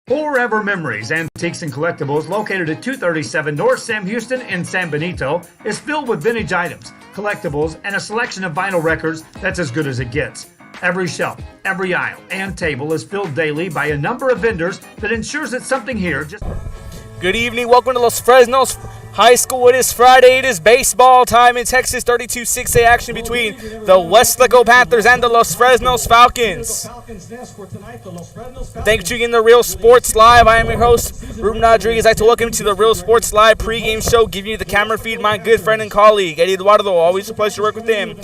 Forever Memories, Antiques and Collectibles, located at 237 North Sam Houston in San Benito, is filled with vintage items, collectibles, and a selection of vinyl records that's as good as it gets. Every shelf, every aisle, and table is filled daily by a number of vendors that ensures that something here just... Good evening. Welcome to Los Fresnos High School. It is Friday. It is baseball time in Texas. 32-6A action between the Weslaco Panthers and the Los Fresnos Falcons. Thanks for tuning in to Real Sports Live. I am your host, Ruben Rodriguez. I'd like to welcome you to the Real Sports Live pregame show, giving you the camera feed, my good friend and colleague, Eddie Eduardo. Always a pleasure to work with him.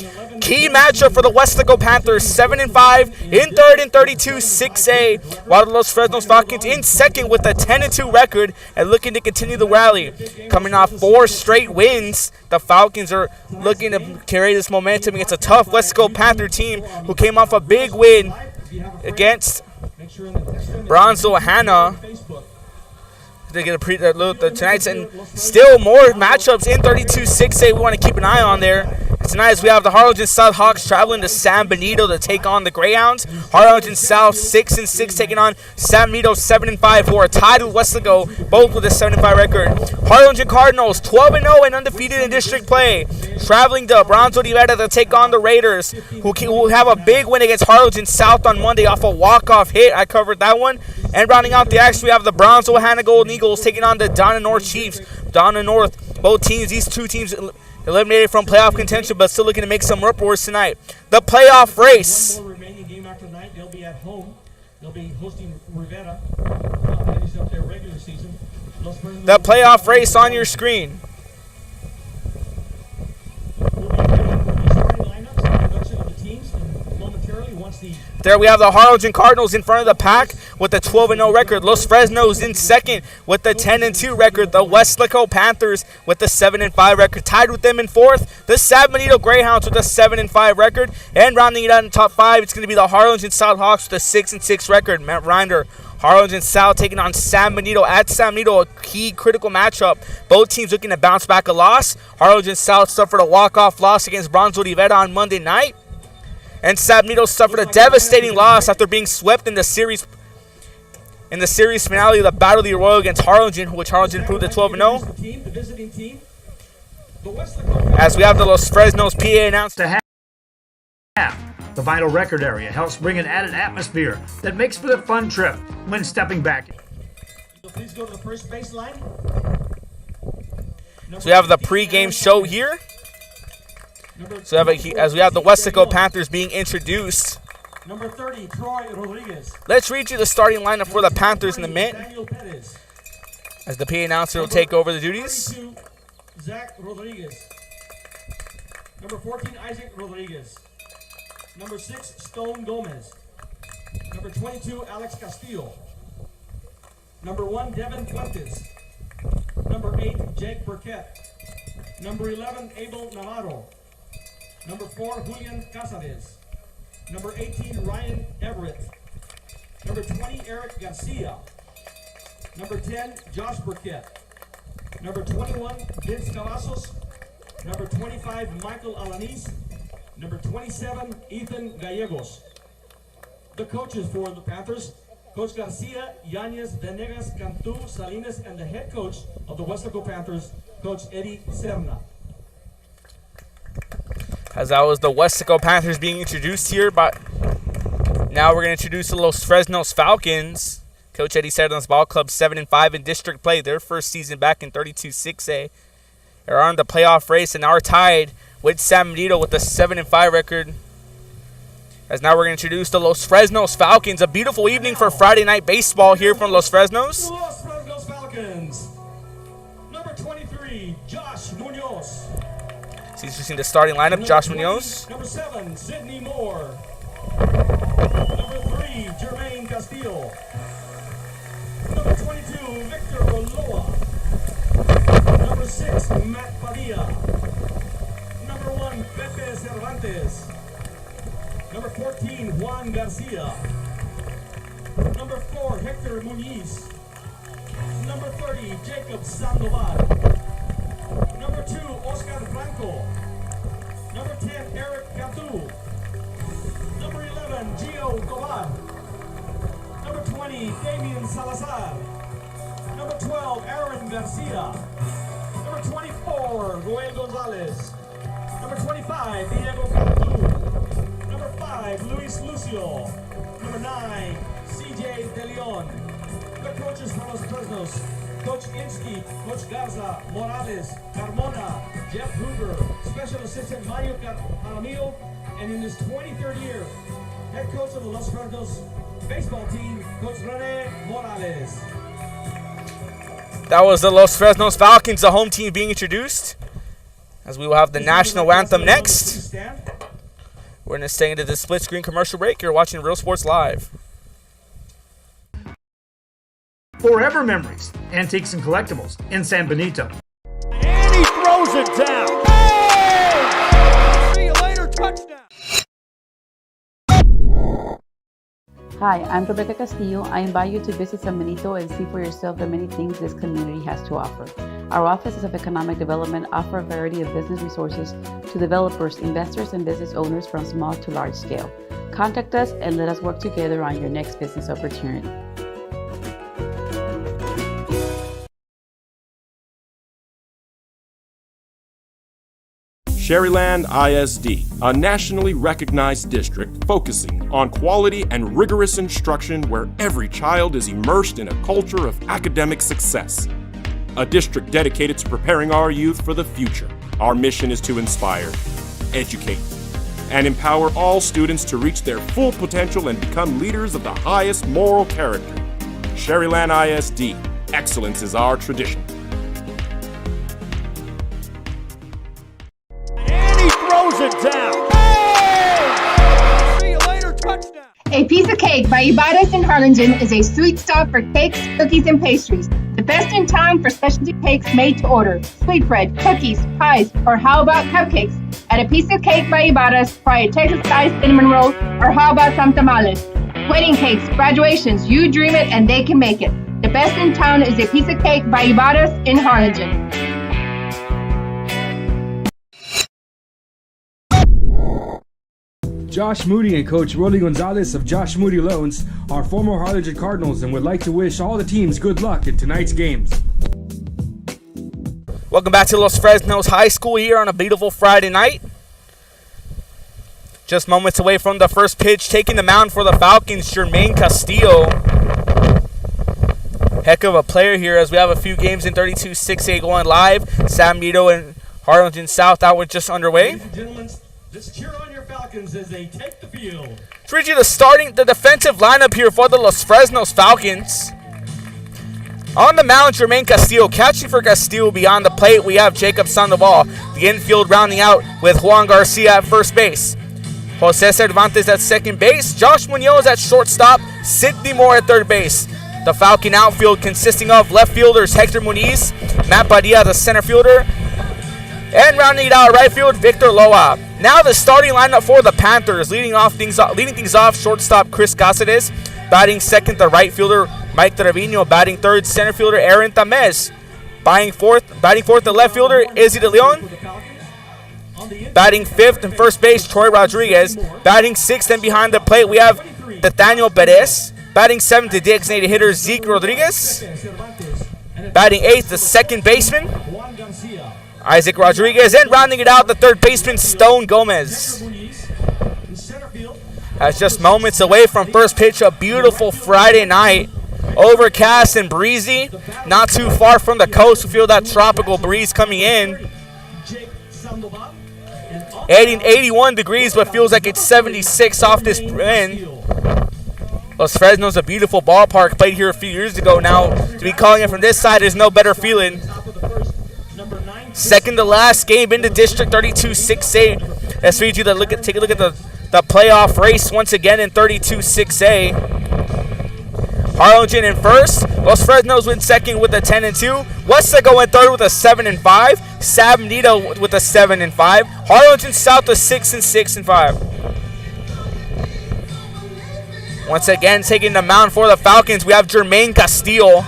Key matchup for the Weslaco Panthers, 7-5 in third in 32-6A, while the Los Fresnos Falcons in second with a 10-2 record and looking to continue the rally. Coming off 4 straight wins, the Falcons are looking to carry this momentum against a tough Weslaco Panther team who came off a big win against Bronzo Hanna. They get tonight's, and still more matchups in 32-6A we want to keep an eye on there. Tonight, as we have the Harlingen South Hawks traveling to San Benito to take on the Greyhounds. Harlingen South 6-6 taking on San Benito 7-5, who are tied with Weslaco, both with a 7-5 record. Harlingen Cardinals 12-0 and undefeated in district play, traveling to Bronzo Rivera to take on the Raiders, who have a big win against Harlingen South on Monday off a walk-off hit. I covered that one. And rounding out the action, we have the Bronzo Hanna Golden Eagles taking on the Donna North Chiefs. Donna North, both teams, these two teams eliminated from playoff contention, but still looking to make some uproars tonight. The playoff race. One more remaining game after tonight. They'll be at home. They'll be hosting Rivera. Finish up their regular season. The playoff race on your screen. We'll be giving the starting lineups and introduction of the teams momentarily once the... There we have the Harlingen Cardinals in front of the pack with a 12-0 record. Los Fresnos in second with the 10-2 record. The Weslaco Panthers with the 7-5 record. Tied with them in fourth, the San Benito Greyhounds with a 7-5 record. And rounding it out in top 5, it's going to be the Harlingen South Hawks with a 6-6 record. Matt Rinder, Harlingen South taking on San Benito at San Benito, a key critical matchup. Both teams looking to bounce back a loss. Harlingen South suffered a walk-off loss against Bronzo Rivera on Monday night. And San Benito suffered a devastating loss after being swept in the series finale of the Battle of the Arroyo against Harlingen, which Harlingen improved to 12-0. As we have the Los Fresnos PA announced to have the vinyl record area helps bring an added atmosphere that makes for the fun trip when stepping back. Please go to the first baseline. So we have the pregame show here. So as we have the Weslaco Panthers being introduced. Number 30, Troy Rodriguez. Let's read you the starting lineup for the Panthers in a minute, as the PA announcer will take over the duties. 32, Zach Rodriguez. Number 14, Isaac Rodriguez. Number 6, Stone Gomez. Number 22, Alex Castillo. Number 1, Devin Fuentes. Number 8, Jake Burkett. Number 11, Abel Navarro. Number 4, Julian Casares. Number 18, Ryan Everett. Number 20, Eric Garcia. Number 10, Josh Burkett. Number 21, Vince Cavazos. Number 25, Michael Alanis. Number 27, Ethan Gallegos. The coaches for the Panthers, Coach Garcia, Yanez, Venegas, Cantu, Salinas, and the head coach of the Weslaco Panthers, Coach Eddie Serna. As that was the Weslaco Panthers being introduced here, but now we're going to introduce the Los Fresnos Falcons. Coach Eddie Serna's ball club 7-5 in district play, their first season back in 32-6A. They're on the playoff race and are tied with San Benito with a 7-5 record. As now we're going to introduce the Los Fresnos Falcons. A beautiful evening for Friday night baseball here from Los Fresnos. Los Fresnos Falcons. Number 23, Josh Munoz. So he's using the starting lineup, Josh Munoz. Number 7, Sidney Moore. Number 3, Jermaine Castillo. Number 22, Victor Oloa. Number 6, Matt Padilla. Number 1, Pepe Cervantes. Number 14, Juan Garcia. Number 4, Hector Muniz. Number 30, Jacob Sandoval. Number 2, Oscar Franco. Number 10, Eric Cantu. Number 11, Gio Tomas. Number 20, Damian Salazar. Number 12, Aaron Garcia. Number 24, Roel Gonzalez. Number 25, Diego Cartu. Number 5, Luis Lucio. Number 9, CJ De Leon. The coaches from Los Fresnos: Coach Insky, Coach Garza, Morales, Carmona, Jeff Hoover, Special Assistant Mario Jaramillo, and in his 23rd year, head coach of the Los Fresnos baseball team, Coach Rene Morales. That was the Los Fresnos Falcons, the home team, being introduced, as we will have the national anthem next. We're going to stay into the split screen commercial break. You're watching Real Sports Live. Forever Memories, Antiques and Collectibles in San Benito. And he throws it down. Oh! See you later, touchdown. Hi, I'm Rebecca Castillo. I invite you to visit San Benito and see for yourself the many things this community has to offer. Our offices of economic development offer a variety of business resources to developers, investors, and business owners from small to large scale. Contact us and let us work together on your next business opportunity. Sherryland ISD, a nationally recognized district focusing on quality and rigorous instruction where every child is immersed in a culture of academic success. A district dedicated to preparing our youth for the future. Our mission is to inspire, educate, and empower all students to reach their full potential and become leaders of the highest moral character. Sherryland ISD, excellence is our tradition. Throws it down. Oh! See you later, touchdown. A Piece of Cake by Ibarras in Harlingen is a sweet stop for cakes, cookies, and pastries. The best in town for specialty cakes made to order, sweetbread, cookies, pies, or how about cupcakes? At A Piece of Cake by Ibarras, try a Texas-style cinnamon roll, or how about some tamales? Wedding cakes, graduations, you dream it and they can make it. The best in town is A Piece of Cake by Ibarras in Harlingen. Josh Moody and Coach Rolly Gonzalez of Josh Moody Loans are former Harlingen Cardinals and would like to wish all the teams good luck in tonight's games. Welcome back to Los Fresnos High School here on a beautiful Friday night. Just moments away from the first pitch, taking the mound for the Falcons, Jermaine Castillo. Heck of a player here, as we have a few games in 32-6A going live. San Benito and Harlingen South that were just underway. Ladies and gentlemen, let's cheer on your Falcons as they take the field. Let's read you the defensive lineup here for the Los Fresnos Falcons. On the mound, Jermaine Castillo. Catching for Castillo beyond the plate, we have Jacob Sandoval. The infield rounding out with Juan Garcia at first base. Jose Cervantes at second base. Josh Munoz at shortstop. Sidney Moore at third base. The Falcon outfield consisting of left fielders Hector Muniz, Matt Padilla, the center fielder, and rounding it out right field, Victor Loa. Now the starting lineup for the Panthers, leading things off, shortstop Chris Cáceres, batting second the right fielder Mike Trevino, batting third center fielder Aaron Tamez, batting fourth the left fielder Izzy De Leon, batting fifth and first base Troy Rodriguez, batting sixth and behind the plate we have Nathaniel Perez, batting seventh the designated hitter Zeke Rodriguez, batting eighth the second baseman Isaac Rodriguez, and rounding it out, the third baseman, Stone Gomez. As just moments away from first pitch, a beautiful Friday night. Overcast and breezy. Not too far from the coast. We feel that tropical breeze coming in. 81 degrees, but feels like it's 76 off this end. Los Fresnos, a beautiful ballpark. Played here a few years ago now. To be calling it from this side, there's no better feeling. Second to last game in the district, 32-6A. Let's read you take a look at the playoff race once again in 32-6A. Harlingen in first. Los Fresnos win second with a 10-2. Weslaco in third with a 7-5. San Benito with a 7-5. Harlingen South a 6-6-5. Once again, taking the mound for the Falcons, we have Jermaine Castillo.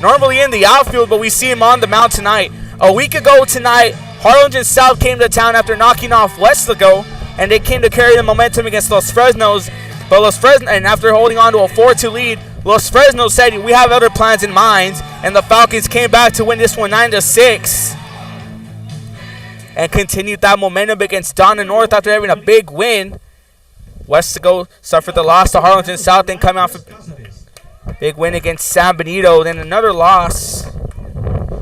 Normally in the outfield, but we see him on the mound tonight. A week ago tonight, Harlingen South came to town after knocking off Weslaco, and they came to carry the momentum against Los Fresnos. But Los Fresnos, and after holding on to a 4-2 lead, Los Fresnos said we have other plans in mind, and the Falcons came back to win this one 9-6. And continued that momentum against Donna North after having a big win. Weslaco suffered the loss to Harlingen South, then coming off a big win against San Benito. Then another loss.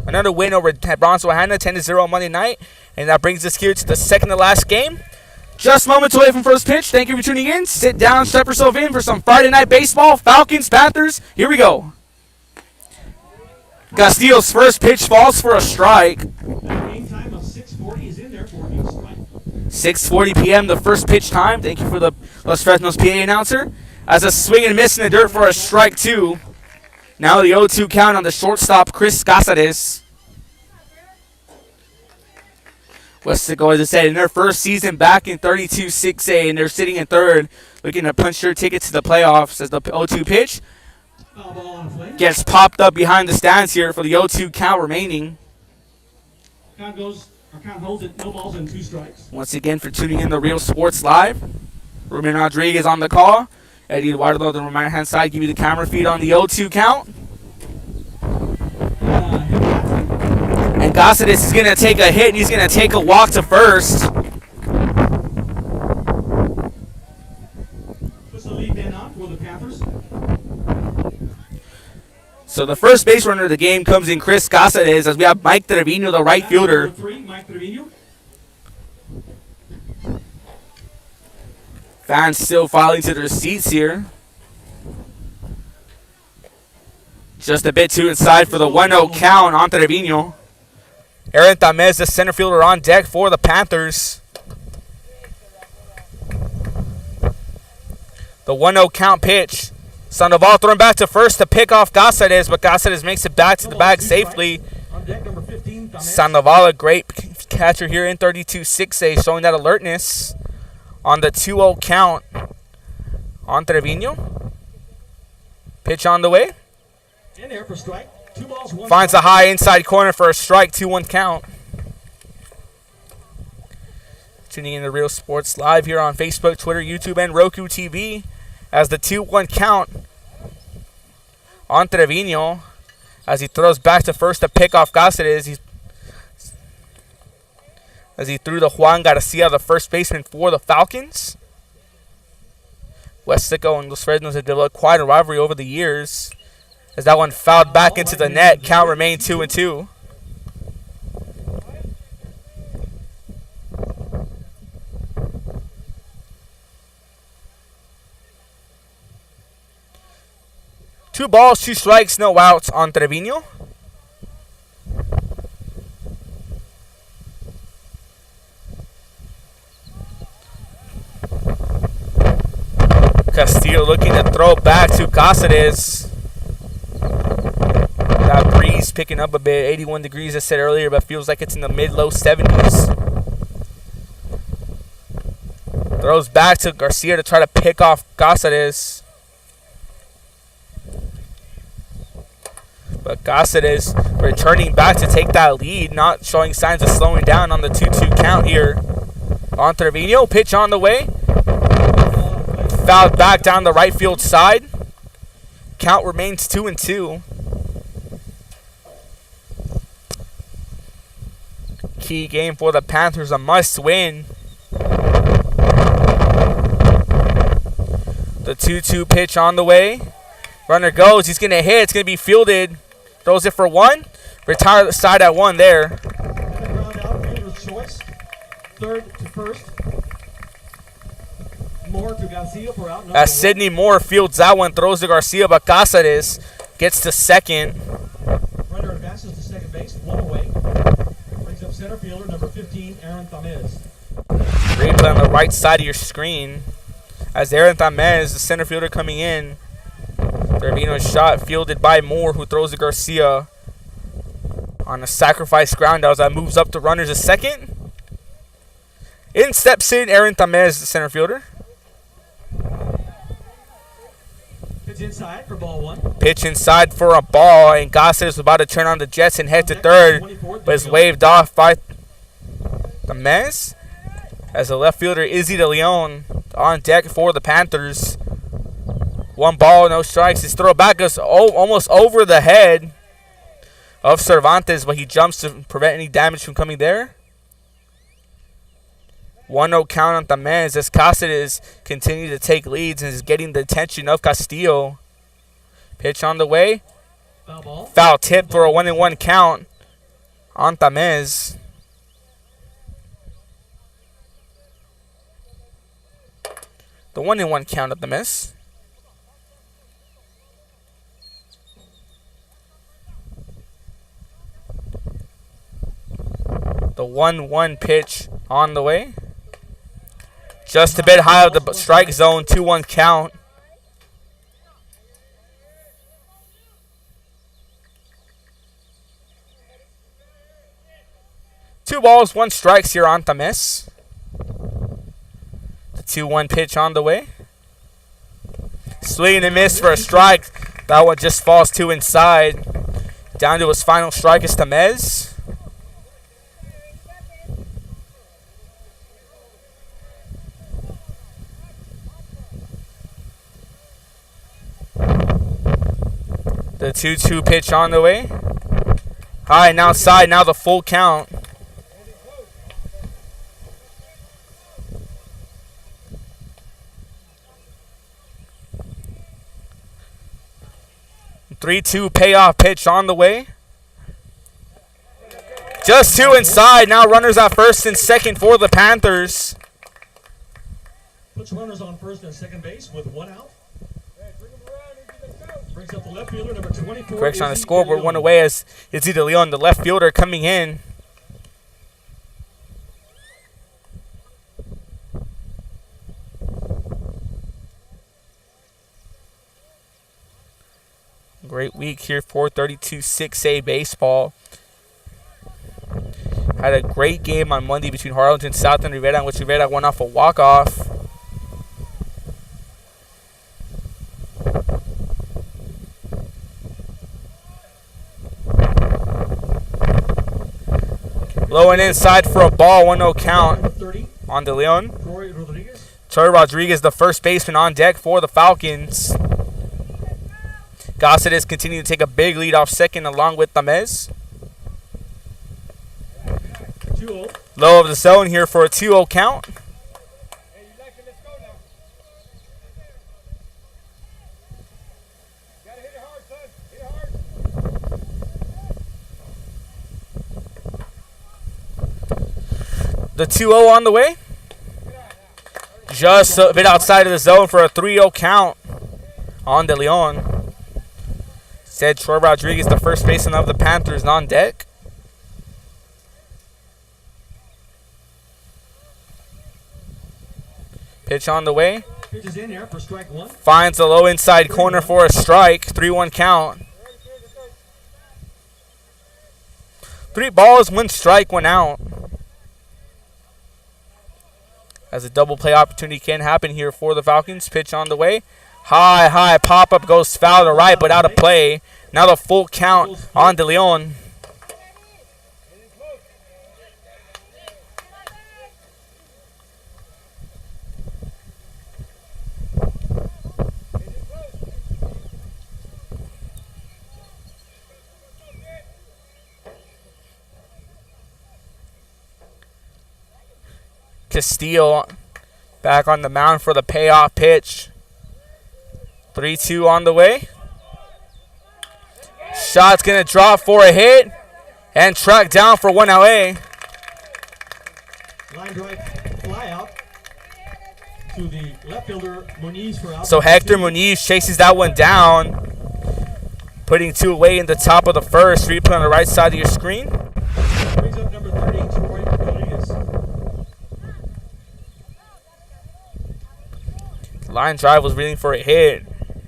Another win over Bronzeville Hanna, 10-0 on Monday night. And that brings us here to the second to last game. Just moments away from first pitch. Thank you for tuning in. Sit down, step yourself in for some Friday night baseball. Falcons, Panthers. Here we go. Castillo's first pitch falls for a strike. Game time of 6:40 is in there for a strike. 6:40 p.m. the first pitch time. Thank you for the Los Fresnos PA announcer. As a swing and miss in the dirt for a strike 2. Now the 0-2 count on the shortstop, Chris Casares. Weslaco, as I said, in their first season back in 32-6A, and they're sitting in third, looking to punch their ticket to the playoffs as the 0-2 pitch Foul ball on the plate. gets popped up behind the stands here for the 0-2 count remaining. Count holds it, no balls and 2 strikes. Once again, for tuning in to Real Sports Live, Ruben Rodriguez on the call. Eddie Eduardo on the right-hand side, give you the camera feed on the 0-2 count. And Casares is going to take a hit, and he's going to take a walk to first. Puts the lead man on for the Panthers. So the first base runner of the game comes in Chris Casares, as we have Mike Trevino, the right fielder. Number 3, Mike Trevino. Fans still filing to their seats here. Just a bit too inside for the 1-0 count on Trevino. Aaron Tamez, the center fielder, on deck for the Panthers. The 1-0 count pitch. Sandoval thrown back to first to pick off Casares, but Casares makes it back to the bag safely. On deck, number 15, Tomas. Sandoval, a great catcher here in 32-6A, showing that alertness on the 2-0 count on Trevino. Pitch on the way. In there for strike. 2 balls, 1 Finds a high inside corner for a strike, 2-1 count. Tuning in to Real Sports Live here on Facebook, Twitter, YouTube, and Roku TV. As the 2-1 count on Trevino, as he throws back to first to pick off Casares. As he threw to Juan Garcia, the first baseman for the Falcons. Weslaco and Los Fresnos have developed quite a rivalry over the years. As that one fouled back into the net, count remained 2-2. Two balls, 2 strikes, no outs on Trevino. Castillo looking to throw back to Casares. That breeze picking up a bit, 81 degrees I said earlier, but feels like it's in the mid-low 70s. Throws back to Garcia to try to pick off Casares. But Casares returning back to take that lead, not showing signs of slowing down on the 2-2 count here. On Trevino, pitch on the way. Fouled back down the right field side. Count remains 2-2. Key game for the Panthers, a must win. The 2-2 pitch on the way. Runner goes, he's going to hit, it's going to be fielded. Throws it for 1. Retire the side at 1 there. Ground out, fielder's choice. Third to first. Moore to Garcia for out. As Sidney Moore fields that one, throws to Garcia, but Casares gets to second. Runner advances to second base, 1 away. Brings up center fielder, number 15, Aaron Tamez. Great play on the right side of your screen. As Aaron Tamez, the center fielder, coming in. Trevino's shot fielded by Moore, who throws to Garcia on a sacrifice ground out. That moves up to runners a second. In steps in Aaron Tamez, the center fielder. Pitch inside for ball 1. Pitch inside for a ball, and Casares was about to turn on the Jets and head to third, but is waved off by Tamez. As the left fielder Izzy De Leon on deck for the Panthers. 1 ball, no strikes. His throw back goes almost over the head of Cervantes, but he jumps to prevent any damage from coming there. 1-0 count on Tomas as Cáceres continues to take leads and is getting the attention of Castillo. Pitch on the way. Foul tip for a 1-1 count on Tomas. The 1-1 count of the miss. The 1-1 pitch on the way. Just a bit high of the strike zone. 2-1 count. Two balls, 1 strikes here on Tomas. The 2-1 pitch on the way. Swing and a miss for a strike. That one just falls 2 inside. Down to his final strike is Tomas. The 2-2 pitch on the way. High and outside, now the full count. The 3-2 payoff pitch on the way. Just 2 inside. Now runners at first and second for the Panthers. Puts runners on first and second base with 1 out. Brings up the left fielder, number 24. Correction on the scoreboard, 1 away as Izzy De Leon, the left fielder, coming in. Great week here for 32 6A baseball. Had a great game on Monday between Harlingen South and Rivera, in which Rivera went off a walk-off. Low and inside for a ball, 1-0 count on De Leon. Troy Rodriguez, the first baseman on deck for the Falcons. Cáceres continuing to take a big lead off second along with Tomas. Low of the zone here for a 2-0 count. The 2-0 on the way. Just a bit outside of the zone for a 3-0 count on De Leon. Said Troy Rodriguez, the first baseman of the Panthers, on deck. Pitch on the way. Pitches in there for strike 1. Finds the low inside corner for a strike. 3-1 count. 3 balls, 1 strike, 1 out. As a double play opportunity can happen here for the Falcons. Pitch on the way. High pop-up goes foul to right, but out of play. Now the full count on De Leon. Castillo back on the mound for the payoff pitch. 3-2 on the way. Shot's going to drop for a hit and track down for 1 away. Line drive fly out to the left fielder, Munoz, for out. So Hector Munoz chases that one down, putting 2 away in the top of the first. Replay on the right side of your screen. Brings up number 30, Troy Rodriguez. Line drive was reading for a hit,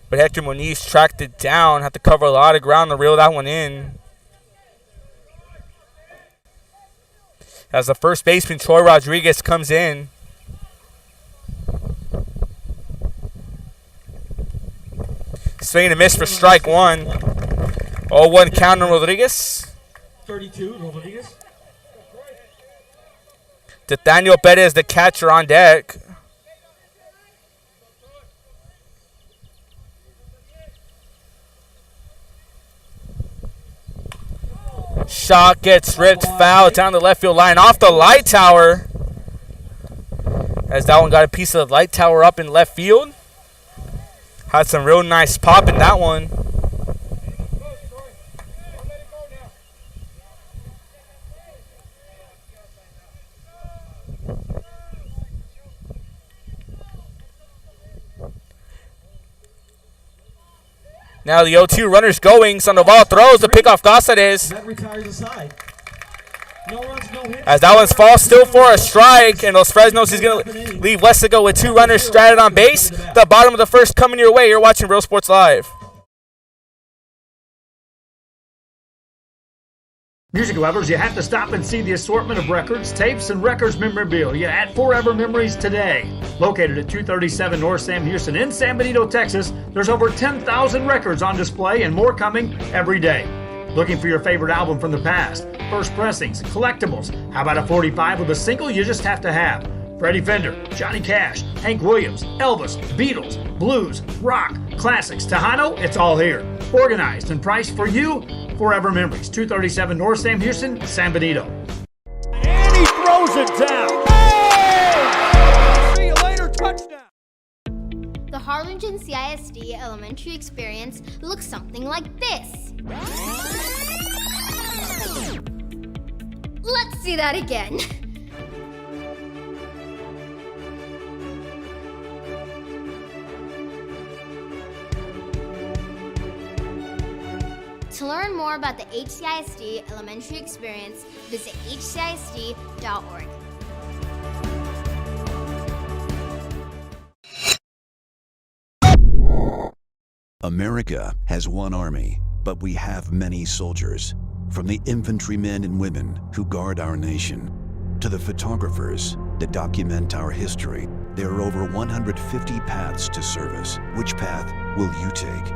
but Hector Munoz tracked it down. Had to cover a lot of ground to reel that one in. As the first baseman, Troy Rodriguez, comes in. Swing and a miss for strike 1. 0-1 count on Rodriguez. 32, Rodriguez. Nathaniel Perez, the catcher, on deck. Shot gets ripped, foul down the left field line, off the light tower. As that one got a piece of the light tower up in left field. Had some real nice pop in that one. Now the 0-2 runner's going. Sandoval throws the pickoff Cáceres. That retires aside. No runs, no hits. As that one's falls still for a strike. And Los Fresnos is going to leave Weslaco with 2 runners stranded on base. The bottom of the first coming your way. You're watching Real Sports Live. Music lovers, you have to stop and see the assortment of records, tapes, and records memorabilia at Forever Memories today. Located at 237 North Sam Houston in San Benito, Texas, there's over 10,000 records on display and more coming every day. Looking for your favorite album from the past, first pressings, collectibles. How about a 45 with a single you just have to have? Freddie Fender, Johnny Cash, Hank Williams, Elvis, Beatles, blues, rock, classics, Tejano, it's all here. Organized and priced for you. Forever Memories, 237 North Sam Houston, San Benito. And he throws it down. Hey! See you later, touchdown. The Harlingen CISD elementary experience looks something like this. Let's see that again. To learn more about the HCISD elementary experience, visit hcisd.org. America has one army, but we have many soldiers. From the infantrymen and women who guard our nation, to the photographers that document our history, there are over 150 paths to service. Which path will you take?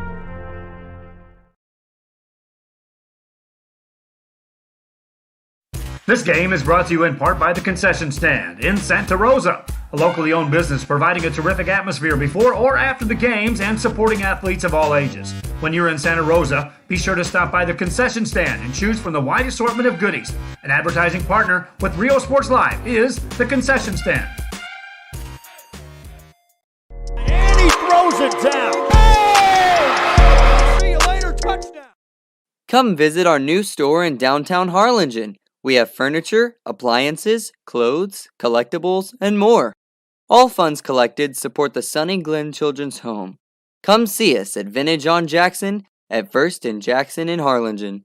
This game is brought to you in part by the Concession Stand in Santa Rosa, a locally owned business providing a terrific atmosphere before or after the games and supporting athletes of all ages. When you're in Santa Rosa, be sure to stop by the Concession Stand and choose from the wide assortment of goodies. An advertising partner with Rio Sports Live is the Concession Stand. And he throws it down. Hey! See you later, touchdown. Come visit our new store in downtown Harlingen. We have furniture, appliances, clothes, collectibles, and more. All funds collected support the Sunny Glen Children's Home. Come see us at Vintage on Jackson at First and Jackson in Harlingen.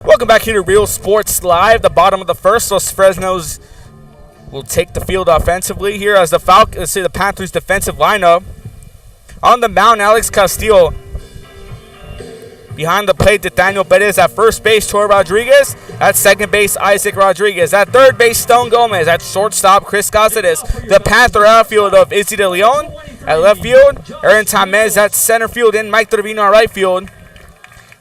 Welcome back here to Real Sports Live. The bottom of the first, Los Fresnos will take the field offensively here as the the Panthers defensive lineup. On the mound, Alex Castillo. Behind the plate, Nathaniel Perez. At first base, Troy Rodriguez. At second base, Isaac Rodriguez. At third base, Stone Gomez. At shortstop, Chris Cáceres. The Panther outfield of Izzy De Leon. At left field, Aaron Tamez. At center field, and Mike Trevino at right field.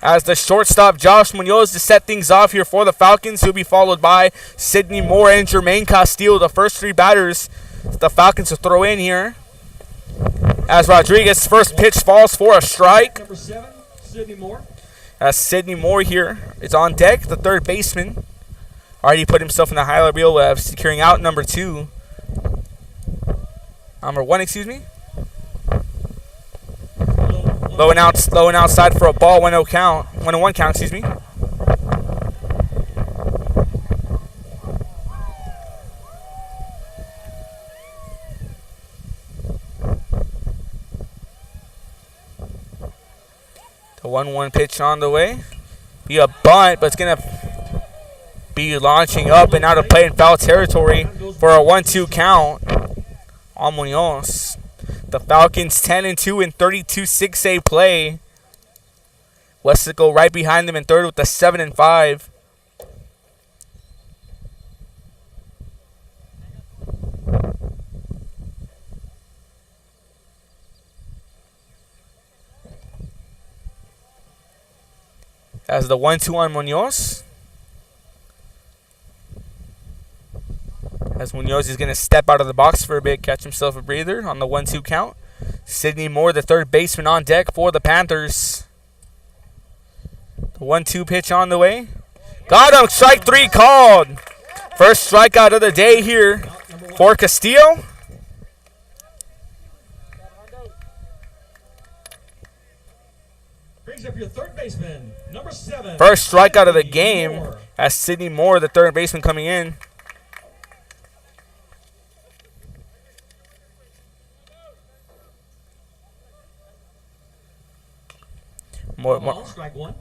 As the shortstop, Josh Munoz, to set things off here for the Falcons. He'll be followed by Sidney Moore and Jermaine Castillo, the first 3 batters the Falcons will throw in here. As Rodriguez's first pitch falls for a strike. Number 7, Sidney Moore. As Sidney Moore here is on deck, the third baseman. Already put himself in the highlight reel of securing out number 2. Number 1, excuse me. Low and outside for a ball, 1-0 count. 1-1 count, excuse me. The 1-1 pitch on the way. Be a bunt, but it's going to be launching up and out of play in foul territory for a 1-2 count on Munoz. The Falcons 10-2 in 32 6A play. Weslaco right behind them in third with the 7-5. As the 1-2 on Munoz. As Munoz is going to step out of the box for a bit, catch himself a breather on the 1-2 count. Sidney Moore, the third baseman, on deck for the Panthers. The 1-2 pitch on the way. Got him. Strike 3 called. First strikeout of the day here for Castillo. Brings up your third baseman, number 7. First strikeout of the game as Sidney Moore, the third baseman, coming in.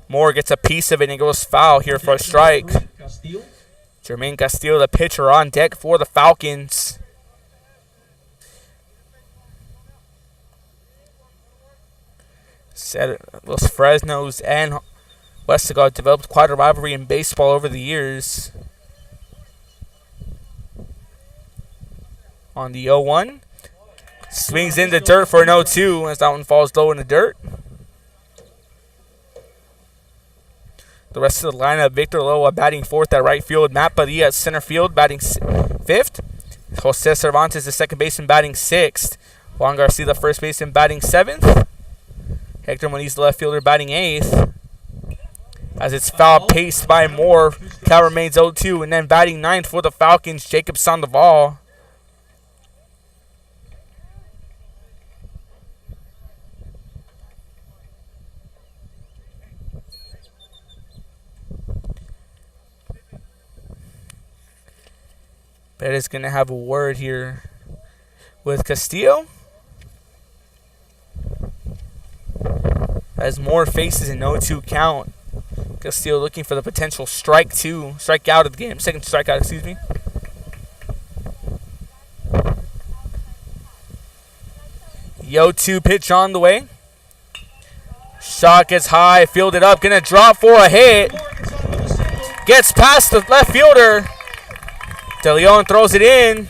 Moore gets a piece of it and goes foul here for a strike. Jermaine Castillo, the pitcher, on deck for the Falcons. Los Fresnos and Weslaco developed quite a rivalry in baseball over the years. On the 0-1. Swings in the dirt for an 0-2 as that one falls low in the dirt. The rest of the lineup, Victor Loa batting fourth at right field. Matt Padilla at center field batting fifth. Jose Cervantes, the second baseman, batting sixth. Juan Garcia, the first baseman, batting seventh. Hector Munoz, the left fielder, batting eighth. As it's foul paced by Moore, count remains 0-2. And then batting ninth for the Falcons, Jacob Sandoval. Perez going to have a word here with Castillo. As Moore faces an 0-2 count. Castillo looking for the potential strikeout of the game. Second strikeout, excuse me. Yo 2 pitch on the way. Shot gets high, fielded up, gonna drop for a hit. Gets past the left fielder. De Leon throws it in.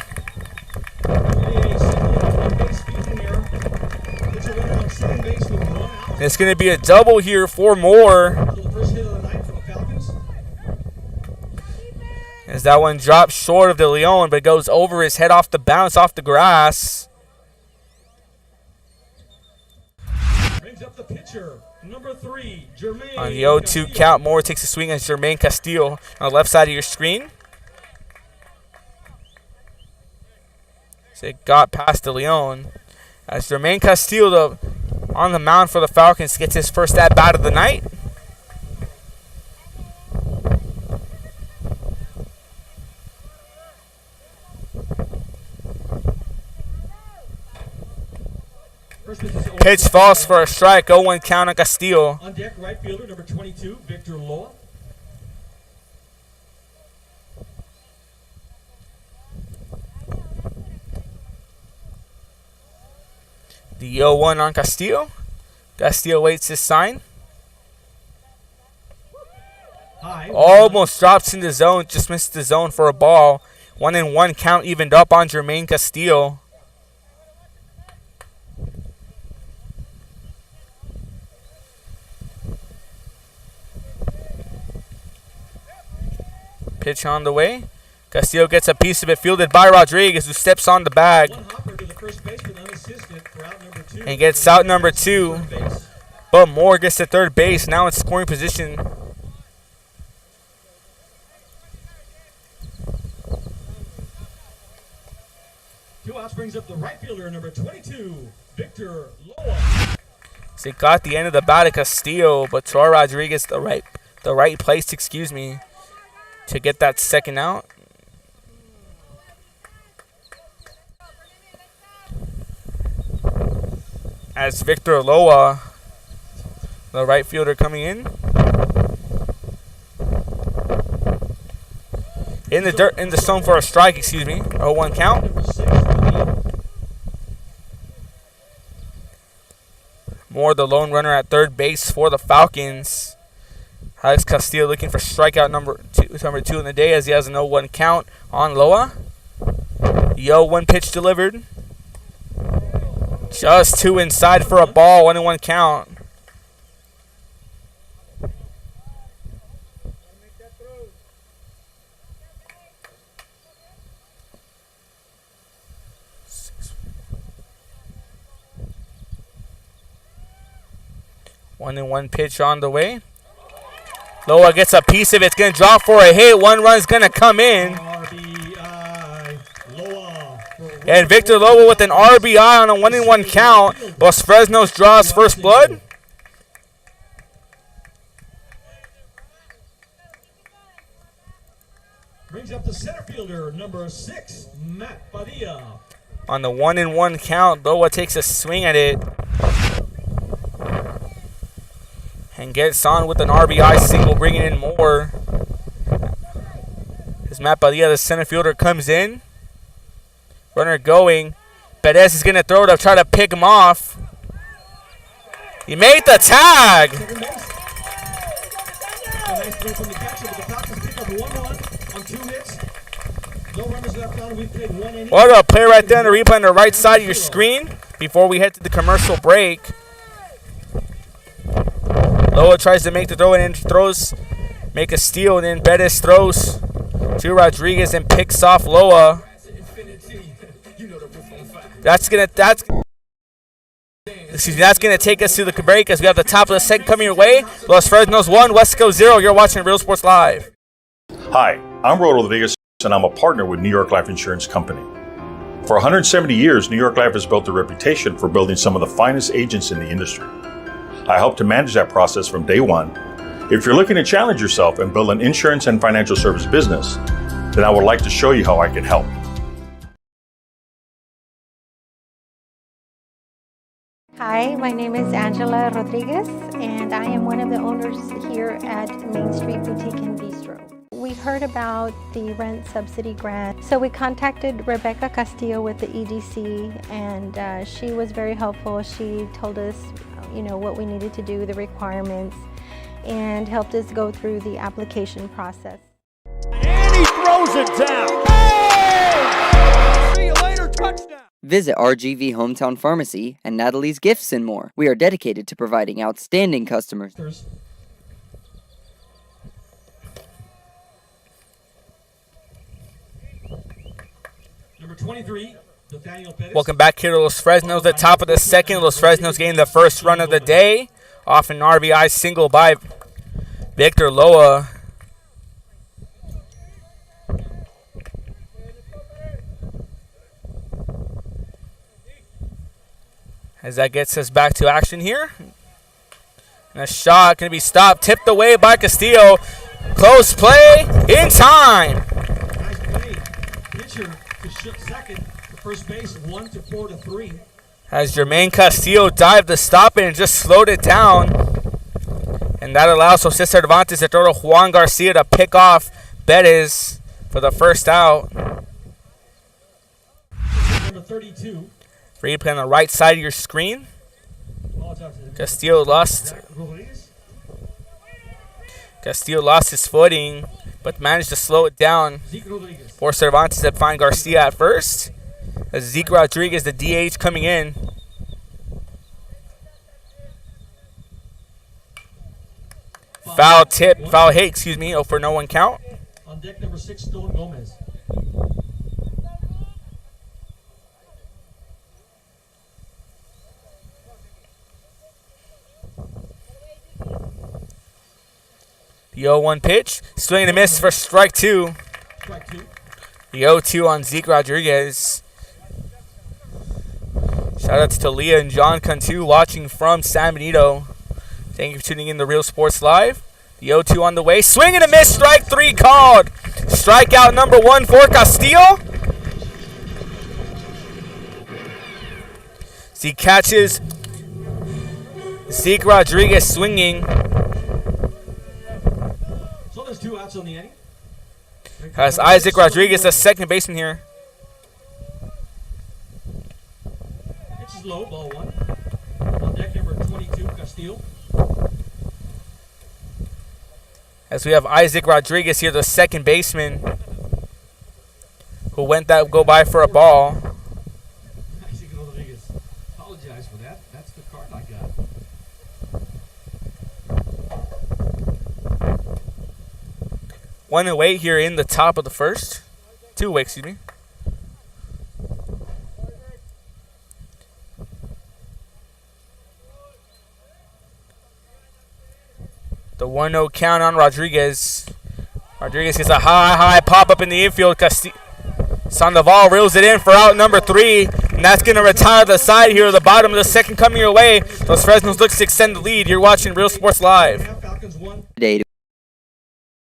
It's going to be a double here for Moore. As that one drops short of De Leon, but goes over his head off the bounce off the grass. Brings up the pitcher, number 3, Jermaine. On the 0-2 count, Moore takes a swing at Jermaine Castillo on the left side of your screen. So it got past De Leon. As Jermaine Castillo, on the mound for the Falcons, gets his first at-bat of the night. Pitch falls for a strike. 0-1 count on Castillo. On deck, right fielder, number 22, Victor Loa. The 0-1 on Castillo. Castillo waits his sign. Almost drops in the zone. Just missed the zone for a ball. 1-1 count evened up on Jermaine Castillo. Pitch on the way. Castillo gets a piece of it, fielded by Rodriguez, who steps on the bag. And gets out number 2. But Moore gets to third base. Now in scoring position. Two outs brings up the right fielder, number 22, Victor Loa. So he got the end of the bat of Castillo, but Troy Rodriguez the right place, to get that second out. As Victor Loa, the right fielder, coming in. In the dirt, in the zone for a strike, 0-1 count. Moore, the lone runner at third base for the Falcons. Alex Castillo looking for strikeout number two in the day as he has an 0-1 count on Loa. The 0-1 pitch delivered. Just 2 inside for a ball, 1-1 count. One pitch on the way. Loa gets a piece of it. It's going to drop for a hit. One run's going to come in. And Victor Loa with an RBI on a 1-1 count. Los Fresnos draws first blood. Brings up the center fielder, number 6, Matt Padilla. On the 1-1 count, Loa takes a swing at it. And gets on with an RBI single, bringing in more. As Matt Padilla, the center fielder, comes in. Runner going. Perez is going to throw to try to pick him off. He made the tag. Nice throw from the catcher, but the Falcons pick up 1 run on 2 hits. No runners left on. We've played 1 inning. What a play right there in the replay on the right side of your screen before we head to the commercial break. Loa tries to make the throw and then throws, make a steal, and then Perez throws to Rodriguez and picks off Loa. That's gonna take us to the break as we have the top of the second coming your way. Los Fresnos 1, Weslaco 0. You're watching Real Sports Live. Hi, I'm Ro Rodriguez, and I'm a partner with New York Life Insurance Company. For 170 years, New York Life has built a reputation for building some of the finest agents in the industry. I help to manage that process from day one. If you're looking to challenge yourself and build an insurance and financial service business, then I would like to show you how I can help. Hi, my name is Angela Rodriguez, and I am one of the owners here at Main Street Boutique and Bistro. We heard about the rent subsidy grant, so we contacted Rebecca Castillo with the EDC, and she was very helpful. She told us, what we needed to do, the requirements, and helped us go through the application process. And he throws it down. Oh! See you later, touchdown. Visit RGV Hometown Pharmacy and Natalie's Gifts and more. We are dedicated to providing outstanding customers. Number 23, Nathaniel Perez. Welcome back here to Los Fresnos. The top of the second. Los Fresnos getting the first run of the day off an RBI single by Victor Loa. As that gets us back to action here. And a shot going to be stopped. Tipped away by Castillo. Close play in time. Nice play. Pitcher to second. The first base 1 to 4 to 3. As Jermaine Castillo dived to stop it and just slowed it down. And that allows Jose Cervantes to throw to Juan Garcia to pick off Perez for the first out. Number 32. Replay on the right side of your screen. Castillo lost his footing, but managed to slow it down for Cervantes to find Garcia at first. As Zeke Rodriguez, the DH, coming in. Foul hit, 0 for no one count. On deck number 6, Stone Gomez. The 0-1 pitch. Swing and a miss for strike 2. The 0-2 on Zeke Rodriguez. Shout out to Talia and John Cantu watching from San Benito. Thank you for tuning in to Real Sports Live. The 0-2 on the way. Swing and a miss. Strike 3 called. Strikeout number 1 for Castillo. He catches Zeke Rodriguez swinging. So there's 2 outs on the inning. Has Isaac Rodriguez, the second baseman here. Pitch is low, ball 1. On deck number 22, Castillo. As we have Isaac Rodriguez here, the second baseman, who go by for a ball. Isaac Rodriguez. Apologize for that. That's the card I got. One away here in the top of the first. 2 away, excuse me. The The 1-0 count on Rodriguez. Rodriguez gets a high pop up in the infield. Sandoval reels it in for out number 3. And that's going to retire the side here. The bottom of the second coming your way. Los Fresnos looks to extend the lead. You're watching Real Sports Live. Today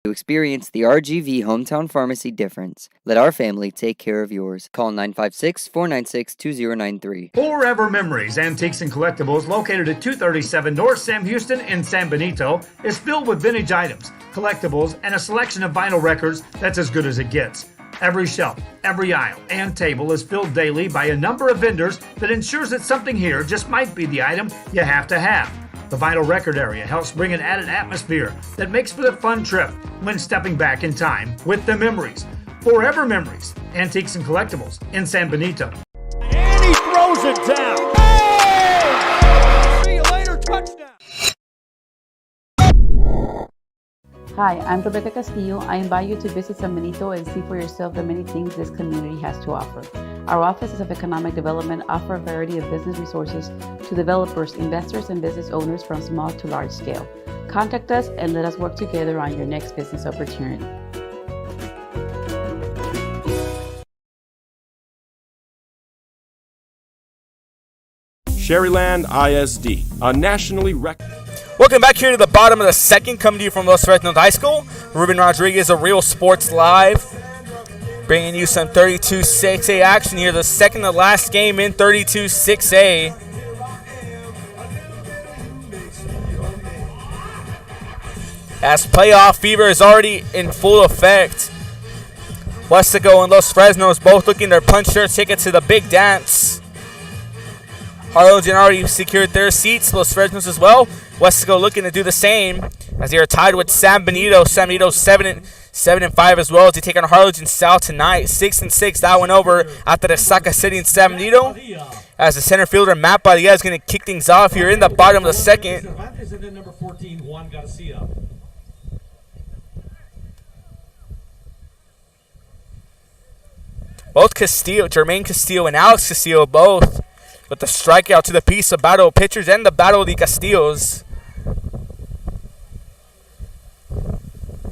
to experience the RGV Hometown Pharmacy difference. Let our family take care of yours. Call 956-496-2093. Forever Memories, Antiques and Collectibles, located at 237 North Sam Houston in San Benito, is filled with vintage items, collectibles, and a selection of vinyl records that's as good as it gets. Every shelf, every aisle, and table is filled daily by a number of vendors that ensures that something here just might be the item you have to have. The vinyl record area helps bring an added atmosphere that makes for the fun trip when stepping back in time with the memories. Forever Memories, Antiques and Collectibles in San Benito. And he throws it down. Oh! See you later, touchdown. Hi, I'm Rebecca Castillo. I invite you to visit San Benito and see for yourself the many things this community has to offer. Our offices of economic development offer a variety of business resources to developers, investors, and business owners from small to large scale. Contact us and let us work together on your next business opportunity. Sherryland ISD, a nationally recognized... Welcome back here to the bottom of the second, coming to you from Los Fresnos High School. Ruben Rodriguez of Real Sports Live, bringing you some 32-6A action here. The second to last game in 32-6A. As playoff fever is already in full effect. Weslaco and Los Fresnos both looking to punch their ticket to the big dance. Harlingen already secured their seats, Los Fresnos as well. Weslaco looking to do the same as they are tied with San Benito. San Benito 7-5 as well as they take on Harlingen South tonight. 6-6, that one over after the Saca City in San Benito. As the center fielder Matt Padilla is going to kick things off here in the bottom of the second. Number 14, Juan Garcia. Both Castillo, Jermaine Castillo and Alex Castillo both with the strikeout to the piece of battle of pitchers and the battle of the Castillos.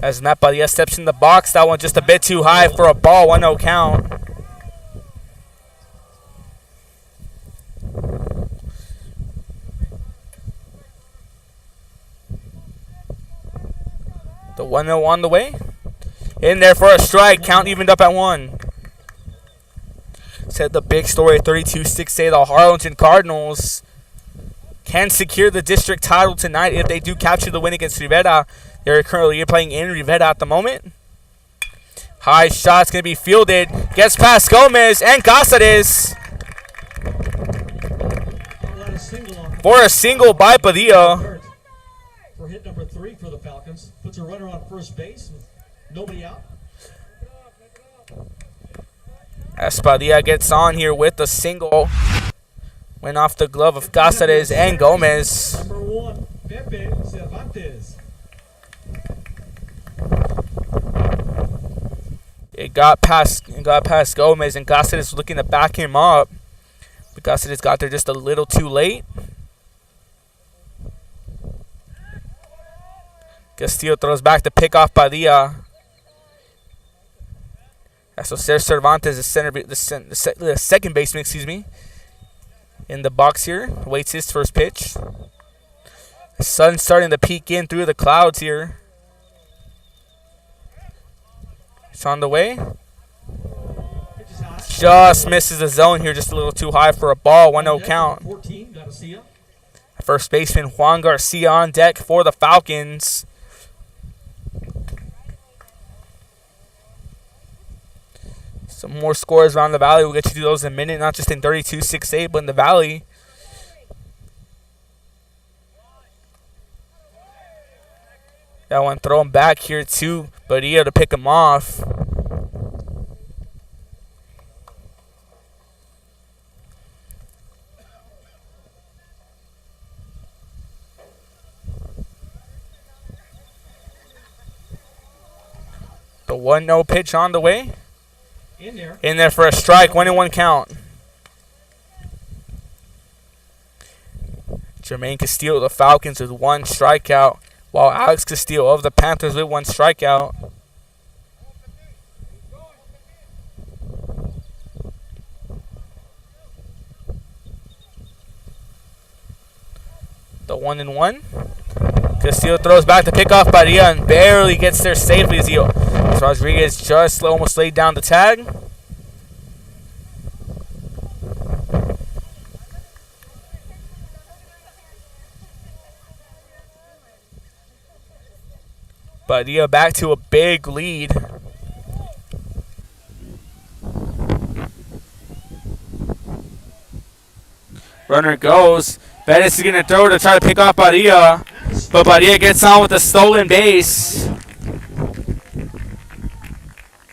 As Matt Padilla steps in the box, that one just a bit too high for a ball, 1-0 count. The 1-0 on the way. In there for a strike, count evened up at 1. Said the big story, 32-6A, the Harlingen Cardinals can secure the district title tonight if they do capture the win against Rivera. They're currently playing in Rivera at the moment. High shot's going to be fielded. Gets past Gomez and Cáceres. For a single by Padilla. For hit number 3 for the Falcons. Puts a runner on first base with nobody out. As Padilla gets on here with a single. Went off the glove of Cáceres and Gomez. Number 1, Pepe Cervantes. It got past Gomez, and Cáceres was looking to back him up. But Cáceres got there just a little too late. Castillo throws back to pick off Padilla. So Cervantes, the second baseman, in the box here, waits his first pitch. The sun's starting to peek in through the clouds here. It's on the way. Just misses the zone here, just a little too high for a ball. 1-0 count. First baseman Juan Garcia on deck for the Falcons. Some more scores around the Valley. We'll get you to those in a minute, not just in 32-6A, but in the Valley. That one thrown back here to Padilla to pick him off. The 1-0 pitch on the way. In there for a strike, 1-1 count. Jermaine Castillo, the Falcons, with one strikeout. while Alex Castillo of the Panthers with 1 strikeout. The 1-1. Castillo throws back to pick off Padilla and barely gets there safely as Rodriguez just almost laid down the tag. Padilla back to a big lead. Runner goes. Bettis is going to throw to try to pick off Padilla, but Padilla gets on with a stolen base.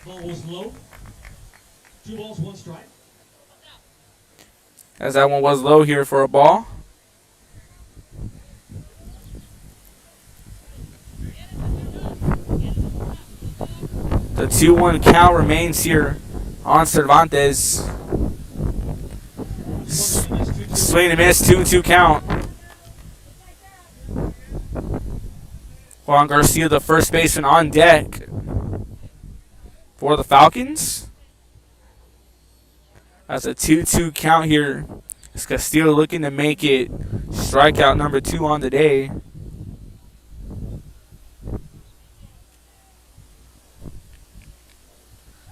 Ball was low. 2 balls, 1 strike. As that one was low here for a ball. The 2-1 count remains here on Cervantes. Swing and miss, 2-2 count. Juan Garcia, the first baseman, on deck for the Falcons. That's a 2-2 count here. It's Castillo looking to make it strikeout number 2 on the day.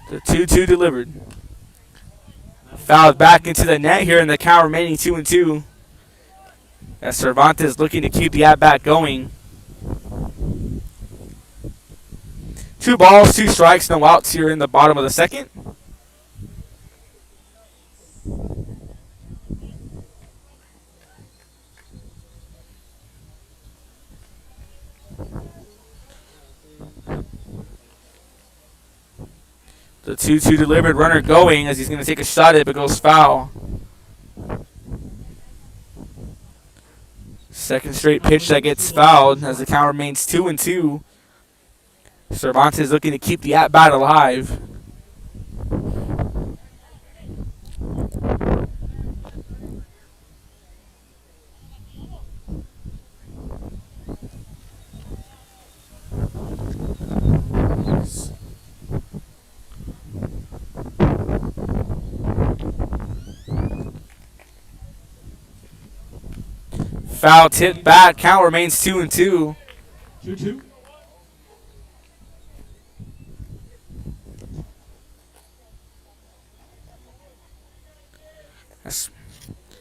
The 2-2 delivered. Fouled back into the net here, and the count remaining 2-2. As Cervantes looking to keep the at-bat going. 2 balls, 2 strikes, no outs here in the bottom of the second. The 2-2 delivered, runner going as he's going to take a shot at it, but goes foul. Second straight pitch that gets fouled as the count remains 2-2. Cervantes looking to keep the at-bat alive. Foul tip back. Count remains 2-2. 2-2.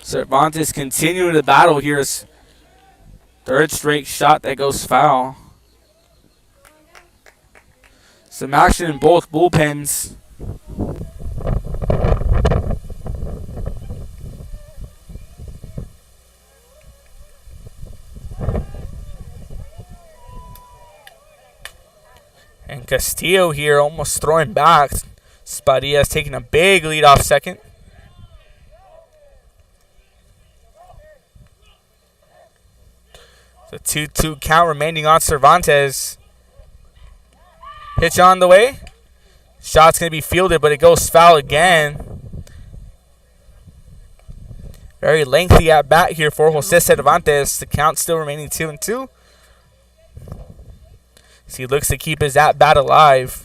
Cervantes continuing the battle here. Is third straight shot that goes foul. Some action in both bullpens. And Castillo here almost throwing back. Spadilla is taking a big lead off second. The 2-2 count remaining on Cervantes. Pitch on the way. Shot's going to be fielded, but it goes foul again. Very lengthy at bat here for Jose Cervantes. The count still remaining 2-2. So he looks to keep his at bat alive.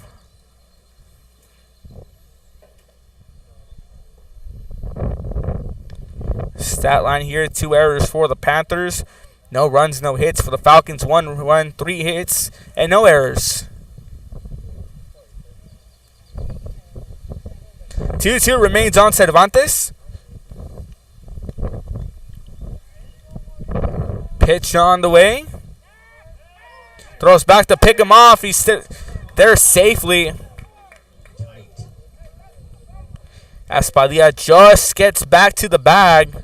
Stat line here, 2 errors for the Panthers. No runs, no hits for the Falcons. 1 run, 3 hits, and no errors. 2-2 remains on Cervantes. Pitch on the way. Throws back to pick him off. He's there safely. Espadilla just gets back to the bag.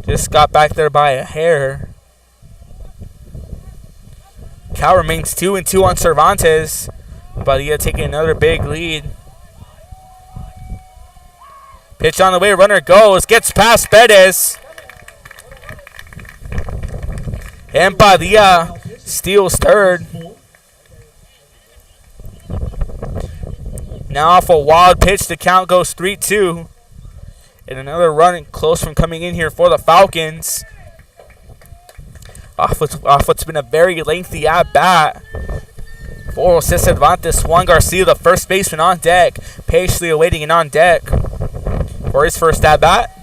Just got back there by a hair. Count remains 2-2 on Cervantes. Espadilla taking another big lead. Pitch on the way, runner goes, gets past Bettis. And Padilla steals third. Now off a wild pitch, the count goes 3-2. And another run close from coming in here for the Falcons. Off what's been a very lengthy at-bat. For Jose Cervantes, Juan Garcia, the first baseman on deck, patiently awaiting it on deck for his first at-bat.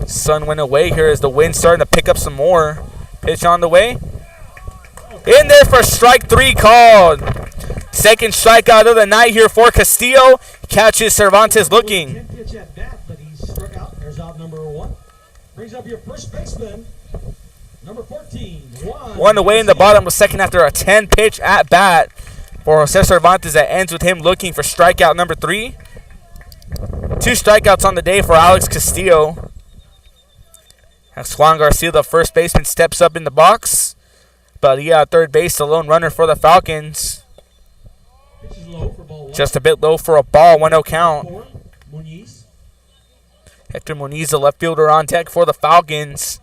Sun went away here as the wind's starting to pick up some more. Pitch on the way. In there for strike 3 called. Second strikeout of the night here for Castillo. Catches Cervantes looking. Pitch at bat, but he struck out. There's out number 1. Brings up your first baseman, number 14. One away in the bottom of the second after a 10-pitch at bat for Jose Cervantes that ends with him looking for strikeout number 3. 2 strikeouts on the day for Alex Castillo. As Juan Garcia, the first baseman, steps up in the box. But yeah, third base, the lone runner for the Falcons. Just a bit low for a ball, 1-0 count. Hector Munoz, the left fielder, on deck for the Falcons.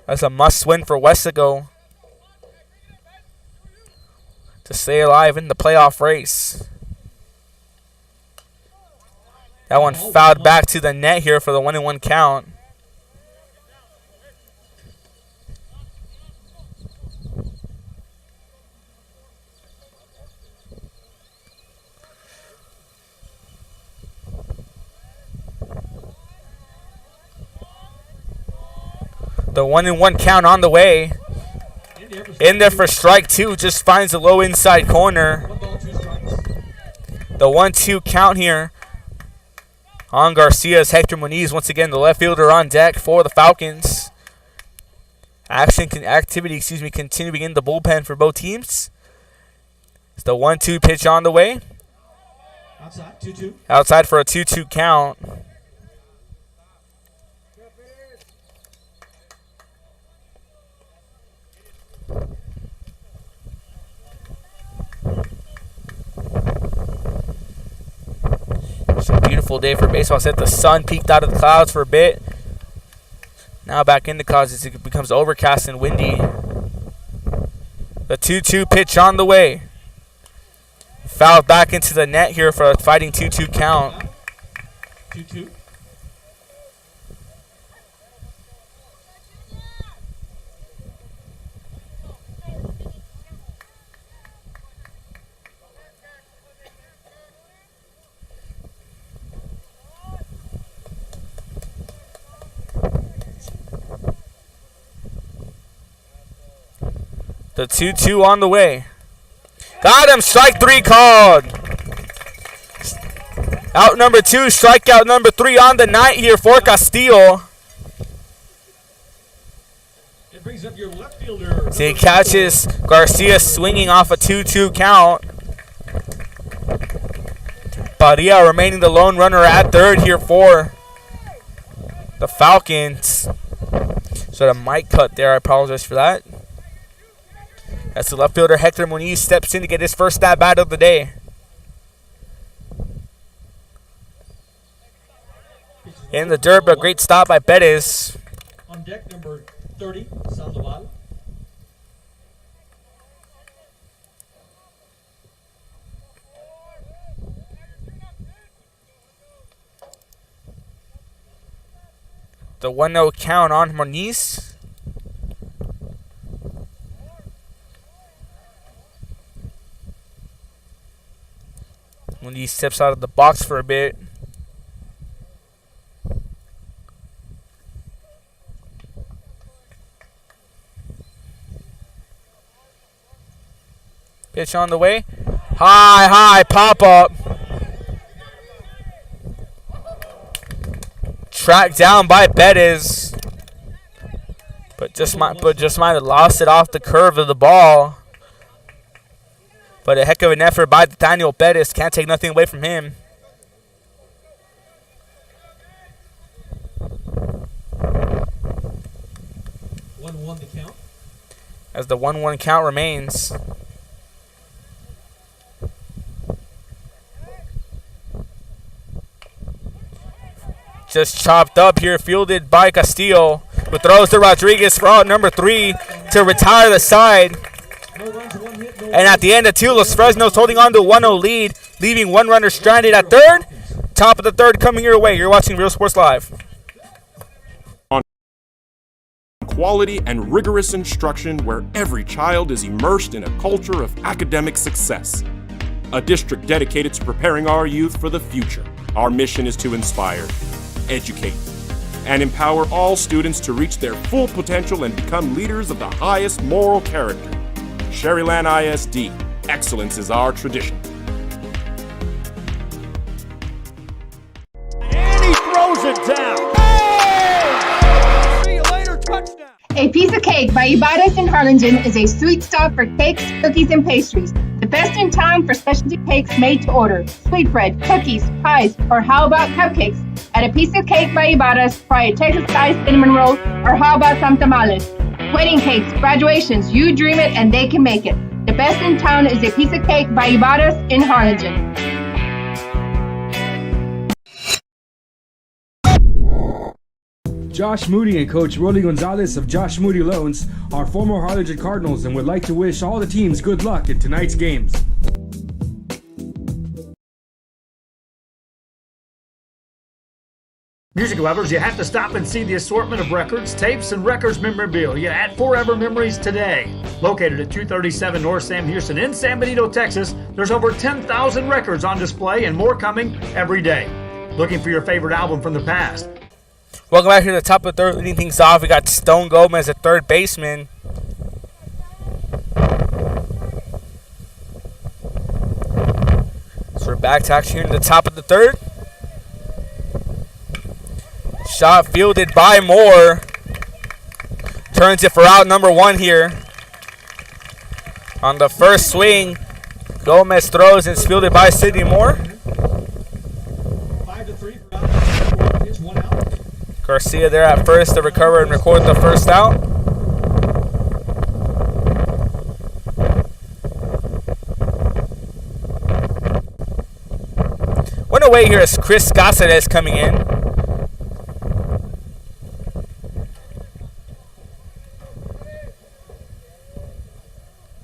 That's a must-win for Weslaco to stay alive in the playoff race. That one fouled back to the net here for the 1-1 count. The 1-1 count on the way. In there for strike 2. Just finds the low inside corner. The 1-2 count here on Garcia's Hector Munoz. Once again, the left fielder on deck for the Falcons. Activity continuing in the bullpen for both teams. It's the 1-2 pitch on the way. Outside, 2-2. Outside for a 2-2 count. It's a beautiful day for baseball. Set the sun peeked out of the clouds for a bit. Now back in the clouds as it becomes overcast and windy. The 2-2 pitch on the way. Fouled back into the net here for a fighting 2-2 count. 2-2. The 2-2 on the way. Got him. Strike 3 called. Out number 2. Strikeout number 3 on the night here for Castillo. It brings up your left fielder. So he catches Garcia swinging off a 2-2 count. Padilla remaining the lone runner at third here for the Falcons. So the mic cut there. I apologize for that. As the left fielder Hector Munoz steps in to get his first at-bat of the day. In the dirt, but great stop by Bettis. On deck, number 30, Sandoval. The 1-0 count on Munoz. When he steps out of the box for a bit. Pitch on the way. High pop up. Tracked down by Bettis. But just might have lost it off the curve of the ball. But a heck of an effort by Daniel Bettis. Can't take nothing away from him. The count. As the 1-1 count remains. Just chopped up here, fielded by Castillo. Who throws to Rodriguez for out number 3 to retire the side. No runs, 1 hit, no And at the end of two, Los Fresnos holding on to a 1-0 lead, leaving one runner stranded at third. Top of the third coming your way. You're watching Real Sports Live. Quality and rigorous instruction where every child is immersed in a culture of academic success. A district dedicated to preparing our youth for the future. Our mission is to inspire, educate, and empower all students to reach their full potential and become leaders of the highest moral character. Sherryland ISD, excellence is our tradition. And he throws it down. Oh! See you later, touchdown. A Piece of Cake by Ibarras in Harlingen is a sweet stop for cakes, cookies, and pastries. The best in town for specialty cakes made to order. Sweetbread, cookies, pies, or how about cupcakes? At A Piece of Cake by Ibarras, try a Texas-style cinnamon roll, or how about some tamales? Wedding cakes, graduations, you dream it and they can make it. The best in town is A Piece of Cake by Ibarras in Harlingen. Josh Moody and Coach Rolly Gonzalez of Josh Moody Loans are former Harlingen Cardinals and would like to wish all the teams good luck in tonight's games. Music lovers, you have to stop and see the assortment of records, tapes, and records memorabilia at Forever Memories today. Located at 237 North Sam Houston in San Benito, Texas, there's over 10,000 records on display and more coming every day. Looking for your favorite album from the past? Welcome back here to the top of the third. Leading things off, we got Stone Gomez at third baseman. So we're back to action here in the top of the third. Shot fielded by Moore. Turns it for out number one here. On the first swing, Gomez throws and it's fielded by Sidney Moore. 5-3 for out. It's 1 out. Garcia there at first to recover and record the first out. One away here is Chris Cáceres coming in.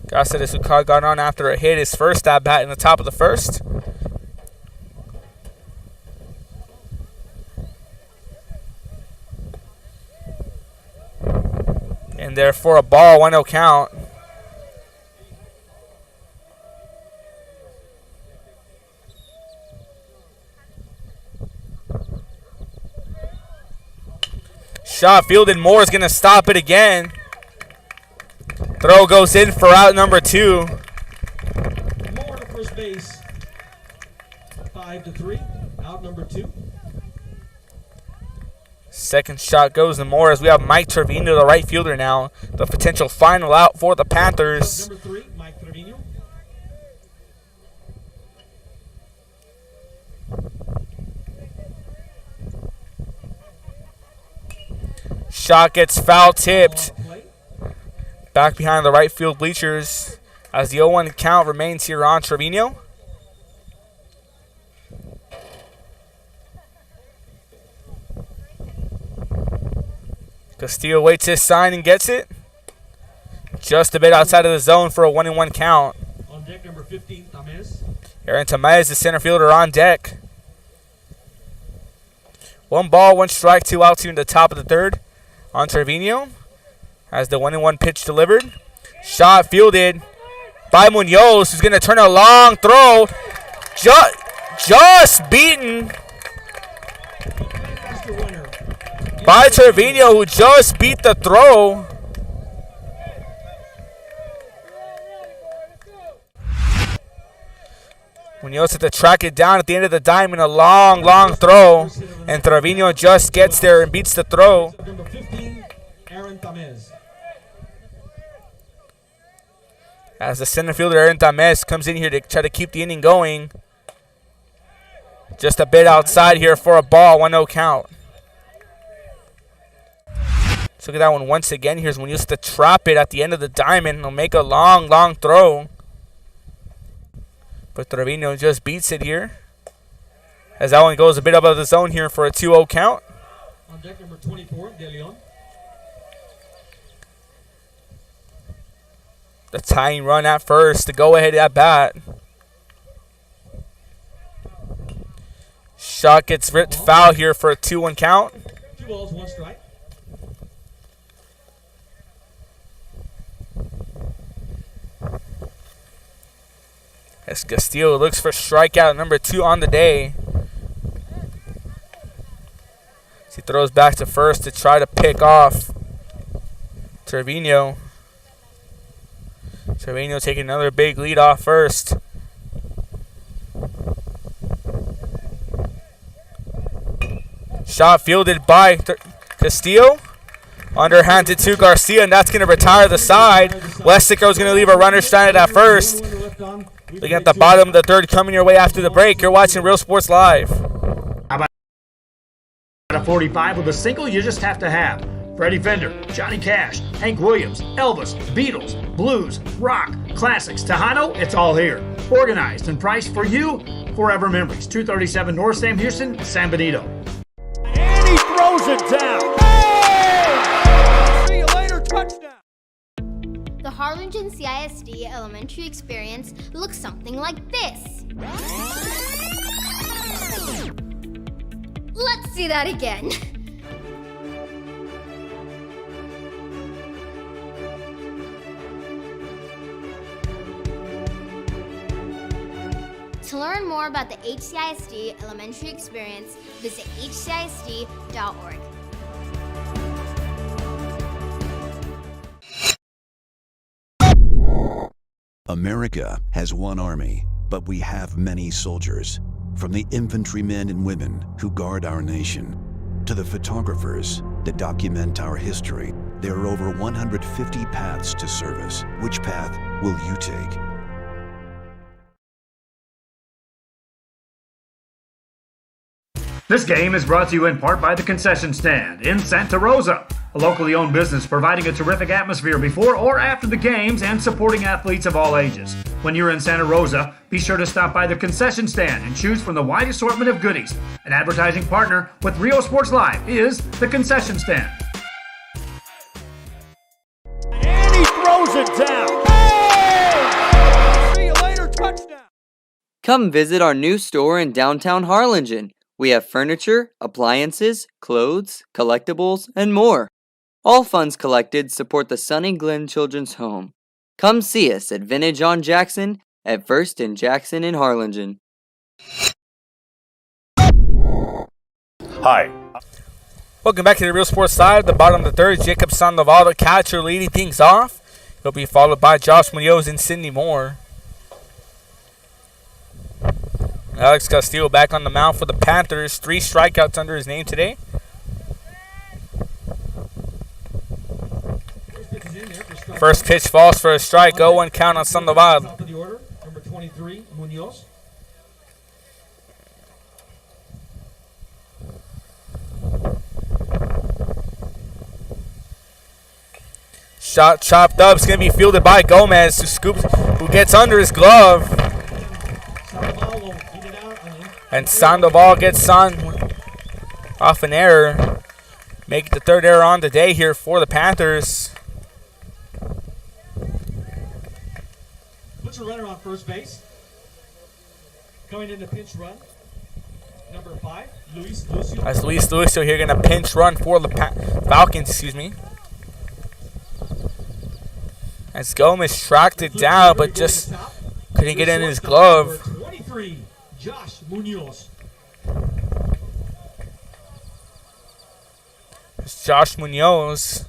Cáceres, who got on after a hit, his first at bat in the top of the first. And there for a ball, 1-0 count. Shot fielded. Moore is going to stop it again. Throw goes in for out number two. Moore to first base. 5-3. Out number two. Second shot goes to Moore as we have Mike Trevino, the right fielder now. The potential final out for the Panthers. Number 3, Mike Trevino. Shot gets foul tipped. Back behind the right field bleachers as the 0-1 count remains here on Trevino. Castillo waits his sign and gets it. Just a bit outside of the zone for a 1-1 count. On deck, number 15, Tomas. Aaron Tomas, the center fielder, on deck. 1 ball, 1 strike, 2 outs here in the top of the third on Trevino. Has the 1-1 pitch delivered. Shot fielded by Munoz, who's going to turn a long throw. Just beaten by Trevino, who just beat the throw. Munoz had to track it down at the end of the diamond, a long throw. And Trevino just gets there and beats the throw. Number 15, Aaron Tomas. As the center fielder, Aaron Tomas, comes in here to try to keep the inning going. Just a bit outside here for a ball, 1-0 count. Let's look at that one once again. Here's when he used to trap it at the end of the diamond. He'll make a long throw. But Trevino just beats it here. As that one goes a bit above the zone here for a 2-0 count. On deck, number 24, De Leon. The tying run at first, the go-ahead at bat. Shot gets ripped foul here for a 2-1 count. 2 balls, 1 strike. As Castillo looks for strikeout number 2 on the day. He throws back to first to try to pick off Trevino. Trevino taking another big lead off first. Shot fielded by Castillo. Underhanded to Garcia, and that's going to retire the side. Weslaco is going to leave a runner stranded at first. Looking at the bottom of the third, coming your way after the break. You're watching Real Sports Live. How about a 45 with a single you just have to have? Freddie Fender, Johnny Cash, Hank Williams, Elvis, Beatles, blues, rock, classics, Tejano, it's all here. Organized and priced for you. Forever Memories, 237 North Sam Houston, San Benito. And he throws it down. Hey! See you later, touchdown. The Harlingen CISD elementary experience looks something like this. Let's see that again. To learn more about the HCISD elementary experience, visit hcisd.org. America has one army, but we have many soldiers. From the infantrymen and women who guard our nation, to the photographers that document our history, there are over 150 paths to service. Which path will you take? This game is brought to you in part by the Concession Stand in Santa Rosa, a locally owned business providing a terrific atmosphere before or after the games and supporting athletes of all ages. When you're in Santa Rosa, be sure to stop by the Concession Stand and choose from the wide assortment of goodies. An advertising partner with Rio Sports Live is the Concession Stand. And he throws it down. Hey! See you later, touchdown. Come visit our new store in downtown Harlingen. We have furniture, appliances, clothes, collectibles, and more. All funds collected support the Sunny Glen Children's Home. Come see us at Vintage on Jackson at First and Jackson in Harlingen. Hi. Welcome back to the Real Sports Live. The bottom of the third, Jacob Sandoval, the catcher, leading things off. He'll be followed by Josh Munoz and Sidney Moore. Alex Castillo back on the mound for the Panthers. 3 strikeouts under his name today. First pitch falls for a strike. 0-1 count on Sandoval. Top of the order, number 23, Munoz. Shot chopped up. It's going to be fielded by Gomez, who gets under his glove. And Sandoval gets on off an error. Make it the third error on the day here for the Panthers. Puts a runner on first base. Coming in the pinch run, number 5, Luis Lucio. As Luis Lucio here going to pinch run for the Falcons, As Gomez tracked it down, but just couldn't get in his glove. 23, Josh Munoz. It's Josh Munoz.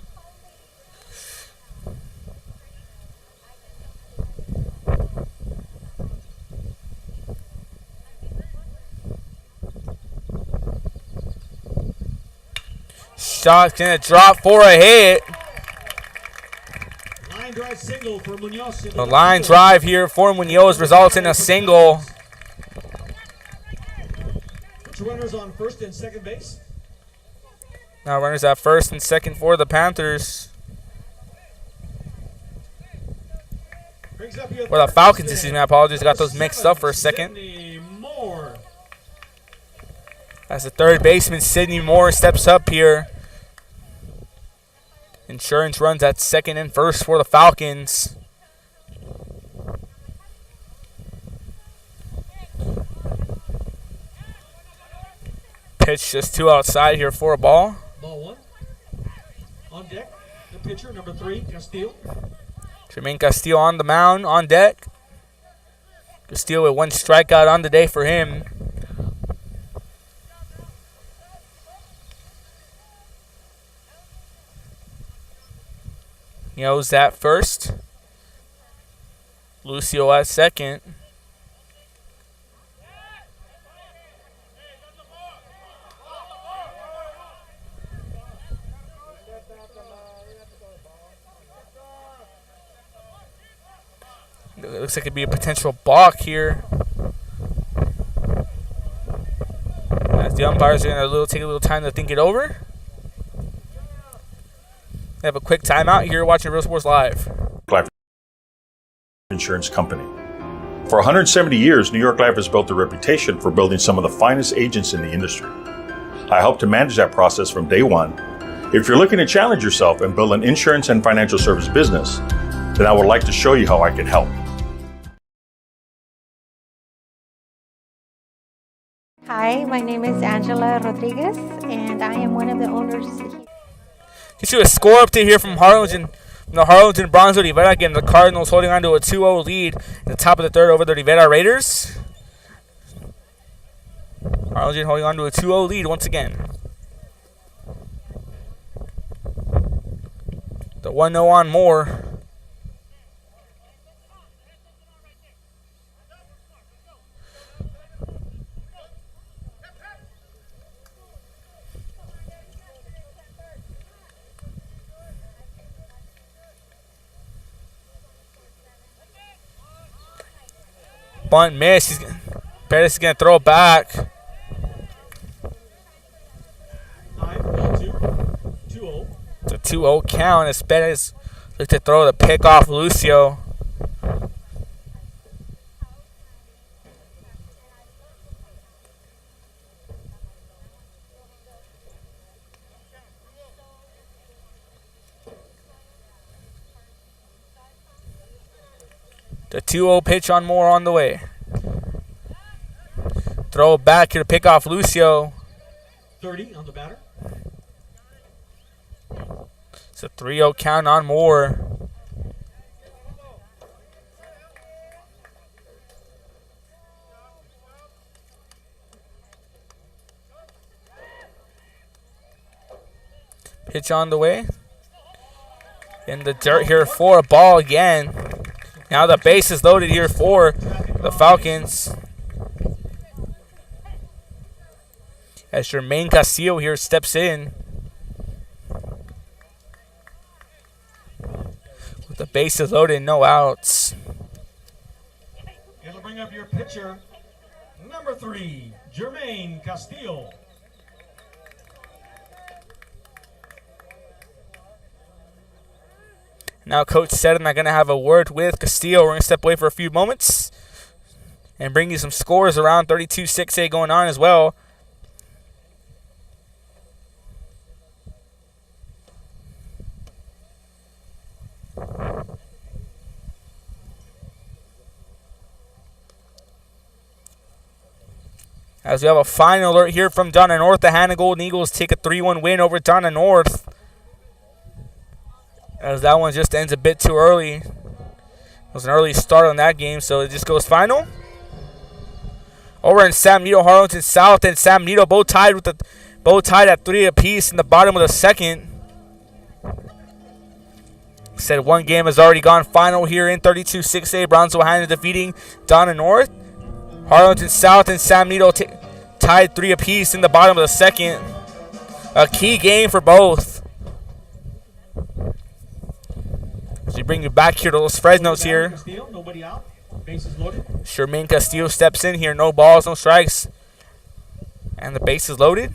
Shot's going to drop for a hit. Line drive single for Munoz. The line drive here for Munoz results in a single. Puts runners on first and second base. Now runners at first and second for the Panthers. Or the Falcons, my apologies. Got those mixed up for a second. As the third baseman, Sidney Moore, steps up here. Insurance runs at second and first for the Falcons. Pitch just 2 outside here for a ball. Ball 1. On deck, the pitcher, number 3, Castillo. Jermaine Castillo on the mound, on deck. Castillo with 1 strikeout on the day for him. Munoz at first. Lucio at second. It looks like it'd be a potential balk here. As the umpires are going to take a little time to think it over. They have a quick timeout here watching Real Sports Live. Life Insurance Company. For 170 years, New York Life has built a reputation for building some of the finest agents in the industry. I help to manage that process from day one. If you're looking to challenge yourself and build an insurance and financial service business, then I would like to show you how I can help. Hi, my name is Angela Rodriguez, and I am one of the owners here. You see a score update here from Harlingen. The Harlingen Bronzo Rivera game. The Cardinals holding on to a 2-0 lead at the top of the third over the Rivera Raiders. Harlingen holding on to a 2-0 lead once again. The 1-0 on Moore. Bunt miss. Perez is going to throw it back. 2-0. It's a 2-0 count as Perez looks to throw the pick off Lucio. The 2-0 pitch on Moore on the way. Throw it back here to pick off Lucio. 30 on the batter. It's a 3-0 count on Moore. Pitch on the way. In the dirt here for a ball again. Now the base is loaded here for the Falcons. As Jermaine Castillo here steps in. With the bases loaded, no outs. It'll bring up your pitcher, number 3, Jermaine Castillo. Now Coach said I'm not going to have a word with Castillo. We're going to step away for a few moments and bring you some scores around 32-6A going on as well. As we have a final alert here from Donna North, the Hannah Golden Eagles take a 3-1 win over Donna North. As that one just ends a bit too early. It was an early start on that game, so it just goes final. Over in San Benito, Harlingen South and San Benito both tied at 3 apiece in the bottom of the second. Said one game has already gone final here in 32-6A. Bronzo Hannah defeating Donna North. Harlingen South and San Benito tied 3 apiece in the bottom of the second. A key game for both. As we bring you back here to Los Fresnos here. Nobody out. Bases loaded. Jermaine Castillo steps in here. No balls, no strikes. And the base is loaded.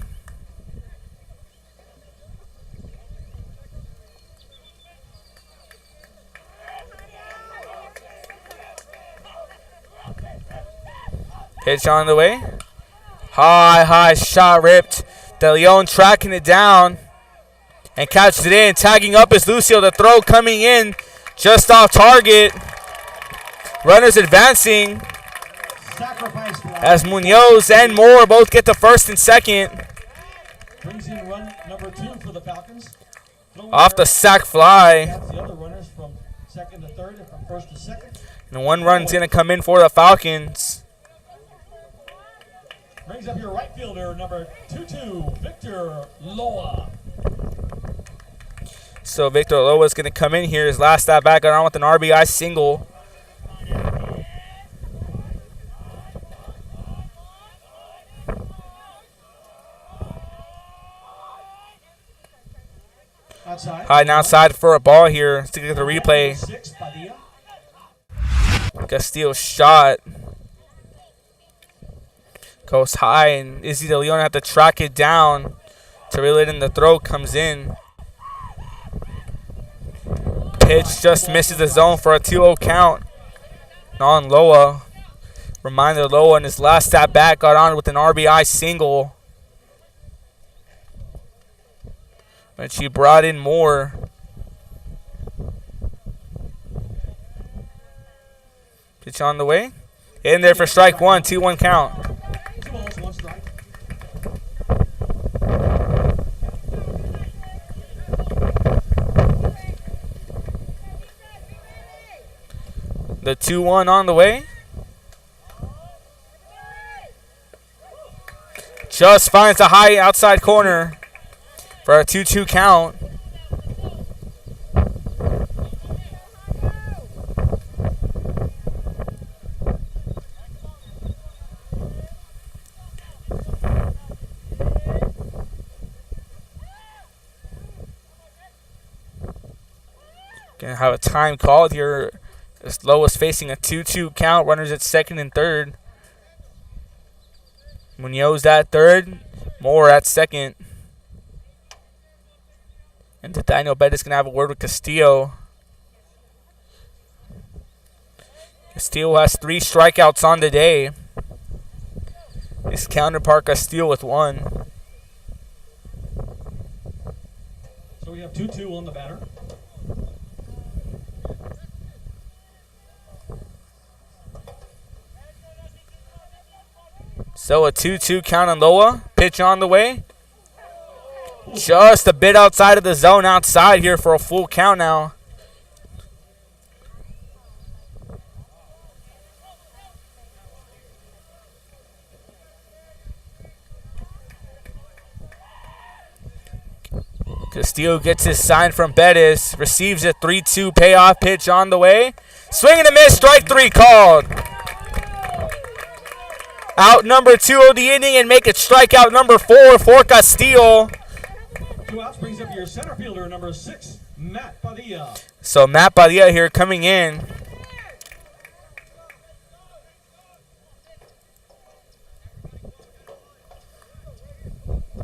Pitch on the way. High shot ripped. De Leon tracking it down. And catches it in. Tagging up is Lucio. The throw coming in just off target. Runners advancing. As Munoz and Moore both get to first and second. the Falcons. Off the sack fly. That's the other runners from second to third and from first to second. And one run's going to come in for the Falcons. Brings up your right fielder, number 22, Victor Loa. So Victor Loa is going to come in here. His last at bat got on with an RBI single. Outside. Hiding outside for a ball here. Let's take the replay. Castillo shot. Goes high, and Izzy De Leon have to track it down to reel it in the throat. Comes in. Pitch just misses the zone for a 2-0 count. On Loa. Reminder, Loa in his last at bat got on with an RBI single. But she brought in more. Pitch on the way. In there for strike one, 2-1 count. 2 balls, 1 strike. The 2-1 on the way. Just finds a high outside corner for a 2-2 count. Gonna have a time called here. As Loa's facing a 2-2 count. Runners at second and third. Munoz at third. Moore at second. And Daniel Bettis going to have a word with Castillo. Castillo has 3 strikeouts on the day. His counterpart Castillo with 1. So we have 2-2 on the batter. So a 2-2 count on Loa. Pitch on the way. Just a bit outside of the zone outside here for a full count now. Castillo gets his sign from Bettis. Receives a 3-2 payoff pitch on the way. Swing and a miss. Strike 3 called. Out number 2 of the inning and make it strikeout number 4 for Castillo. 2 outs brings up your center fielder, number 6, Matt Padilla. So Matt Padilla here coming in.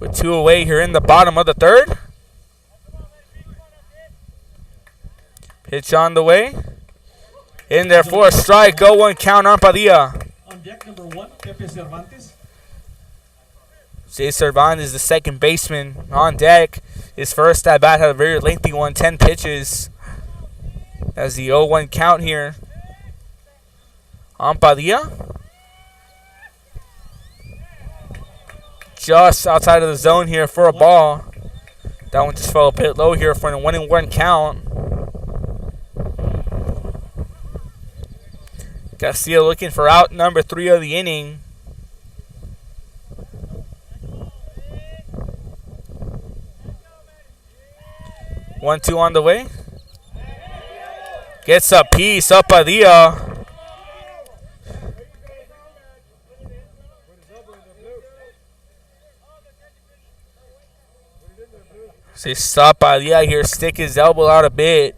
With 2 away here in the bottom of the third. Pitch on the way. In there for a strike. 0-1 count on Padilla. On deck, number 1, Pepe Cervantes. Jay Cervantes is the second baseman on deck. His first at bat had a very lengthy one, 10 pitches. As the 0-1 count here on Padilla. Just outside of the zone here for a ball. That one just fell a bit low here for a 1-1 count. Castillo looking for out number 3 of the inning. One, 2 on the way. Gets a piece up Padilla. See, stop Padilla here. Stick his elbow out a bit.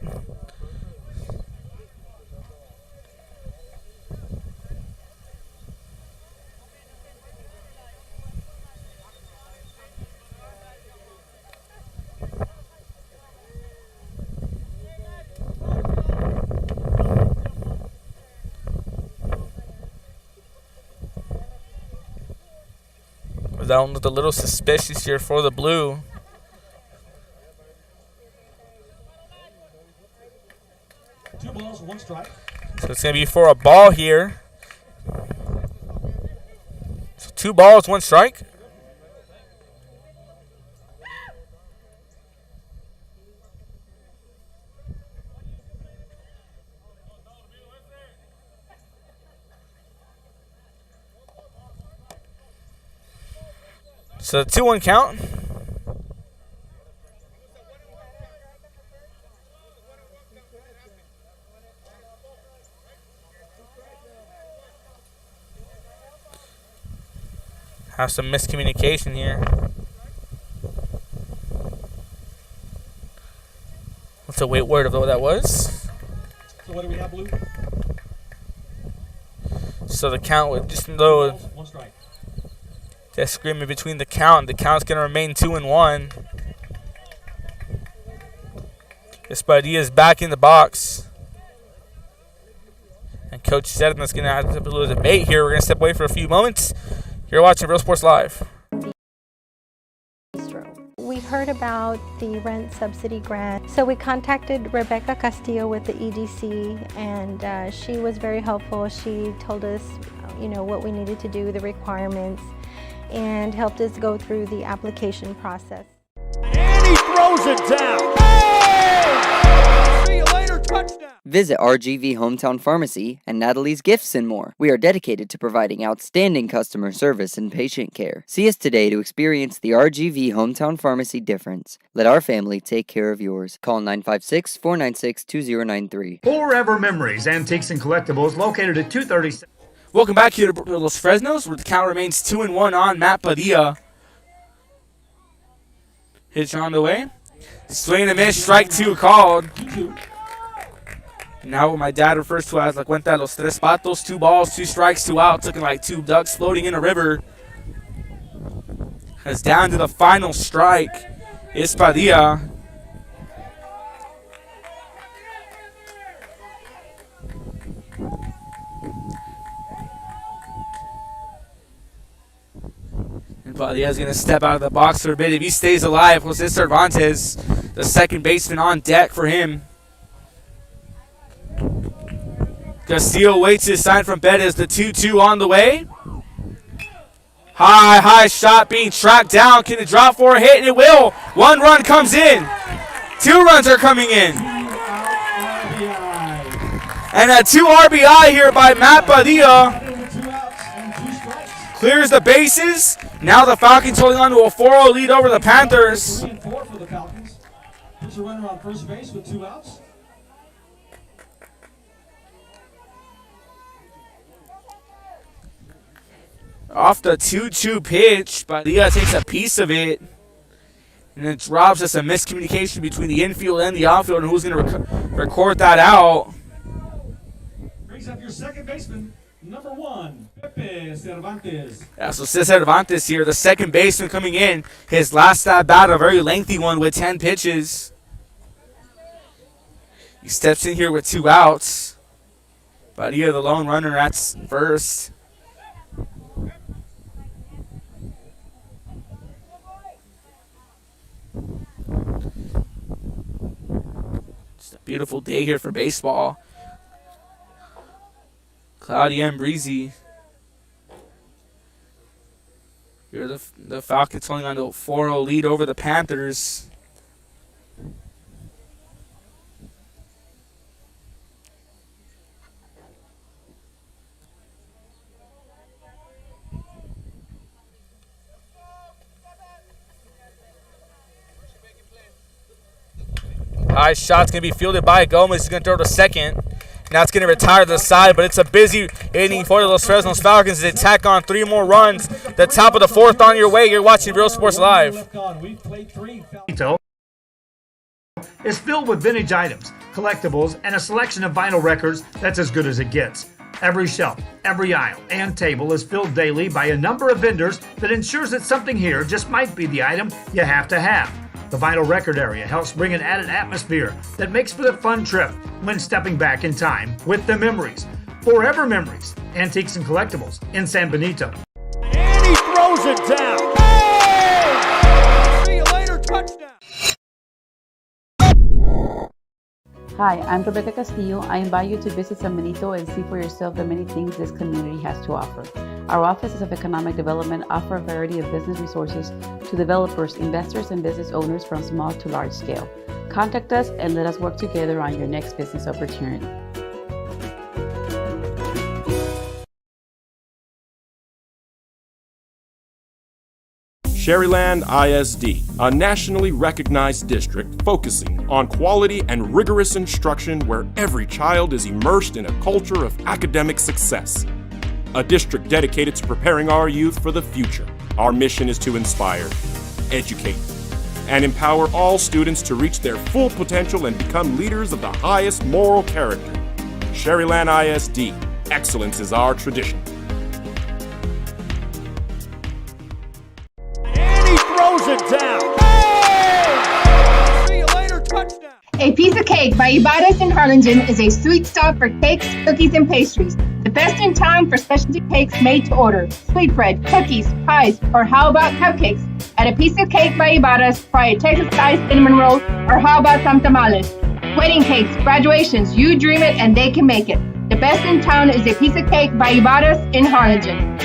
That one looked a little suspicious here for the blue. Two balls, 1 strike. So it's going to be for a ball here. So 2 balls, 1 strike. So 2-1 count. Have some miscommunication here. Let's await word of what that was. So what do we have, Blue? So the count would just though One strike. disagreement between the count. The count's gonna remain 2-1. Espadilla's back in the box. And Coach said that's gonna have a little debate here. We're gonna step away for a few moments. You're watching Real Sports Live. We heard about the rent subsidy grant, so we contacted Rebecca Castillo with the EDC, and she was very helpful. She told us, what we needed to do, the requirements, and helped us go through the application process. And he throws it down. Hey! See you later, touchdown. Visit RGV Hometown Pharmacy and Natalie's Gifts and more. We are dedicated to providing outstanding customer service and patient care. See us today to experience the RGV Hometown Pharmacy difference. Let our family take care of yours. Call 956-496-2093. Forever Memories, Antiques and Collectibles, located at 237. Welcome back here to Los Fresnos, where the count remains 2-1 on Matt Padilla. Hitch on the way. Swing and a miss, strike 2 called. Now what my dad refers to as La Cuenta de los Tres Patos, 2 balls, 2 strikes, 2 outs, looking like 2 ducks floating in a river. As down to the final strike is Padilla. And Padilla's going to step out of the box for a bit. If he stays alive, Jose Cervantes, the second baseman, on deck for him. Castillo waits his sign from Bettis. The 2-2 on the way. High shot being tracked down. Can it drop for a hit? And it will. 1 run comes in. 2 runs are coming in. And a 2 RBI here by Matt Padilla. Clears the bases. Now the Falcons holding on to a 4-0 lead over the Panthers. 3-4 for the Falcons. Puts a runner on first base with 2 outs. Off the 2-2 pitch, Padilla takes a piece of it. And it drops us a miscommunication between the infield and the outfield, and who's going to record that out. Brings up your second baseman, number 1, Pepe Cervantes. Yeah, so Cesar Cervantes here, the second baseman coming in. His last at bat, a very lengthy one with 10 pitches. He steps in here with 2 outs. Padilla, the lone runner, at first. Just a beautiful day here for baseball. Cloudy and breezy. Here the Falcons holding on to a 4-0 lead over the Panthers. High shot's going to be fielded by Gomez. He's going to throw to second. Now it's going to retire to the side, but it's a busy inning for the Los Fresnos Falcons as they tack on 3 more runs. The top of the 4th on your way. You're watching Real Sports Live. Is filled with vintage items, collectibles, and a selection of vinyl records that's as good as it gets. Every shelf, every aisle, and table is filled daily by a number of vendors that ensures that something here just might be the item you have to have. The vinyl record area helps bring an added atmosphere that makes for the fun trip when stepping back in time with the memories. Forever Memories, Antiques and Collectibles in San Benito. And he throws it down. Hey! See you later, touchdown. Hi, I'm Rebecca Castillo. I invite you to visit San Benito and see for yourself the many things this community has to offer. Our offices of economic development offer a variety of business resources to developers, investors, and business owners from small to large scale. Contact us and let us work together on your next business opportunity. Sherryland ISD, a nationally recognized district focusing on quality and rigorous instruction where every child is immersed in a culture of academic success. A district dedicated to preparing our youth for the future. Our mission is to inspire, educate, and empower all students to reach their full potential and become leaders of the highest moral character. Sherryland ISD, excellence is our tradition. And he throws it down. Oh! See you later, touchdown. A Piece of Cake by Ibarras in Harlingen is a sweet stop for cakes, cookies, and pastries. The best in town for specialty cakes made to order. Sweetbread, cookies, pies, or how about cupcakes? At A Piece of Cake by Ibarras, try a Texas-sized cinnamon roll, or how about some tamales? Wedding cakes, graduations, you dream it and they can make it. The best in town is A Piece of Cake by Ibarras in Harlingen.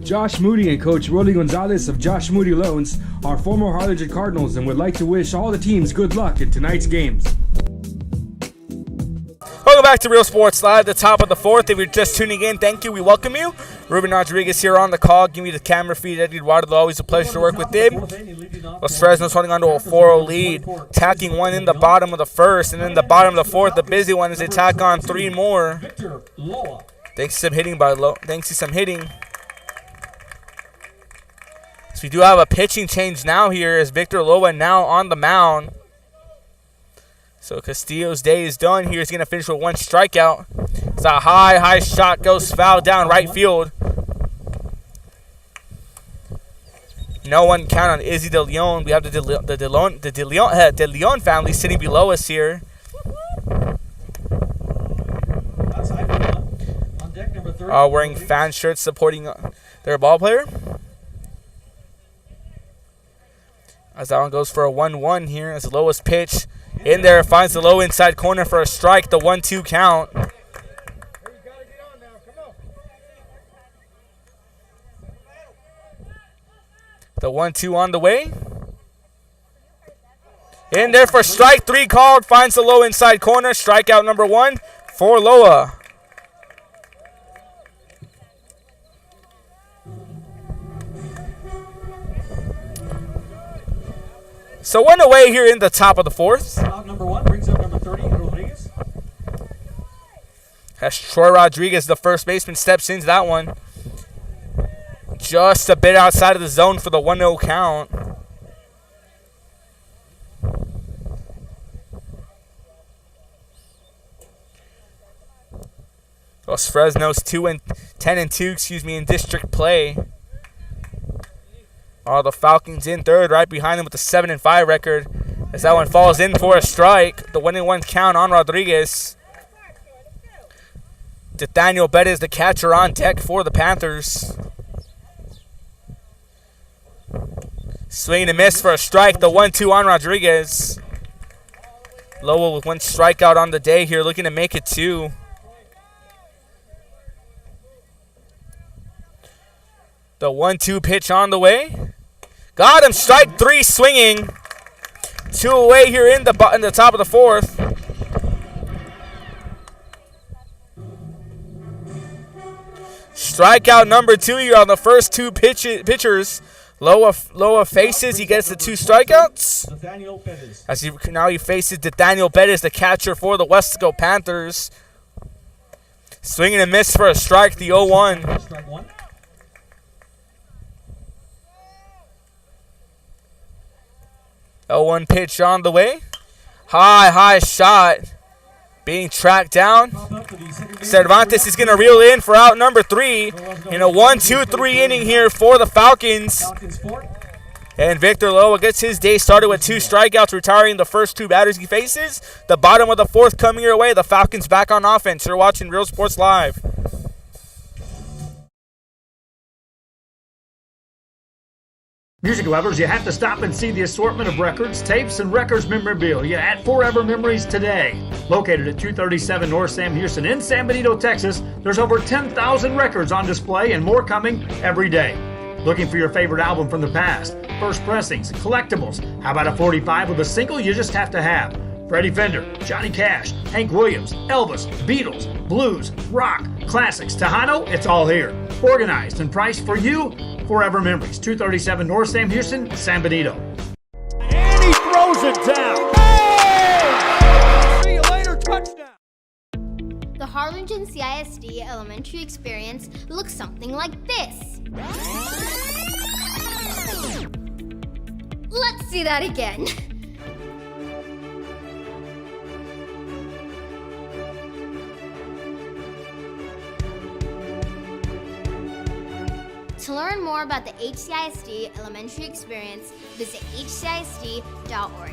Josh Moody and Coach Rolly Gonzalez of Josh Moody Loans are former Harlingen Cardinals and would like to wish all the teams good luck in tonight's games. Welcome back to Real Sports Live, the top of the fourth. If you're just tuning in, thank you. We welcome you. Ruben Rodriguez here on the call. Give me the camera feed. Eddie Eduardo, always a pleasure to work with him. Los Fresnos holding on to a 4-0 lead. Tacking one in the bottom of the first, and then the bottom of the fourth, the busy one, as they tack on three more. Thanks to some hitting. So we do have a pitching change now here as Victor Loa now on the mound. So Castillo's day is done here. He's going to finish with one strikeout. It's a high shot, goes foul down right field. No one count on Izzy De Leon. We have the De Leon family sitting below us here. Wearing fan shirts supporting their ball player. As that one goes for a 1-1 here as the lowest pitch. In there, finds the low inside corner for a strike, the 1-2 count. The 1-2 on the way. In there for strike, 3 called, finds the low inside corner, strikeout number 1 for Loa. So one away here in the top of the fourth. Out number 1 brings up number 30, Rodriguez. As Troy Rodriguez, the first baseman, steps into that one. Just a bit outside of the zone for the 1-0 count. Los Fresnos 10-2, in district play. The Falcons in third, right behind them with a 7-5 record. As that one falls in for a strike. The 1-1 count on Rodriguez. Nathaniel Bettis, the catcher, on deck for the Panthers. Swing and miss for a strike. The 1-2 on Rodriguez. Lowell with one strikeout on the day here, looking to make it 2. The 1-2 pitch on the way. Got him. Strike 3 swinging. 2 away here in the top of the fourth. Strikeout number 2 here on the first 2 pitchers. Loa faces. He gets the 2 strikeouts. As he faces Nathaniel Bettis, the catcher for the Weslaco Panthers. Swinging and miss for a strike. The 0-1. Strike 1. A 1 pitch on the way. High shot. Being tracked down. Cervantes is going to reel in for out number 3 in a 1-2-3 inning here for the Falcons. And Victor Loa gets his day started with 2 strikeouts, retiring the first 2 batters he faces. The bottom of the fourth coming your way. The Falcons back on offense. You're watching Real Sports Live. Music lovers, you have to stop and see the assortment of records, tapes, and records memorabilia at Forever Memories today. Located at 237 North Sam Houston in San Benito, Texas, there's over 10,000 records on display and more coming every day. Looking for your favorite album from the past, first pressings, collectibles. How about a 45 with a single you just have to have? Freddie Fender, Johnny Cash, Hank Williams, Elvis, Beatles, blues, rock, classics, Tejano, it's all here. Organized and priced for you. Forever Memories, 237 North Sam Houston, San Benito. And he throws it down. Hey! See you later, touchdown. The Harlingen CISD elementary experience looks something like this. Let's see that again. To learn more about the HCISD elementary experience, visit hcisd.org.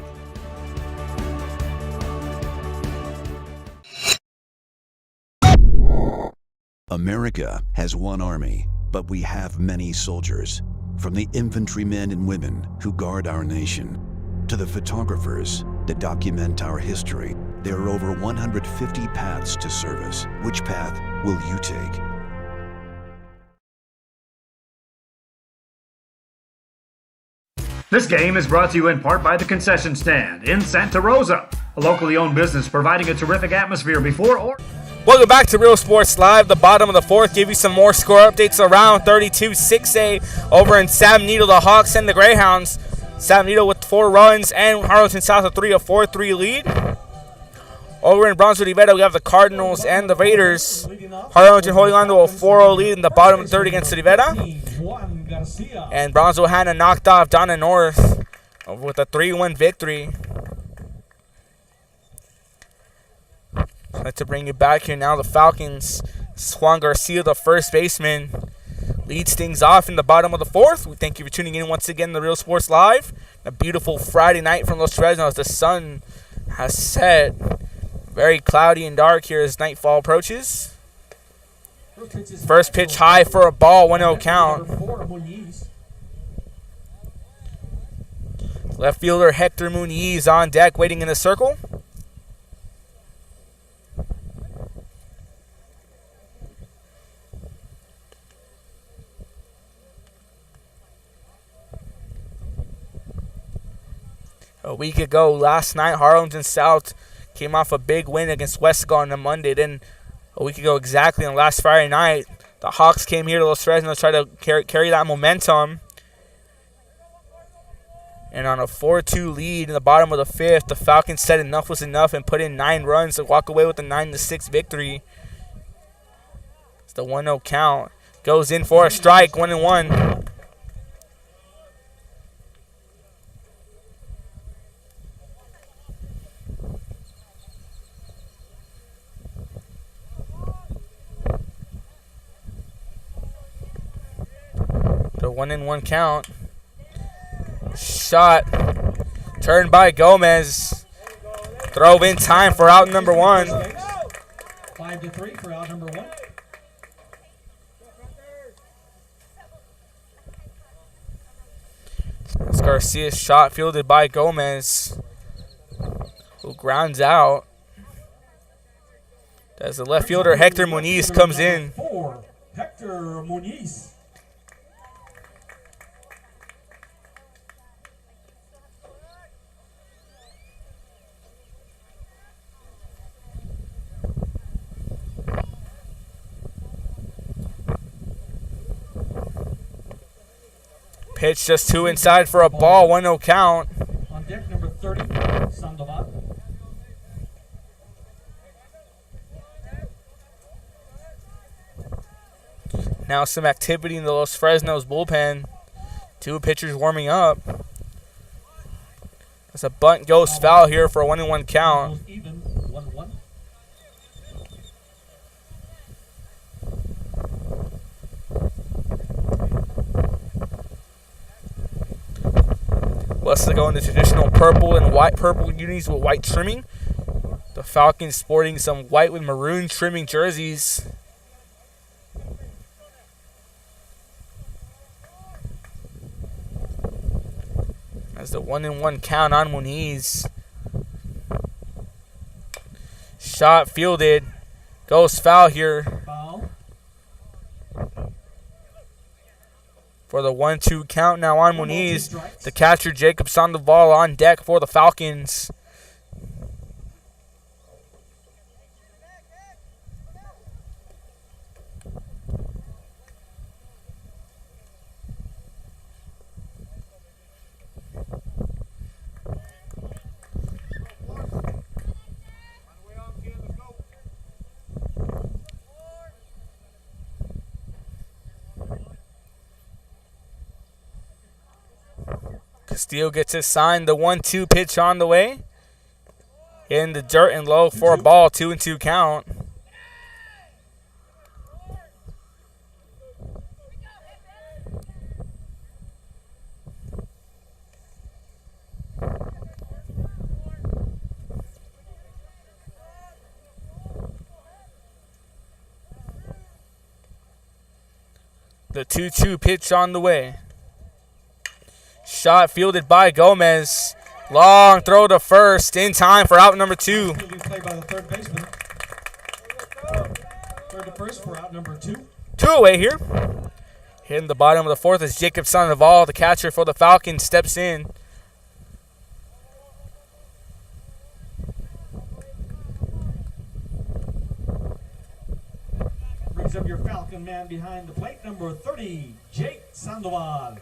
America has one army, but we have many soldiers. From the infantrymen and women who guard our nation, to the photographers that document our history, there are over 150 paths to service. Which path will you take? This game is brought to you in part by the Concession Stand in Santa Rosa, a locally owned business providing a terrific atmosphere before or... Welcome back to Real Sports Live. The bottom of the fourth, give you some more score updates around 32-6A over in San Benito. The Hawks and the Greyhounds. San Benito with 4 runs and Harlingen South a 4-3 lead. Over in Brownsville, Rivera, we have the Cardinals and the Raiders. Harlingen holding on to a 4-0 lead in the bottom of the third against Rivera. And Brownsville had a knocked off Donna North with a 3-1 victory. I'd like to bring you back here now. The Falcons, Juan Garcia, the first baseman, leads things off in the bottom of the fourth. We thank you for tuning in once again to Real Sports Live. A beautiful Friday night from Los Fresnos. The sun has set. Very cloudy and dark here as nightfall approaches. First pitch high for a ball, 1-0 count. Left fielder Hector Muniz on deck waiting in the circle. A week ago, last night, Harlingen South came off a big win against Weslaco on a Monday. Then a week ago exactly on last Friday night, the Hawks came here to Los Fresnos to try to carry that momentum. And on a 4-2 lead in the bottom of the fifth, the Falcons said enough was enough and put in 9 runs to walk away with a 9-6 victory. It's the 1-0 count. Goes in for a strike, 1-1. The 1-1 count. Shot. Turned by Gomez. Throw in time for out number 1. 5-3 for out number 1. That's Garcia's shot fielded by Gomez, who grounds out. As the left fielder Hector Muniz comes in. Hector Muniz. Pitch just 2 inside for a ball, 1-0 count. On deck number 30, Sandoval. Now some activity in the Los Fresnos bullpen. 2 pitchers warming up. As a bunt goes foul here for a 1-1 count. Even 1-1. Weslaco in the traditional purple and white unis with white trimming. The Falcons sporting some white with maroon trimming jerseys. As the 1-1 count on Muniz. Shot fielded. Goes foul here. Foul. For the 1-2 count now on Muniz. The catcher Jacob Sandoval on deck for the Falcons. Castillo gets his sign. The 1-2 pitch on the way. In the dirt and low for a ball. 2-2 count. The 2-2 pitch on the way. Shot fielded by Gomez. Long throw to first in time for out number 2. Played by the third baseman. Third to first for out number 2. 2 away here. Hitting the bottom of the 4th as Jacob Sandoval, the catcher for the Falcons, steps in. Brings up your Falcon man behind the plate, number 30, Jake Sandoval.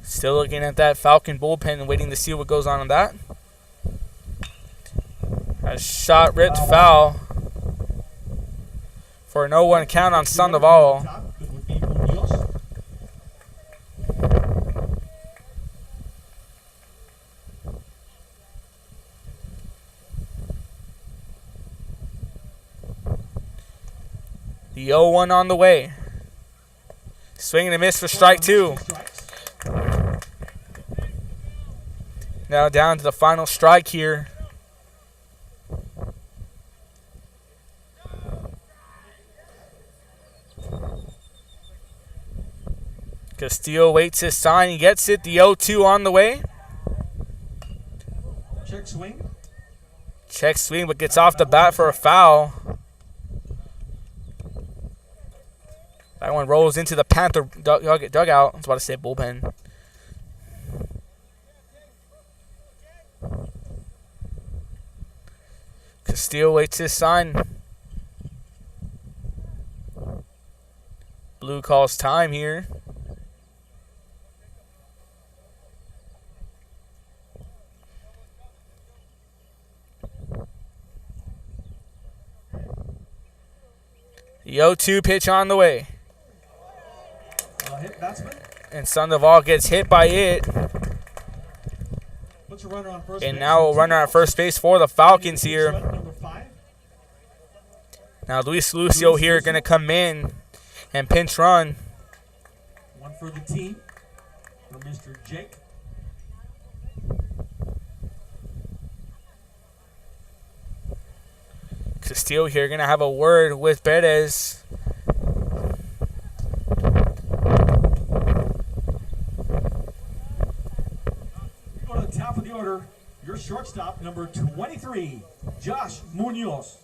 Still looking at that Falcon bullpen and waiting to see what goes on that. A shot ripped foul for a 0-1 count on Sandoval. The 0-1 on the way. Swing and a miss for strike 2. Now down to the final strike here. Castillo waits his sign. He gets it. The 0-2 on the way. Check swing. Check swing, but gets off the bat for a foul. That one rolls into the Panther dugout. I was about to say bullpen. Castillo waits his sign. Blue calls time here. The 0-2 pitch on the way. Hit batsman. And Sandoval gets hit by it. Puts a runner on first and base. now a runner at first base for the Falcons here. Now Luis Lucio here going to come in and pinch run. One for the team for Mr. Jake. Castillo here going to have a word with Perez. Go to the top of the order. Your shortstop, number 23, Josh Munoz.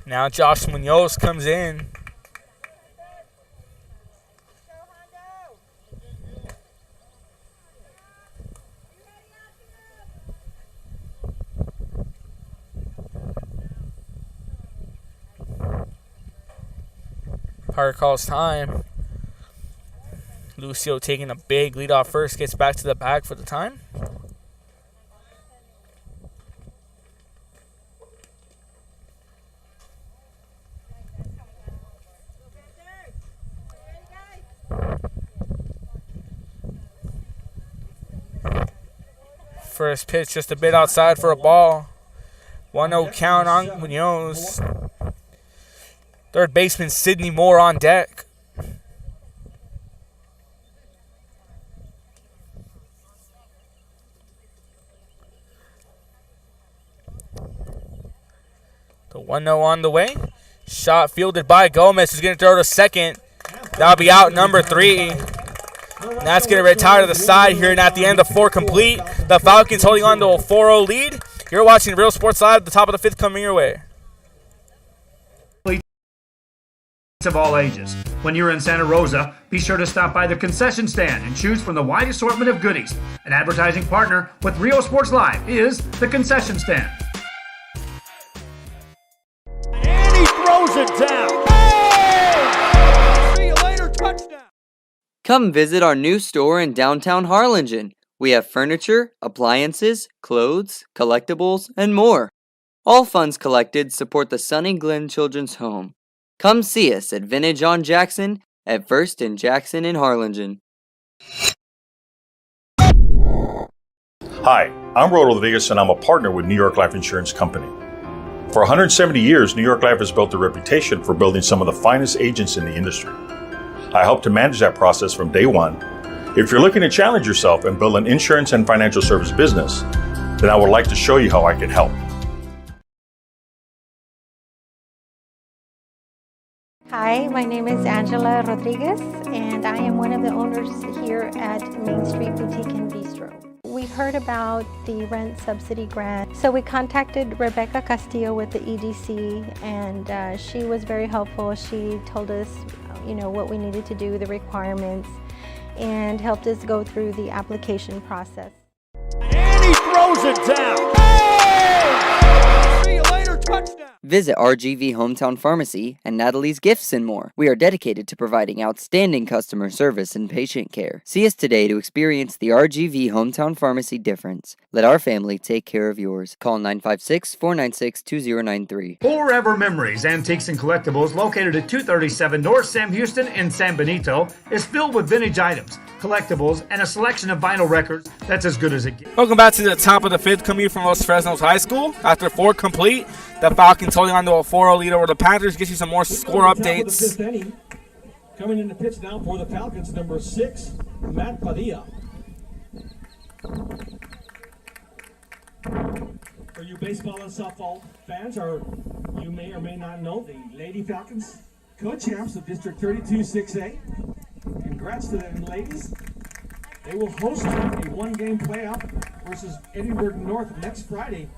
Now Josh Munoz comes in. Parker calls time. Lucio taking a big lead off first, gets back to the bag for the time. First pitch just a bit outside for a ball. 1-0 count on Munoz. Third baseman Sidney Moore on deck. The 1-0 on the way. Shot fielded by Gomez, who's going to throw to second. That'll be out number 3. And that's going to retire to the side here. And at the end of 4 complete, the Falcons holding on to a 4-0 lead. You're watching Real Sports Live at the top of the 5th coming your way. Of all ages. When you're in Santa Rosa, be sure to stop by the concession stand and choose from the wide assortment of goodies. An advertising partner with Real Sports Live is the concession stand. And he throws it down. Oh! See you later, touchdown. Come visit our new store in downtown Harlingen. We have furniture, appliances, clothes, collectibles, and more. All funds collected support the Sunny Glen Children's Home. Come see us at Vintage on Jackson at First and Jackson in Harlingen. Hi, I'm Rodo Rodriguez and I'm a partner with New York Life Insurance Company. For 170 years, New York Life has built a reputation for building some of the finest agents in the industry. I help to manage that process from day one. If you're looking to challenge yourself and build an insurance and financial service business, then I would like to show you how I can help. Hi, my name is Angela Rodriguez, and I am one of the owners here at Main Street Boutique and Bistro. We heard about the rent subsidy grant, so we contacted Rebecca Castillo with the EDC, and she was very helpful. She told us, what we needed to do, the requirements, and helped us go through the application process. And he throws it down. Hey! See you later, touchdown. Visit RGV Hometown Pharmacy and Natalie's Gifts and more. We are dedicated to providing outstanding customer service and patient care. See us today to experience the RGV Hometown Pharmacy difference. Let our family take care of yours. Call 956-496-2093. Forever Memories, Antiques and Collectibles, located at 237 North Sam Houston in San Benito, is filled with vintage items, collectibles, and a selection of vinyl records that's as good as it gets. Welcome back to the top of the fifth, coming from Los Fresnos High School. After 4 complete, the Falcons holding on to a 4-0 lead over the Panthers. Gets you some more score updates. Coming in the pitch now for the Falcons, number 6, Matt Padilla. For you baseball and softball fans, or you may or may not know, the Lady Falcons, co-champs of District 32 6A. Congrats to them, ladies. They will host a one-game playoff versus Edinburgh North next Friday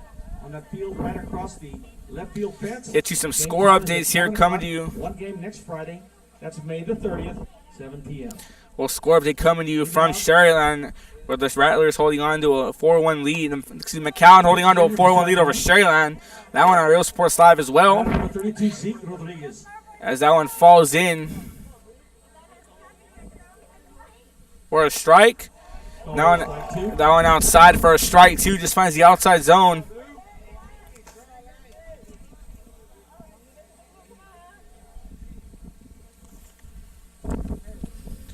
on that field right across the left field fence. Get you some score updates here coming to you. One game next Friday. That's May the 30th, 7 p.m. Well, score update coming to you from Sherryland, where the Rattlers holding on to a 4-1 lead. McCowan holding on to a 4-1 lead over Sherryland. That one on Real Sports Live as well. Number 32, Zeke Rodriguez. As that one falls in for a strike. That one outside for a strike, too. Just finds the outside zone.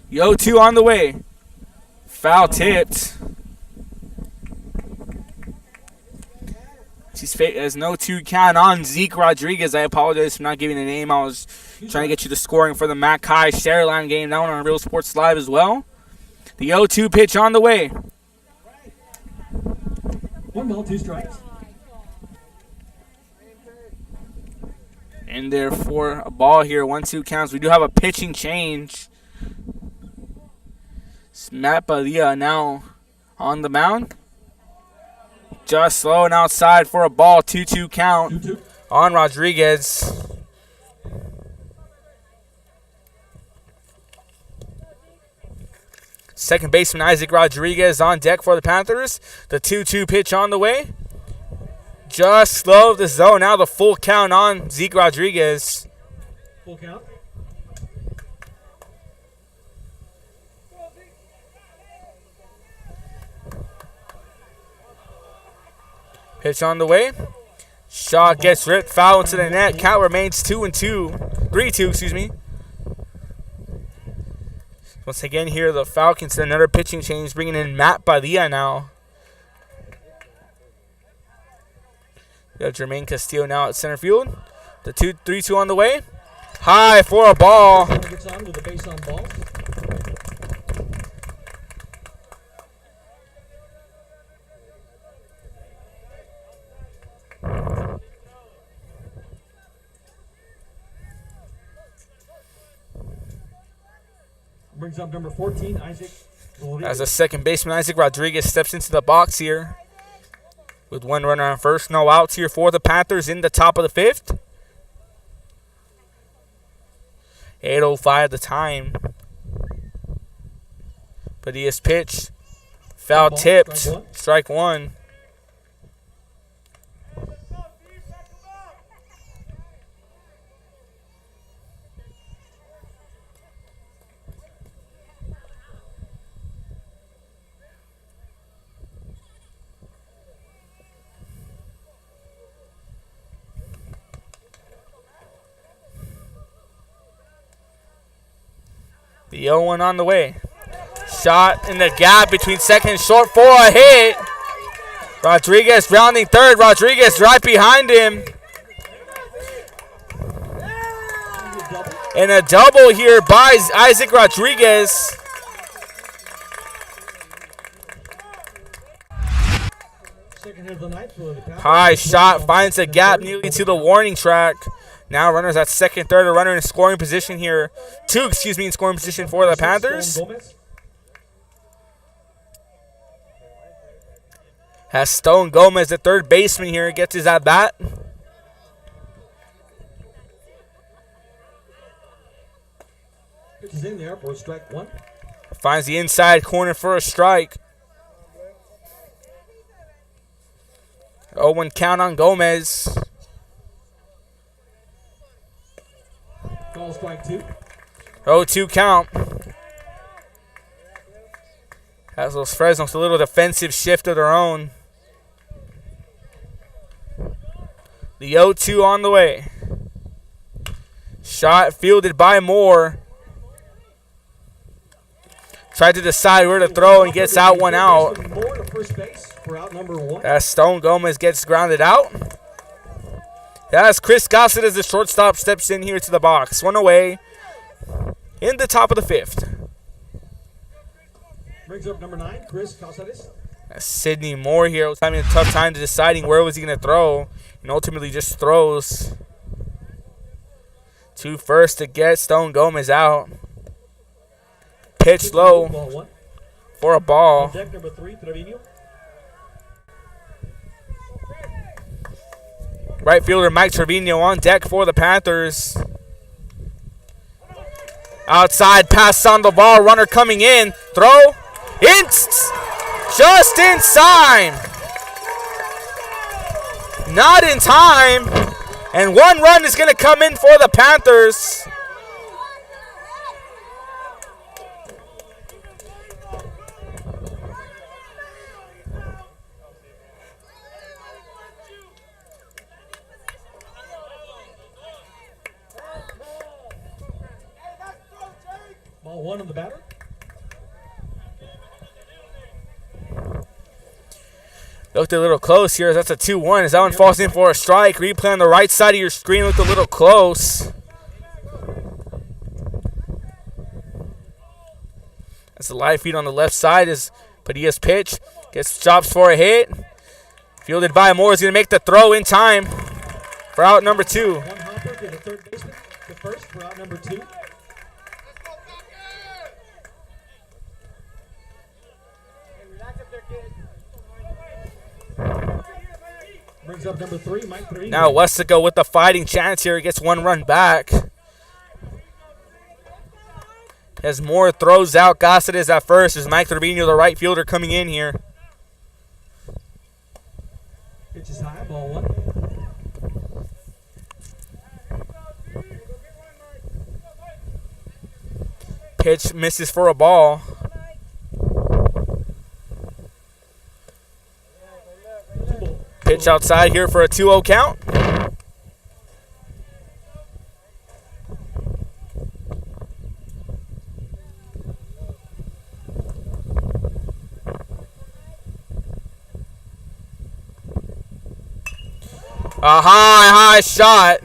Yo, 2 on the way. Foul tipped. There's no 2 count on Zeke Rodriguez. I apologize for not giving the name. I was trying to get you the scoring for the Mackay Sherryland game. That one on Real Sports Live as well. The 0-2 pitch on the way. 1 ball, 2 strikes. And there for a ball here. 1-2 counts. We do have a pitching change. It's Matt Padilla now on the mound. Just slow and outside for a ball. 2-2 count on Rodriguez. Second baseman Isaac Rodriguez on deck for the Panthers. The 2-2 pitch on the way. Just slow the zone. Now the full count on Zeke Rodriguez. Full count. Pitch on the way. Shot gets ripped foul into the net. Count remains 3-2, excuse me. Once again here, the Falcons, another pitching change, bringing in Matt Padilla now. We have Jermaine Castillo now at center field. The 3-2 on the way. High for a ball. Gets on with the base on ball. Brings up number 14, Isaac Rodriguez. As the second baseman, Isaac Rodriguez, steps into the box here. With 1 runner on first, no outs here for the Panthers in the top of the 5th. 8:05 the time. Padilla's pitch. Foul tipped. Strike 1. The 0-1 on the way. Shot in the gap between second and short for a hit. Rodriguez rounding third. Rodriguez right behind him. And a double here by Isaac Rodriguez. High shot finds a gap nearly to the warning track. Now runners at second, third, a runner in scoring position here. Two, in scoring position for the Panthers. Has Stone Gomez, the third baseman here, gets his at bat. Pitches in there for strike one. Finds the inside corner for a strike. 0-1 count on Gomez. Call strike two. 0-2 count. Has those Fresnos a little defensive shift of their own. The 0-2 on the way. Shot fielded by Moore. Tried to decide where to throw and gets out one out. As Stone Gomez gets grounded out. As Chris Gossett as the shortstop steps in here to the box. One away in the top of the fifth. Brings up number 9, Chris Gossett. Sidney Moore here was having a tough time deciding where was he going to throw. And ultimately just throws to first to get Stone Gomez out. Pitch low for a ball. Deck number 3, Trevino. Right fielder Mike Trevino on deck for the Panthers. Outside pass on the ball. Runner coming in. Throw. Just in time. Not in time. And one run is going to come in for the Panthers. Ball one on the batter. Looked a little close here. That's a 2-1. As that one falls in for a strike. Replay on the right side of your screen looked a little close. That's the live feed on the left side. Is Padilla's pitch. Gets chops for a hit. Fielded by Moore. Is going to make the throw in time for out number 2. One hopper to the third baseman. The first for out number 2. Brings up number 3, Mike Trevino. Now Weslaco with the fighting chance here. He gets one run back. As Moore throws out, Gossett is at first. As Mike Trevino, the right fielder, coming in here. Pitch is high, ball one. Pitch misses for a ball. Pitch outside here for a 2-0 count. A high shot.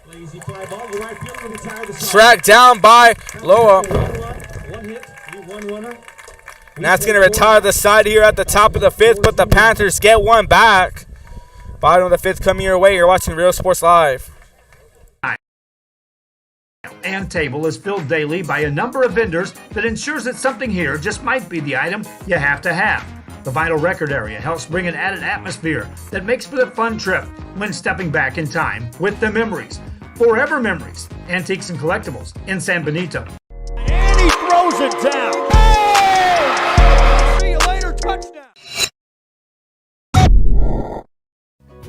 Lazy fly ball. The right fielder retired the side. Tracked down by Loa. One hit, one runner. And that's going to retire the side here at the top of the fifth, but the Panthers get one back. Bottom of the fifth coming your way. You're watching Real Sports Live. And table is filled daily by a number of vendors that ensures that something here just might be the item you have to have. The vinyl record area helps bring an added atmosphere that makes for a fun trip when stepping back in time with the memories. Forever Memories, Antiques and Collectibles in San Benito. And he throws it down. See you later, touchdown.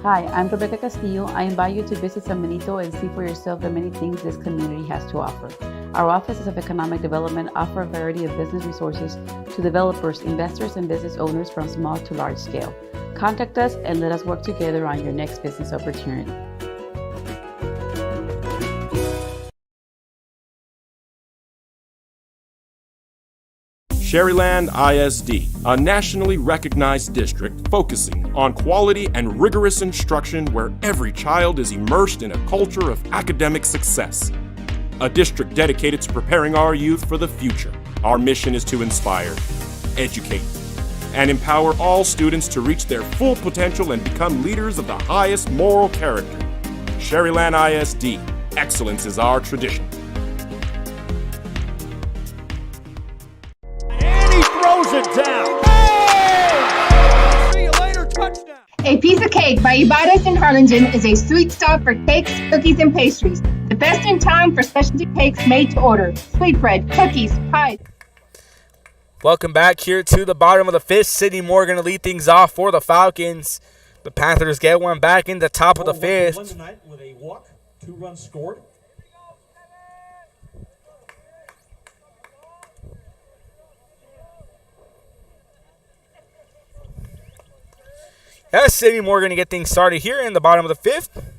Hi, I'm Rebecca Castillo. I invite you to visit San Benito and see for yourself the many things this community has to offer. Our offices of economic development offer a variety of business resources to developers, investors, and business owners from small to large scale. Contact us and let us work together on your next business opportunity. Sherryland ISD, a nationally recognized district focusing on quality and rigorous instruction where every child is immersed in a culture of academic success. A district dedicated to preparing our youth for the future. Our mission is to inspire, educate, and empower all students to reach their full potential and become leaders of the highest moral character. Sherryland ISD, excellence is our tradition. And he throws it down. Oh! See you later, touchdown. A Piece of Cake by Ibarez in Harlingen is a sweet stop for cakes, cookies, and pastries. The best in town for specialty cakes made to order. Sweetbread, cookies, pies. Welcome back here to the bottom of the fifth. Sidney Moore going to lead things off for the Falcons. The Panthers get one back in the top of the fifth. Won tonight with a walk, 2 runs scored. That's Sidney Moore going to get things started here in the bottom of the fifth.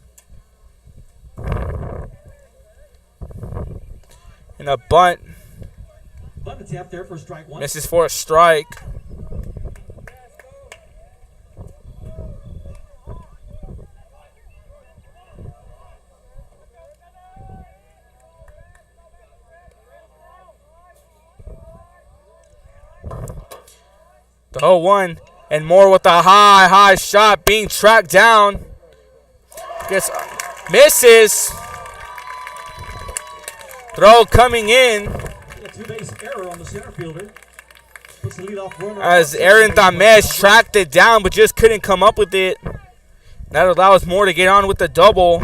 And a bunt. Bunt attempt there for strike 1. Misses for a strike. The 0-1. And Moore with a high shot being tracked down. Misses. Throw coming in. A 2-base error on the center fielder. Puts the leadoff runner As Aaron Tamez tracked it down but just couldn't come up with it. That allows Moore to get on with the double.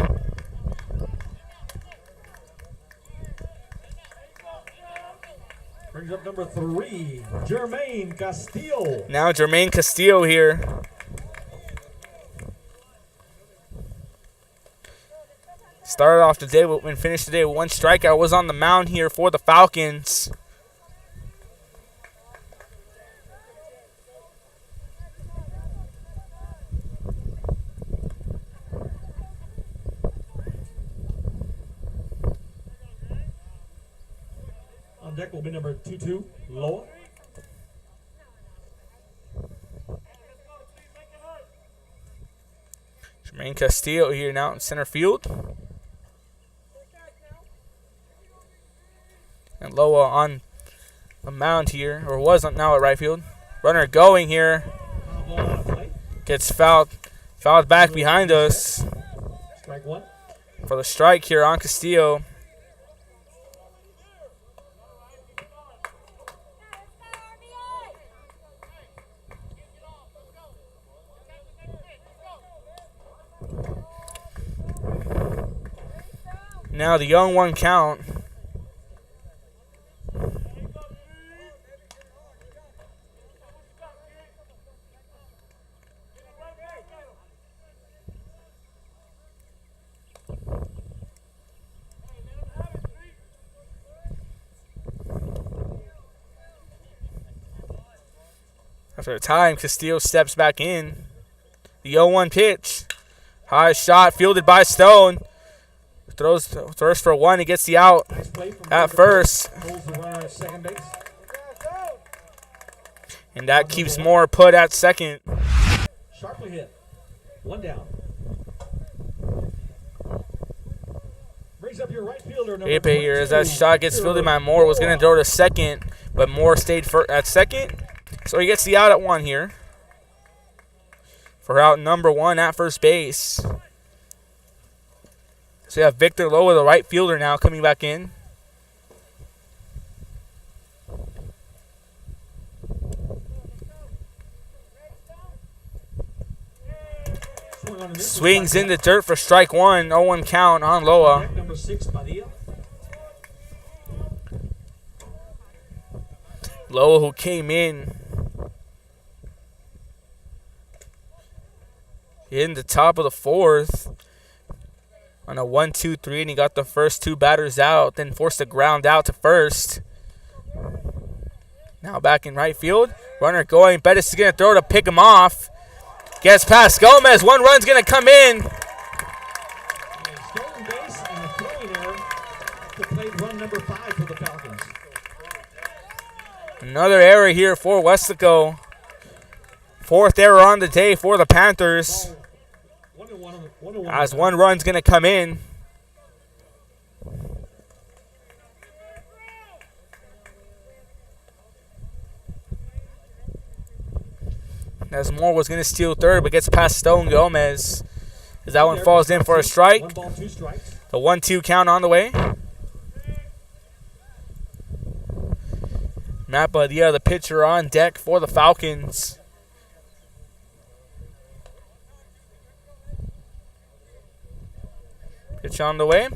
Brings up number 3, Jermaine Castillo. Now Jermaine Castillo here. Started off the day and finished the day with 1 strikeout. Was on the mound here for the Falcons. On deck will be number 2-2, Loa. Jermaine Castillo here now in center field. And Loa on the mound here, or was now at right field. Runner going here. Gets fouled back behind us. Strike 1. For the strike here on Castillo. Now the 0-1 count. After a time, Castillo steps back in. The 0-1 pitch. High shot fielded by Stone. Throws for 1. He gets the out at first. And that keeps Moore put at second. Sharply hit. 1 down. Brings up your right fielder. Ape here as that shot gets fielded by Moore. Was going to throw to second, but Moore stayed at second. So he gets the out at 1 here. For out number 1 at first base. So you have Victor Loa, the right fielder, now coming back in. Swings in the dirt for strike 1. 0-1 count on Loa. Number 6, Padilla. Loa, who came in the top of the 4th. On a 1-2-3, and he got the first 2 batters out, then forced a ground out to first. Now back in right field. Runner going. Bettis is going to throw to pick him off. Gets past Gomez. 1 run's going to come in. Stolen base and a throwing error to play run number 5 for the Falcons. Another error here for Weslaco. 4th error on the day for the Panthers. As one run's going to come in. As Moore was going to steal third, but gets past Stone Gomez. As that one falls in for a strike. The 1-2 count on the way. Matt Badia, the pitcher, on deck for the Falcons. Pitch on the way.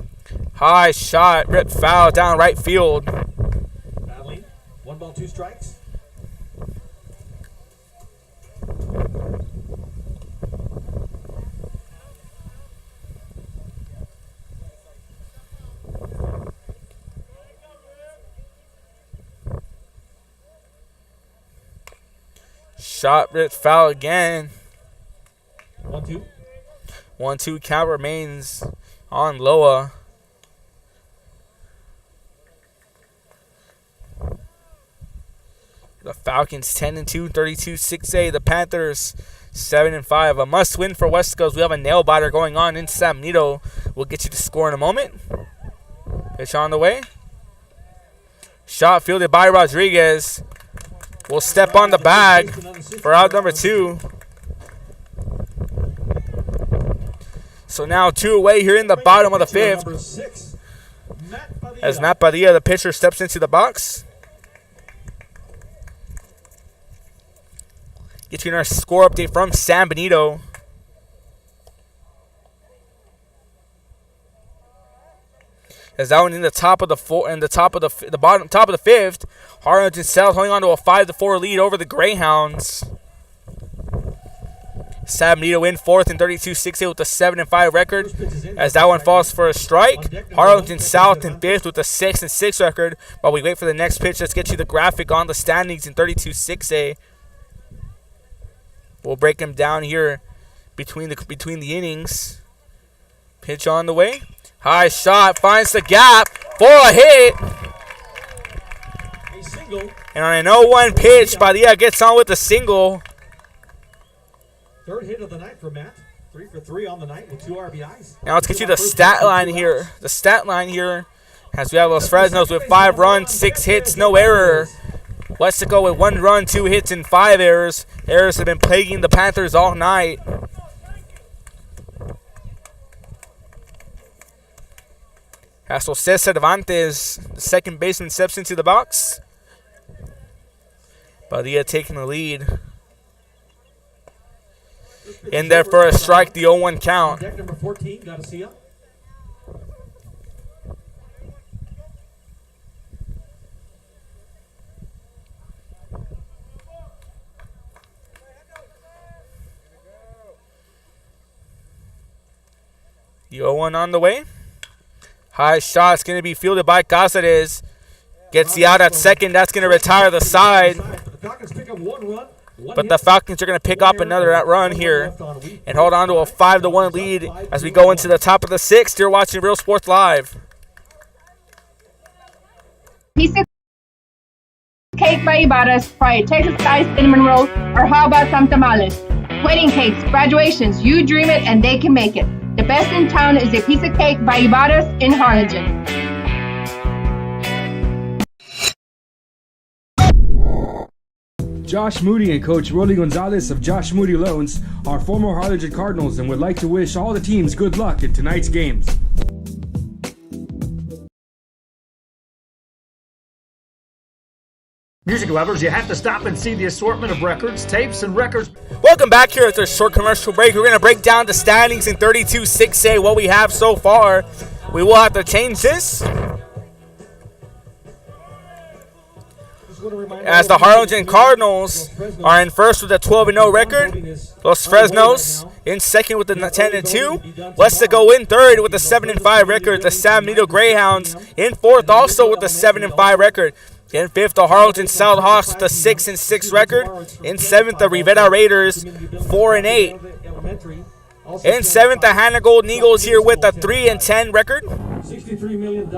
High shot, ripped foul down right field. Battling. 1 ball, 2 strikes. Shot ripped foul again. 1-2. 1-2 count remains on Loa. The Falcons 10-2, 32-6A. The Panthers 7-5. A must-win for Weslaco. We have a nail-biter going on in San Benito. We'll get you the score in a moment. Pitch on the way. Shot fielded by Rodriguez. Will step on the bag for out number 2. So now 2 away here in the bottom of the 5th. As Matt Padilla, the pitcher, steps into the box. Get you our score update from San Benito. As that one in the top of the top of the 5th. Harlingen South holding on to a 5-4 lead over the Greyhounds. San Benito in 4th and 32-6 with a 7-5 record. As that one falls for a strike. Harlingen South in 5th with a 6-6 record. While we wait for the next pitch, let's get you the graphic on the standings in 32-6A. We'll break them down here between the innings. Pitch on the way. High shot finds the gap for a hit. A single. And on an 0-1 pitch, Badia gets on with the single. 3rd hit of the night for Matt. 3 for 3 on the night with 2 RBIs. Now let's get you the stat line here. The stat line here, as we have Los Fresnos with 5 runs, 6 hits, no error. Weslaco with 1 run, 2 hits, and 5 errors. Errors have been plaguing the Panthers all night. As Jose Cervantes, the second baseman, steps into the box. Badia taking the lead. In there for a strike, the 0-1 count. Deck number 14, Garcia. The 0-1 on the way. High shot is going to be fielded by Cáceres. Gets the out at second. That's going to retire the side. But the Falcons are going to pick up another run here and hold on to a 5-1 lead as we go into the top of the 6th. You're watching Real Sports Live. Piece of cake by Ibarra's, try a Texas Pie cinnamon roll, or how about some tamales? Wedding cakes, graduations, you dream it and they can make it. The best in town is a piece of cake by Ibarra's in Harlingen. Josh Moody and Coach Rolly Gonzalez of Josh Moody Loans are former Harlingen Cardinals and would like to wish all the teams good luck in tonight's games. Music lovers, you have to stop and see the assortment of records, tapes, and records. Welcome back here at our short commercial break. We're going to break down the standings in 32-6A, what we have so far. We will have to change this, as the Harlingen Cardinals are in first with a 12-0 record. Los Fresnos in second with a 10-2. Weslaco in third with a 7-5 record. The San Benito Greyhounds in fourth also with a 7-5 record. In fifth, the Harlingen South Hawks with a 6-6 record. In seventh, the Rivera Raiders 4-8. In seventh, the Hannah Golden Eagles here with a 3-10 record. $63 million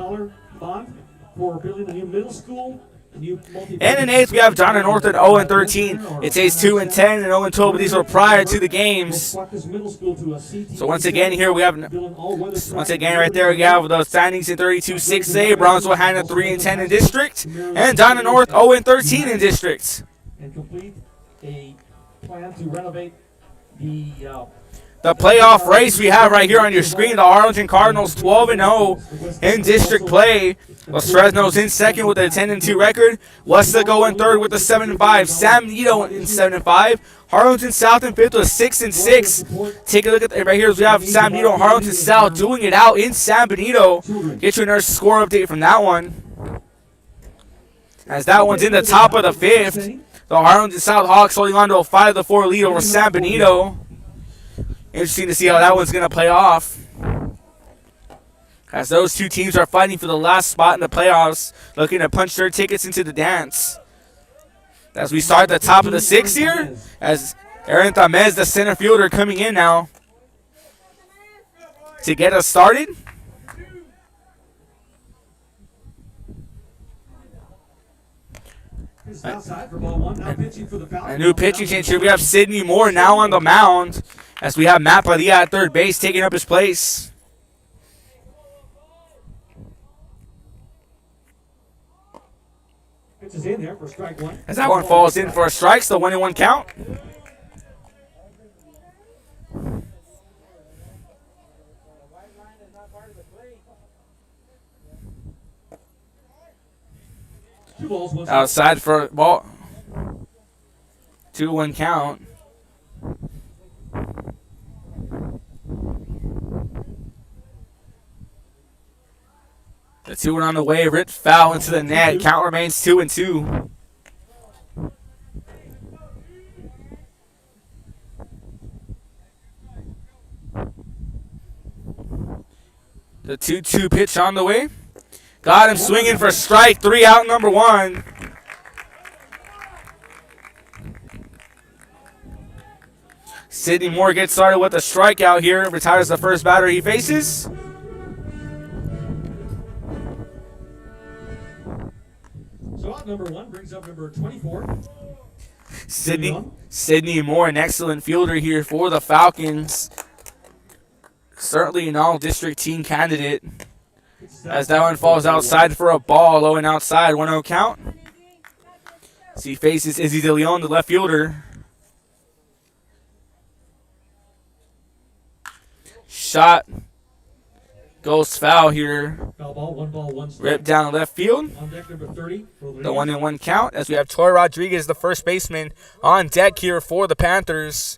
bond for building a new middle school And in eighth, we have Donna North at 0-13. It says 2-10 and 0-12, but these were prior to the games. So once again, here we have, right there, we have the standings in 32-6A. Brownsville Hannah 3-10 in district, and Donna North 0-13 in district. And complete a plan to renovate the playoff race we have right here on your screen. The Harlingen Cardinals 12-0 in district play. Los Fresnos in second with a 10-2 record. Weslaco in third with a 7-5. San Benito in 7-5. Harlingen South in fifth with 6-6. Take a look at right here. We have San Benito and Harlingen South doing it out in San Benito. Get you another score update from that one. As that one's in the top of the fifth. The Harlingen South Hawks holding on to a 5-4 lead over San Benito. Interesting to see how that one's going to play off, as those two teams are fighting for the last spot in the playoffs, looking to punch their tickets into the dance. As we start at the top of the sixth here, as Aaron Tamez, the center fielder, coming in now to get us started. A new pitching change here. We have Sidney Moore now on the mound, as we have Matt Padilla at third base taking up his place. As that one falls in for a strike, so 1-1 count. Outside for ball. 2-1 count. The 2-1 on the way, ripped foul into the net. Count remains 2-2. The 2-2 pitch on the way. Got him swinging for strike 3, out number 1. Sidney Moore gets started with a strikeout here. Retires the first batter he faces. So out number 1 brings up number 24. Sidney Moore, an excellent fielder here for the Falcons. Certainly an all-district team candidate. As that one falls outside for a ball, low and outside, 1-0 count. As he faces Izzy De Leon, the left fielder. Shot goes foul here. Foul ball, 1 ball, 1 strike. Ripped down left field. On deck number 30. The 1-1 count, as we have Troy Rodriguez, the first baseman, on deck here for the Panthers.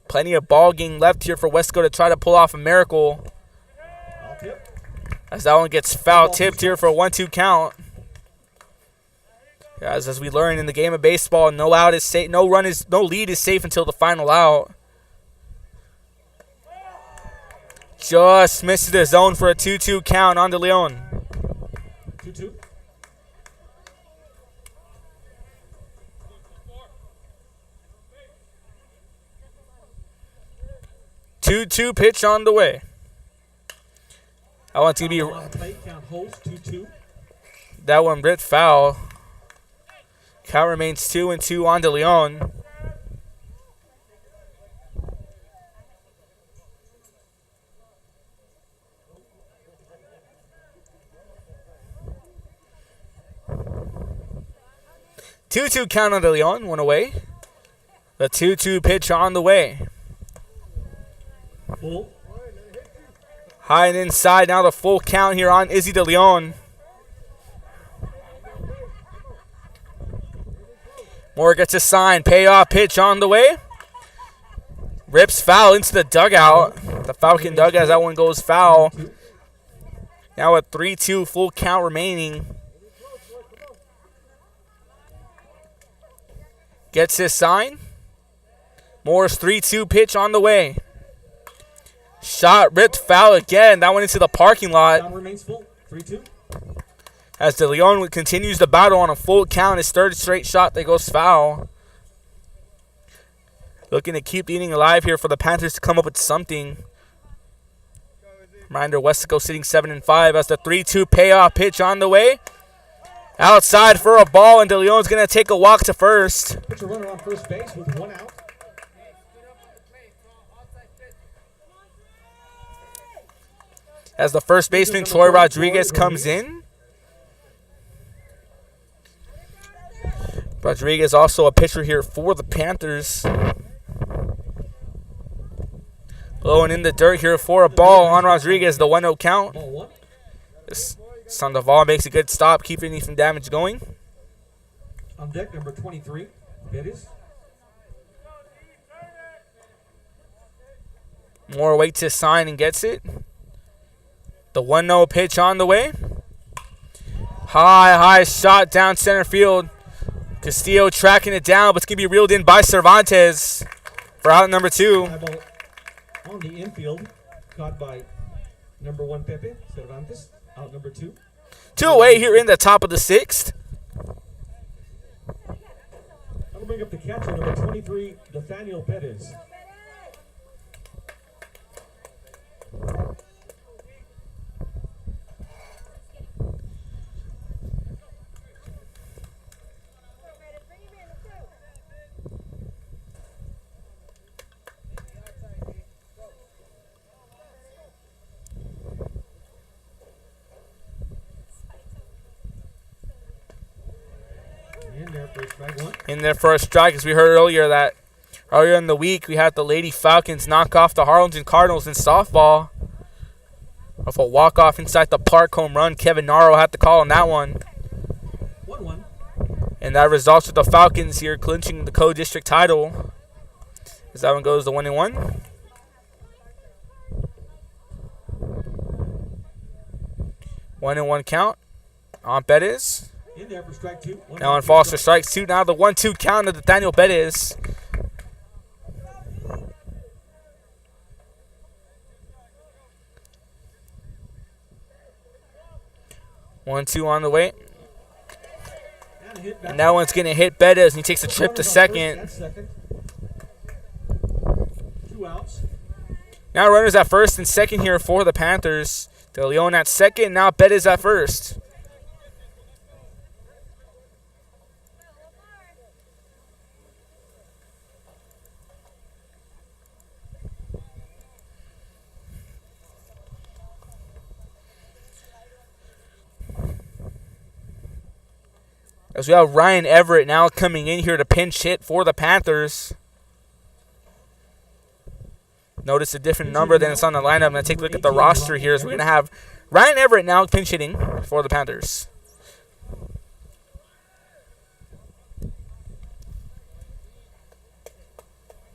Plenty of ball game left here for Weslaco to try to pull off a miracle. As that one gets foul tipped here for a 1-2 count. As we learned in the game of baseball, no out is safe, no lead is safe until the final out. Just misses the zone for a 2-2 count on De Leon. 2-2. 2-2 pitch on the way. I want to be. That one ripped foul. Count remains 2-2 on De Leon. Two count on De Leon, 1 away. The 2-2 pitch on the way. Full. High and inside, now the full count here on Izzy De Leon. Moore gets a sign, payoff pitch on the way. Rips foul into the dugout. The Falcon dugout, as that one goes foul. Now a 3-2 full count remaining. Gets his sign. Moore's 3-2 pitch on the way. Shot ripped foul again. That went into the parking lot. Count remains full. 3-2. As De Leon continues the battle on a full count, his third straight shot that goes foul. Looking to keep the inning alive here for the Panthers to come up with something. Reminder, Weslaco sitting 7-5 as the 3-2 payoff pitch on the way. Outside for a ball, and De Leon's going to take a walk to first. Puts a runner on first base with 1 out. As the first baseman, Troy Rodriguez, comes in. Rodriguez also a pitcher here for the Panthers. Low and in the dirt here for a ball on Rodriguez, the 1-0 count. Sandoval makes a good stop, keeping any damage going. On deck, number 23, Perez. Moore waits his sign and gets it. The 1-0 pitch on the way. High shot down center field. Castillo tracking it down, but it's going to be reeled in by Cervantes for out number 2. On the infield, caught by number 1 Pepe Cervantes, out number 2. 2 away here in the top of the 6th. That'll bring up the catcher, number 23, Nathaniel Perez. In their first strike, as we heard earlier in the week, we had the Lady Falcons knock off the Harlingen Cardinals in softball off a walk-off inside the park home run. Kevin Naro had the call on that one. 1-1. And that results with the Falcons here clinching the co-district title. As that one goes to 1-1. 1-1 count on Bettis. In there for strike 2. Now on falls for strike 2. Now the 1-2 count of Nathaniel Bettis. One, 2 on the way. And that one's going to hit Bettis, and he takes a trip to second. 2 outs. Now runners at first and second here for the Panthers. De Leon at second. Now Bettis at first. As we have Ryan Everett now coming in here to pinch hit for the Panthers. Notice a different number than it's on the lineup. I'm going to take a look at the roster here. So we're going to have Ryan Everett now pinch hitting for the Panthers.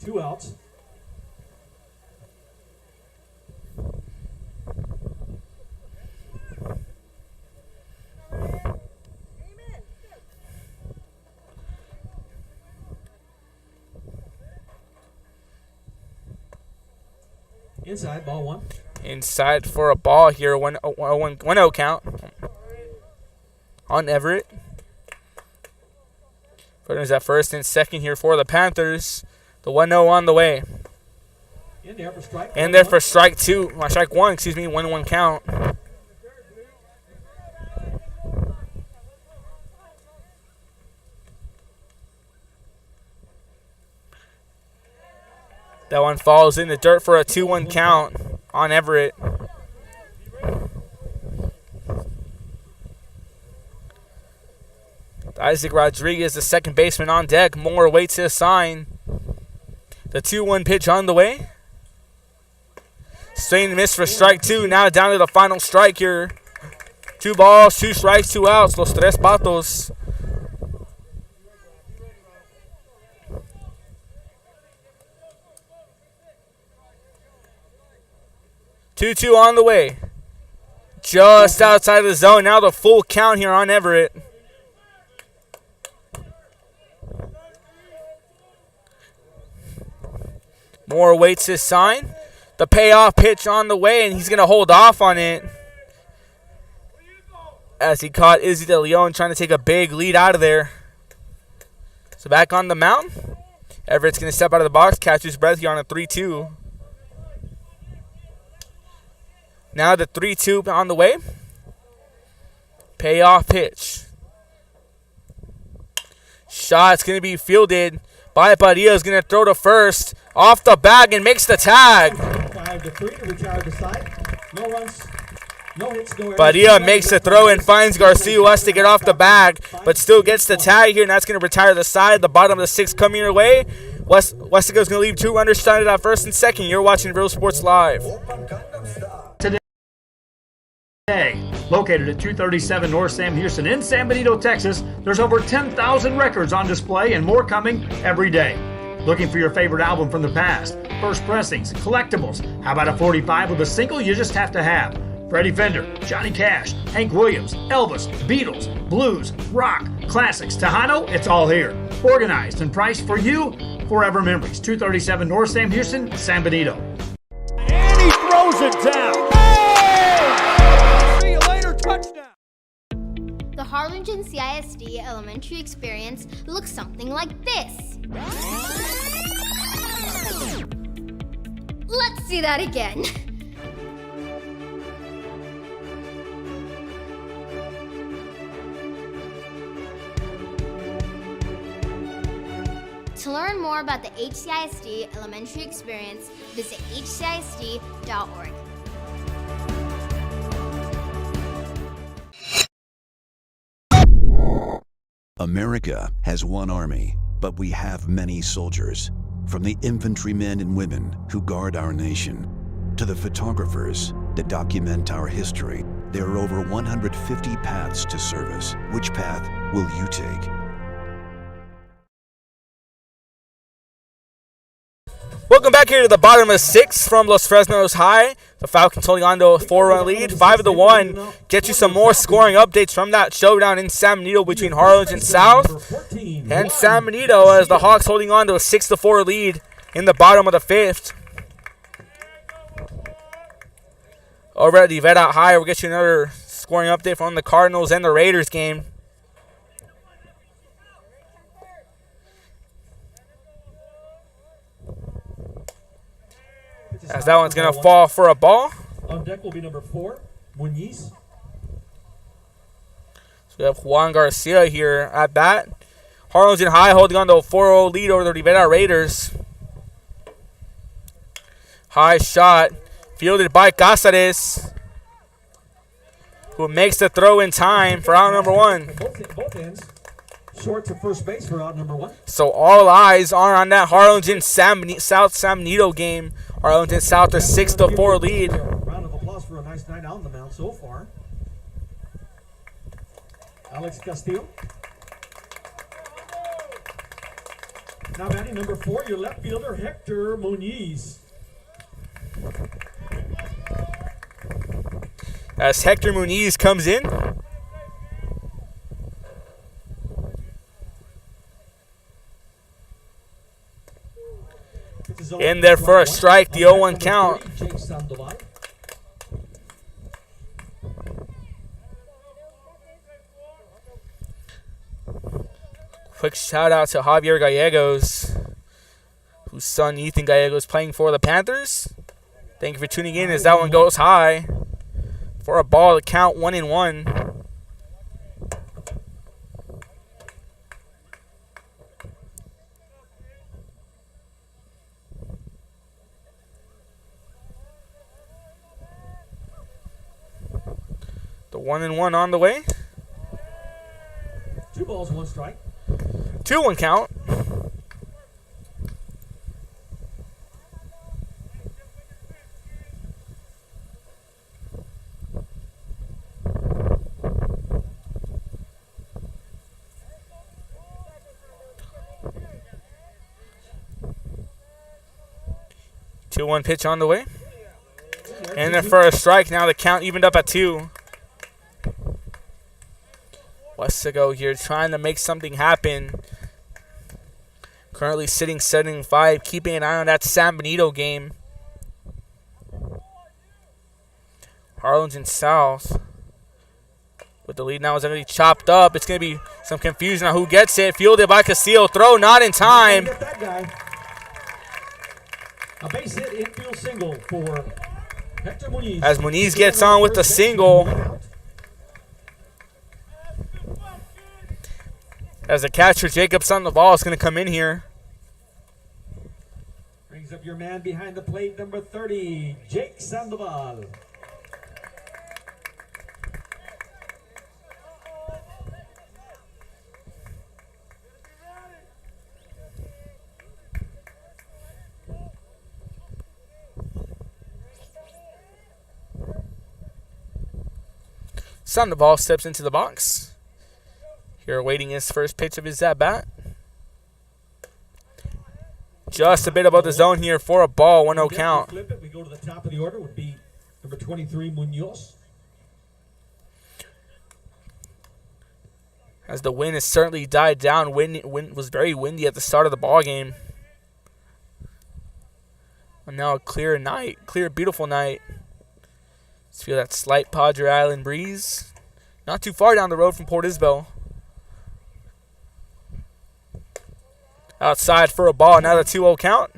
Two outs. Inside, ball 1. Inside for a ball here, 1-0 count on Everett. Runners at first and second here for the Panthers. The 1-0 on the way. In there for strike. And there for strike 1, excuse me, 1-1 count. That one falls in the dirt for a 2-1 count on Everett. Isaac Rodriguez, the second baseman, on deck. Moore waits his sign. The 2-1 pitch on the way. Swing and miss for strike 2. Now down to the final strike here. 2 balls, 2 strikes, 2 outs. Los Tres Patos. Two on the way. Just outside of the zone. Now the full count here on Everett. Moore waits his sign. The payoff pitch on the way, and he's going to hold off on it. As he caught Izzy De Leon trying to take a big lead out of there. So back on the mound. Everett's going to step out of the box, catch his breath here on a 3-2. Now the 3-2 on the way. Payoff pitch. shot's going to be fielded by Padilla. Is going to throw to first. Off the bag and makes the tag. 5-3 to retire the side. No runs. No hits, no errors. Padilla makes the throw and finds Garcia, who has to get off the bag, but still gets the tag here, and that's going to retire the side. The bottom of the sixth coming your way. Weslaco's going to leave 2 runners stranded at first and second. You're watching Real Sports Live. Today, located at 237 North Sam Houston in San Benito, Texas, there's over 10,000 records on display and more coming every day. Looking for your favorite album from the past, first pressings, collectibles. How about a 45 with a single you just have to have? Freddie Fender, Johnny Cash, Hank Williams, Elvis, Beatles, blues, rock, classics, Tejano, it's all here. Organized and priced for you, forever memories. 237 North Sam Houston, San Benito. And he throws it down. Oh! See you later, touchdown. The Harlingen CISD elementary experience looks something like this. Let's see that again. To learn more about the HCISD elementary experience, visit hcisd.org. America has one army, but we have many soldiers. From the infantrymen and women who guard our nation, to the photographers that document our history, there are over 150 paths to service. Which path will you take? Welcome back here to the bottom of 6 from Los Fresnos High. The Falcons holding on to a 4-run lead, 5-1. Get you some more scoring updates from that showdown in San Benito between Harlingen South and San Benito, as the Hawks holding on to a 6-4 lead in the bottom of the 5th. Over at the Vet Out High, we'll get you another scoring update from the Cardinals and the Raiders game. As that one's going to fall for a ball. On deck will be number 4, Munoz. So we have Juan Garcia here at bat. Harlingen High holding on to a 4-0 lead over the Rivera Raiders. High shot fielded by Cáceres, who makes the throw in time for out number 1. Both ends. Short to first base for out number 1. So all eyes are on that Harlingen South San Benito game. Harlingen South a 6-4 lead. Round of applause for a nice night out on the mound so far. Alex Castillo. Now batting number 4, your left fielder, Hector Munoz. As Hector Munoz comes in. In there for a strike, the 0-1 count. Quick shout out to Javier Gallegos, whose son Ethan Gallegos playing for the Panthers. Thank you for tuning in as that one goes high for a ball to count 1-1. The 1-1 on the way. 2 balls, 1 strike. 2-1 count. Two 1 pitch on the way. And then for a strike, now the count evened up at 2. Weslaco here trying to make something happen. Currently sitting 7-5, keeping an eye on that San Benito game. Harlingen South with the lead now is going to be chopped up. It's going to be some confusion on who gets it. Fielded by Castillo. Throw not in time. Get that guy. A base hit infield single for Hector Munoz. As Munoz gets on with the single. As the catcher, Jacob Sandoval, is going to come in here. Brings up your man behind the plate, number 30, Jake Sandoval. Sandoval steps into the box. Here awaiting his first pitch of his at-bat. Just a bit above the zone here for a ball, 1-0 count. Flip it. We go to the top of the order, would be number 23, Munoz. As the wind has certainly died down. Wind was very windy at the start of the ball game. And now a clear night, clear, beautiful night. Let's feel that slight Padre Island breeze. Not too far down the road from Port Isabel. Outside for a ball, now the 2-0 count.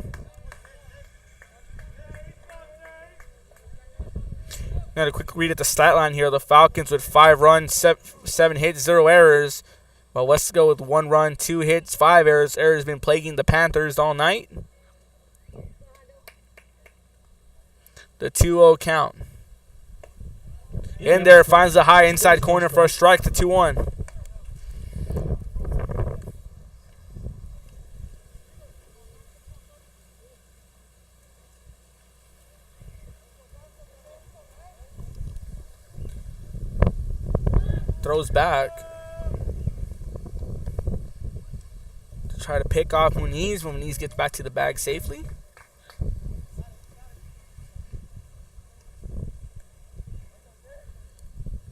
Now a quick read at the stat line here. The Falcons with 5 runs, 7 hits, 0 errors. While Weslaco with 1 run, 2 hits, 5 errors. Errors been plaguing the Panthers all night. The 2-0 count. In there, finds the high inside corner for a strike, the 2-1. Throws back to try to pick off Munoz when Munoz gets back to the bag safely.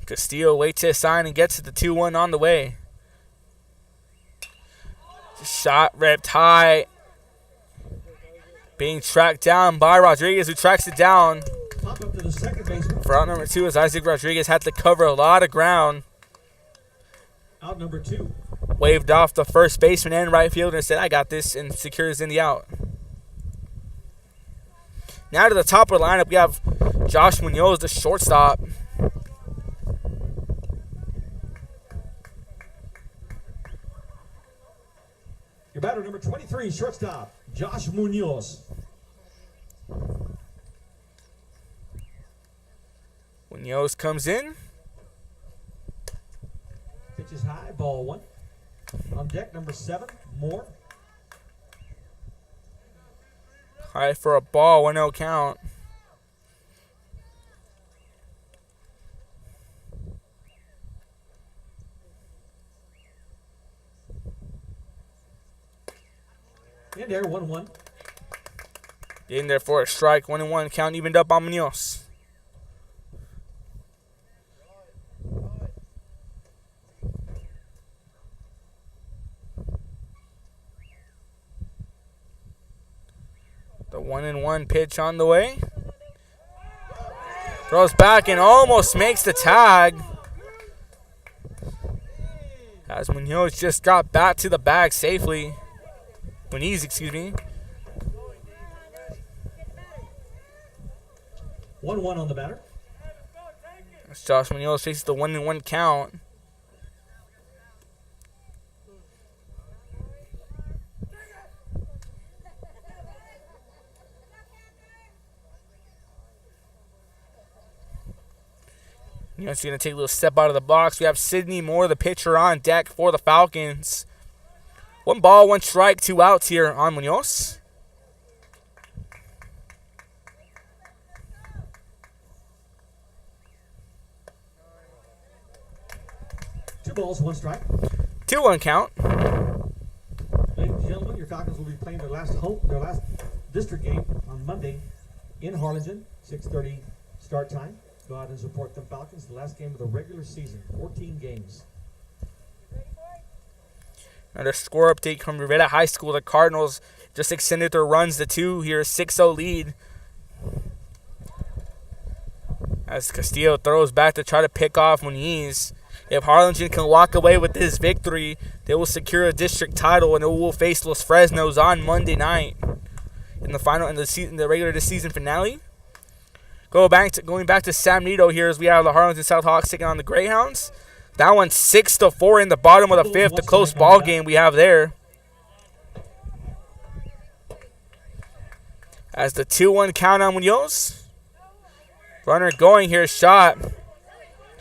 Castillo waits his sign and gets to the 2-1 on the way. Shot ripped high. Being tracked down by Rodriguez, who tracks it down. Pop up to the second baseman. For out number 2, as Isaac Rodriguez had to cover a lot of ground. Out number 2. Waved off the first baseman and right fielder and said, I got this, and secures in the out. Now to the top of the lineup, we have Josh Munoz, the shortstop. Your batter, number 23, shortstop, Josh Munoz. Munoz comes in. Pitch is high, ball 1. On deck, number 7, Moore. High for a ball, 1-0 count. In there, 1-1. In there for a strike, 1-1 count, evened up on Munoz. The 1-1 pitch on the way. Throws back and almost makes the tag. As Munoz just got back to the bag safely. Munoz, excuse me. 1-1 on the batter. As Josh Munoz faces the 1-1 count. Munoz going to take a little step out of the box. We have Sidney Moore, the pitcher, on deck for the Falcons. 1 ball, 1 strike, 2 outs here on Munoz. Two balls, 1 strike. 2-1 count. Ladies and gentlemen, your Falcons will be playing their last district game on Monday in Harlingen, 6:30 start time. Go out and support the Falcons. The last game of the regular season, 14 games. Another score update from Rivera High School. The Cardinals just extended their runs to 2 here, 6-0 lead. As Castillo throws back to try to pick off Munoz. If Harlingen can walk away with this victory, they will secure a district title and it will face Los Fresnos on Monday night in the regular season finale. Going back to San Benito here as we have the Harlingen South Hawks taking on the Greyhounds. That one's 6-4 in the bottom of the fifth. A close ball game we have there. As the 2-1 count on Munoz. Runner going here, shot.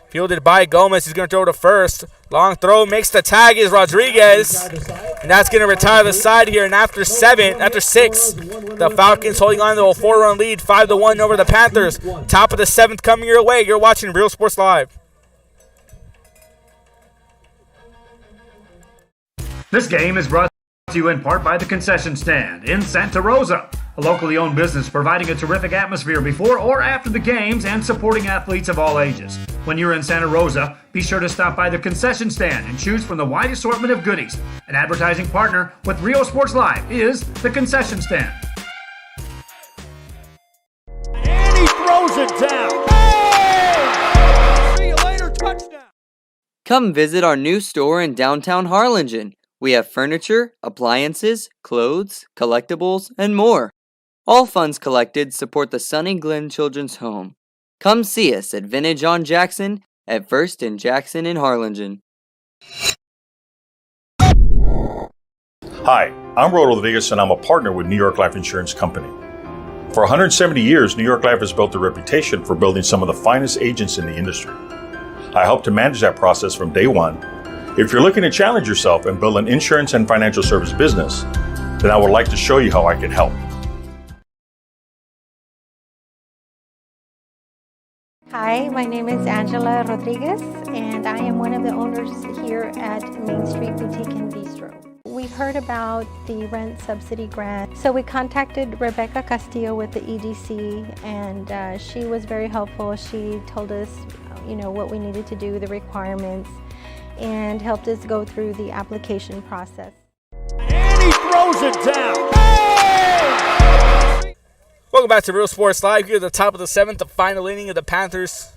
Fielded by Gomez. He's going to throw to first. Long throw, makes the tag is Rodriguez. And that's going to retire the side here. And after 6, the Falcons holding on to a 4-run lead, 5-1 over the Panthers. Top of the 7th coming your way. You're watching Real Sports Live. This game is brought to you in part by the Concession Stand in Santa Rosa, a locally owned business providing a terrific atmosphere before or after the games and supporting athletes of all ages. When you're in Santa Rosa, be sure to stop by the Concession Stand and choose from the wide assortment of goodies. An advertising partner with Real Sports Live is the Concession Stand. And he throws it down. Oh! See you later, touchdown. Come visit our new store in downtown Harlingen. We have furniture, appliances, clothes, collectibles, and more. All funds collected support the Sunny Glen Children's Home. Come see us at Vintage on Jackson at First and Jackson in Harlingen. Hi, I'm Rodo Rodriguez, and I'm a partner with New York Life Insurance Company. For 170 years, New York Life has built a reputation for building some of the finest agents in the industry. I helped to manage that process from day one. If you're looking to challenge yourself and build an insurance and financial service business, then I would like to show you how I can help. Hi, my name is Angela Rodriguez, and I am one of the owners here at Main Street Boutique and Bistro. We heard about the rent subsidy grant, so we contacted Rebecca Castillo with the EDC, and she was very helpful. She told us, what we needed to do, the requirements, and helped us go through the application process. And he throws it down. Oh! Welcome back to Real Sports Live. Here at the top of the 7th, the final inning of the Panthers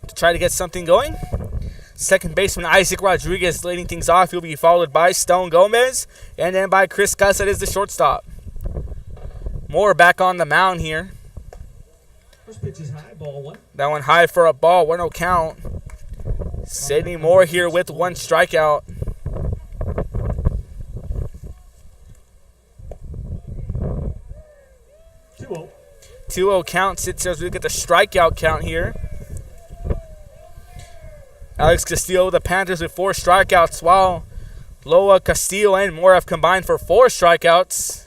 to try to get something going. Second baseman Isaac Rodriguez leading things off. He'll be followed by Stone Gomez and then by Chris Gussett as the shortstop. Moore back on the mound here. First pitch is high, ball 1. That one high for a ball, 1-0 count. Sidney Moore here with 1 strikeout. Two 2-0 count sits as we look at the strikeout count here. Alex Castillo, the Panthers with 4 strikeouts, while Loa, Castillo, and Moore have combined for 4 strikeouts.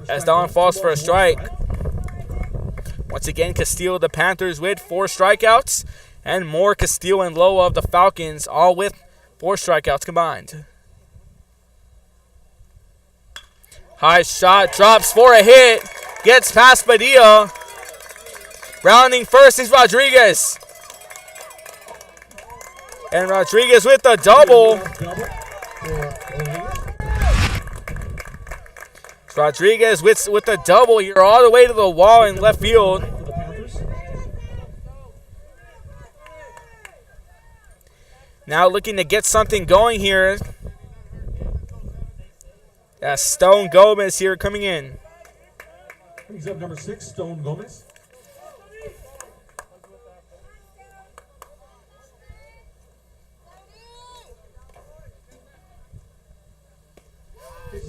As that one falls for a strike. Once again, Castillo, the Panthers with 4 strikeouts. And Moore, Castillo, and Loa of the Falcons, all with 4 strikeouts combined. High shot, drops for a hit. Gets past Padilla. Rounding first is Rodriguez. And Rodriguez with the double. Rodriguez with the double here all the way to the wall in left field. Now looking to get something going here. That's Stone Gomez here coming in. Brings up number 6, Stone Gomez.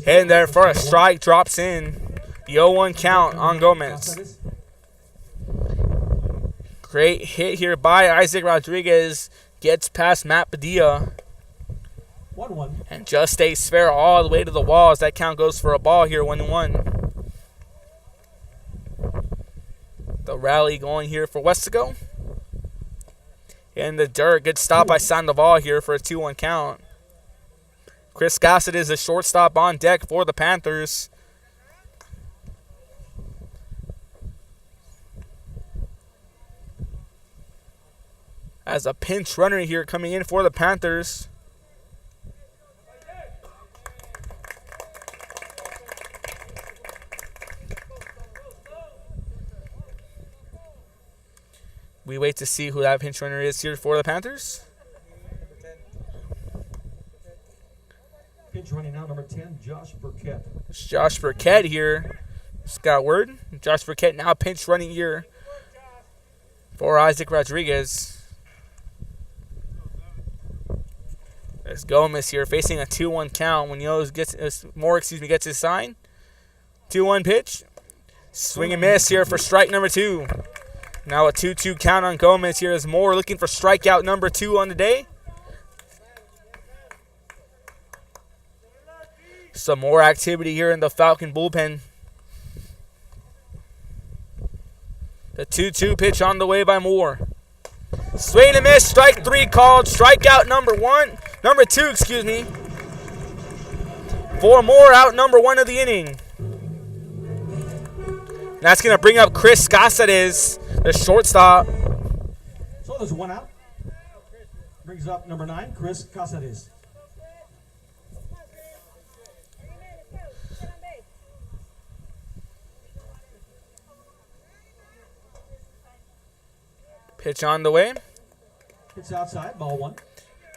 Heading there for a strike, drops in. The 0-1 count on Gomez. Great hit here by Isaac Rodriguez. Gets past Matt Padilla. 1-1. And just stays fair all the way to the wall as that count goes for a ball here, 1-1. The rally going here for Weslaco. In the dirt, good stop by Sandoval here for a 2-1 count. Chris Gossett is the shortstop on deck for the Panthers. As a pinch runner here coming in for the Panthers. We wait to see who that pinch runner is here for the Panthers. Pinch running now, number 10, Josh Burkett. It's Josh Burkett here. Just got word. Josh Burkett now pinch running here for Isaac Rodriguez. There's Gomez here facing a 2-1 count. Munoz gets his sign. 2-1 pitch. Swing and miss here for strike number 2. Now a 2-2 count on Gomez here as Moore looking for strikeout number 2 on the day. Some more activity here in the Falcon bullpen. The 2-2 pitch on the way by Moore. Swing and miss, strike 3 called. Strikeout number 2, excuse me. For Moore, out number 1 of the inning. That's going to bring up Chris Cáceres, the shortstop. So there's 1 out. Brings up number 9, Chris Cáceres. Pitch on the way. It's outside, ball 1.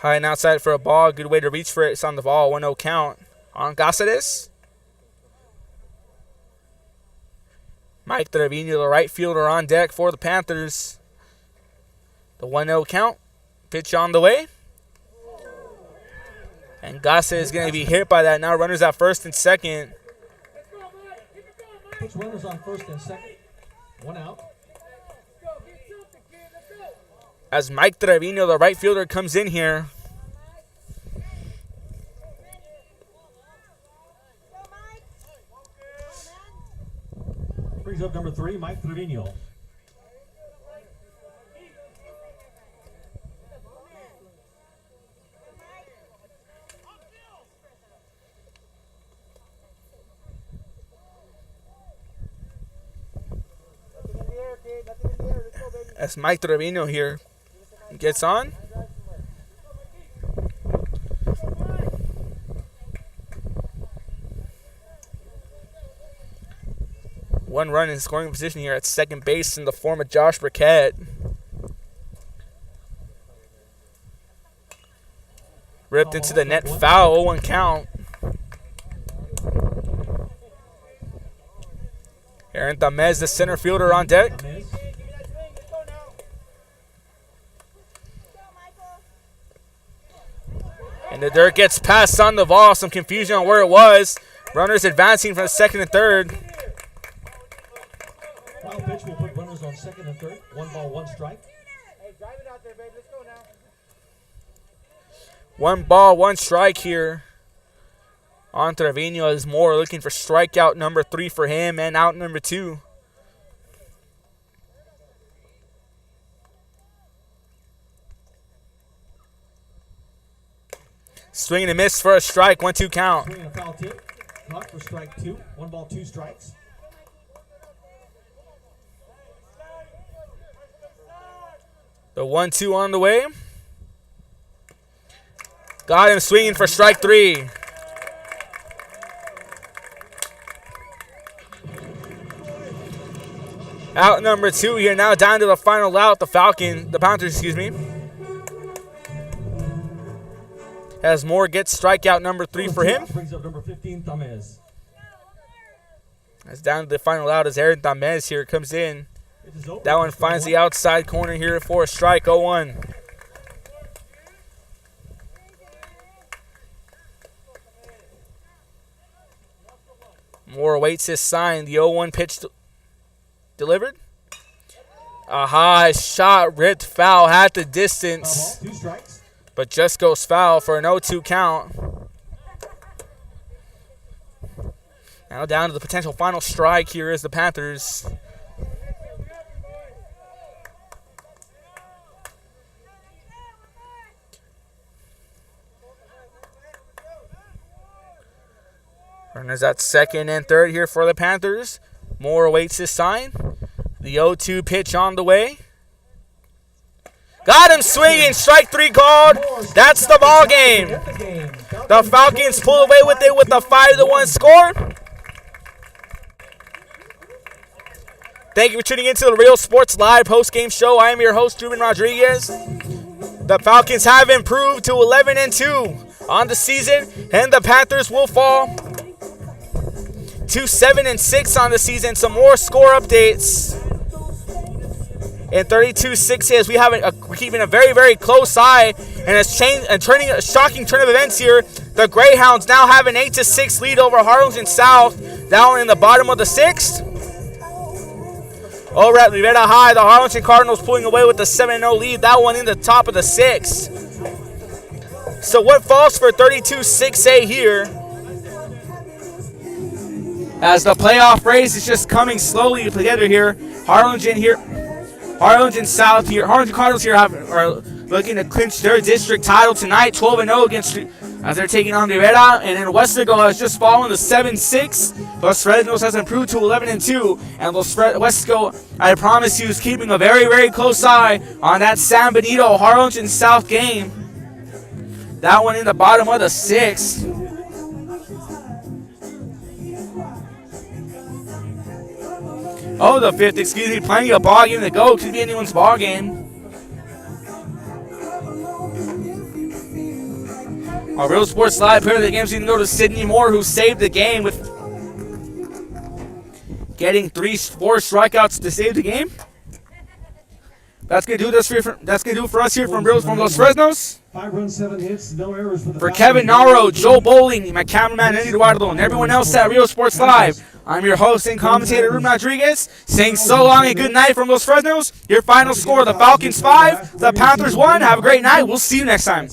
High and outside for a ball. Good way to reach for it. It's on the ball. 1-0 count on Cáceres. Mike Trevino, the right fielder, on deck for the Panthers. The 1-0 count. Pitch on the way. And Cáceres is going to be hit by that. Now runners at first and second. Puts runners on first and second. 1 out. As Mike Trevino, the right fielder, comes in here. Brings up number 3, Mike Trevino. As Mike Trevino here gets on. One run in scoring position here at second base in the form of Josh Burkett. Ripped into the net foul, 0-1 count. Aaron Tamez, the center fielder, on deck. And the dirt gets passed on the ball. Some confusion on where it was. Runners advancing from the second and third. Final pitch will put runners on second and third. 1 ball, 1 strike. Hey, drive it out there, babe. Let's go now. 1 ball, 1 strike here on Trevino as Moore looking for strikeout number 3 for him and out number 2. Swing and a miss for a strike, 1-2 count. Swing and a foul tip. Clock for strike 2. 1 ball, 2 strikes. The 1-2 on the way. Got him swinging for strike 3. Out number 2 here, now down to the final out. The Panthers, excuse me. As Moore gets strikeout number 3 for him. Brings up number 15, Tomas. That's down to the final out as Aaron Tamez here comes in. That one finds the outside corner here for a strike, 0-1. Moore awaits his sign. The 0-1 pitch delivered. A high shot, ripped foul, had the distance. 2 strikes. But just goes foul for an 0-2 count. Now down to the potential final strike here is the Panthers. Runners at second and third here for the Panthers. Moore awaits his sign. The 0-2 pitch on the way. Got him swinging. Strike 3 called. That's the ball game. The Falcons pull away with it with a 5-1 score. Thank you for tuning into the Real Sports Live post-game show. I am your host, Jermaine Rodriguez. The Falcons have improved to 11-2 on the season, and the Panthers will fall to 7-6 on the season. Some more score updates. In 32-6 we have we're keeping a very, very close eye And it's turning a shocking turn of events here. The Greyhounds now have an 8-6 lead over Harlingen South. Down in the bottom of the 6th. Over at Rivera High, the Harlingen Cardinals pulling away with the 7-0 lead. That one in the top of the 6th. So what falls for 32-6A here? As the playoff race is just coming slowly together here. Harlingen South here. Harlingen Cardinals here are looking to clinch their district title tonight, 12-0 against as they're taking on Rivera. And then Weslaco has just fallen to 7-6. Los Fresnos has improved to 11-2. And Weslaco, I promise you, is keeping a very, very close eye on that San Benito Harlingen South game. That one in the bottom of the 6th. Oh, the 5th, excuse me, plenty of ball game to go. Could be anyone's ball game. Our Real Sports Live player of the game is going to go to Sydney Moore, who saved the game with getting 4 strikeouts to save the game. That's gonna do for us here from Los Fresnos. 5 runs, 7 hits, no errors for Kevin Naro, Joe Bowling, my cameraman Andy Eduardo, and everyone else at Real Sports Live. I'm your host and commentator Ruben Rodriguez, saying so long and good night from Los Fresnos. Your final score: the Falcons 5, the Panthers 1. Have a great night. We'll see you next time.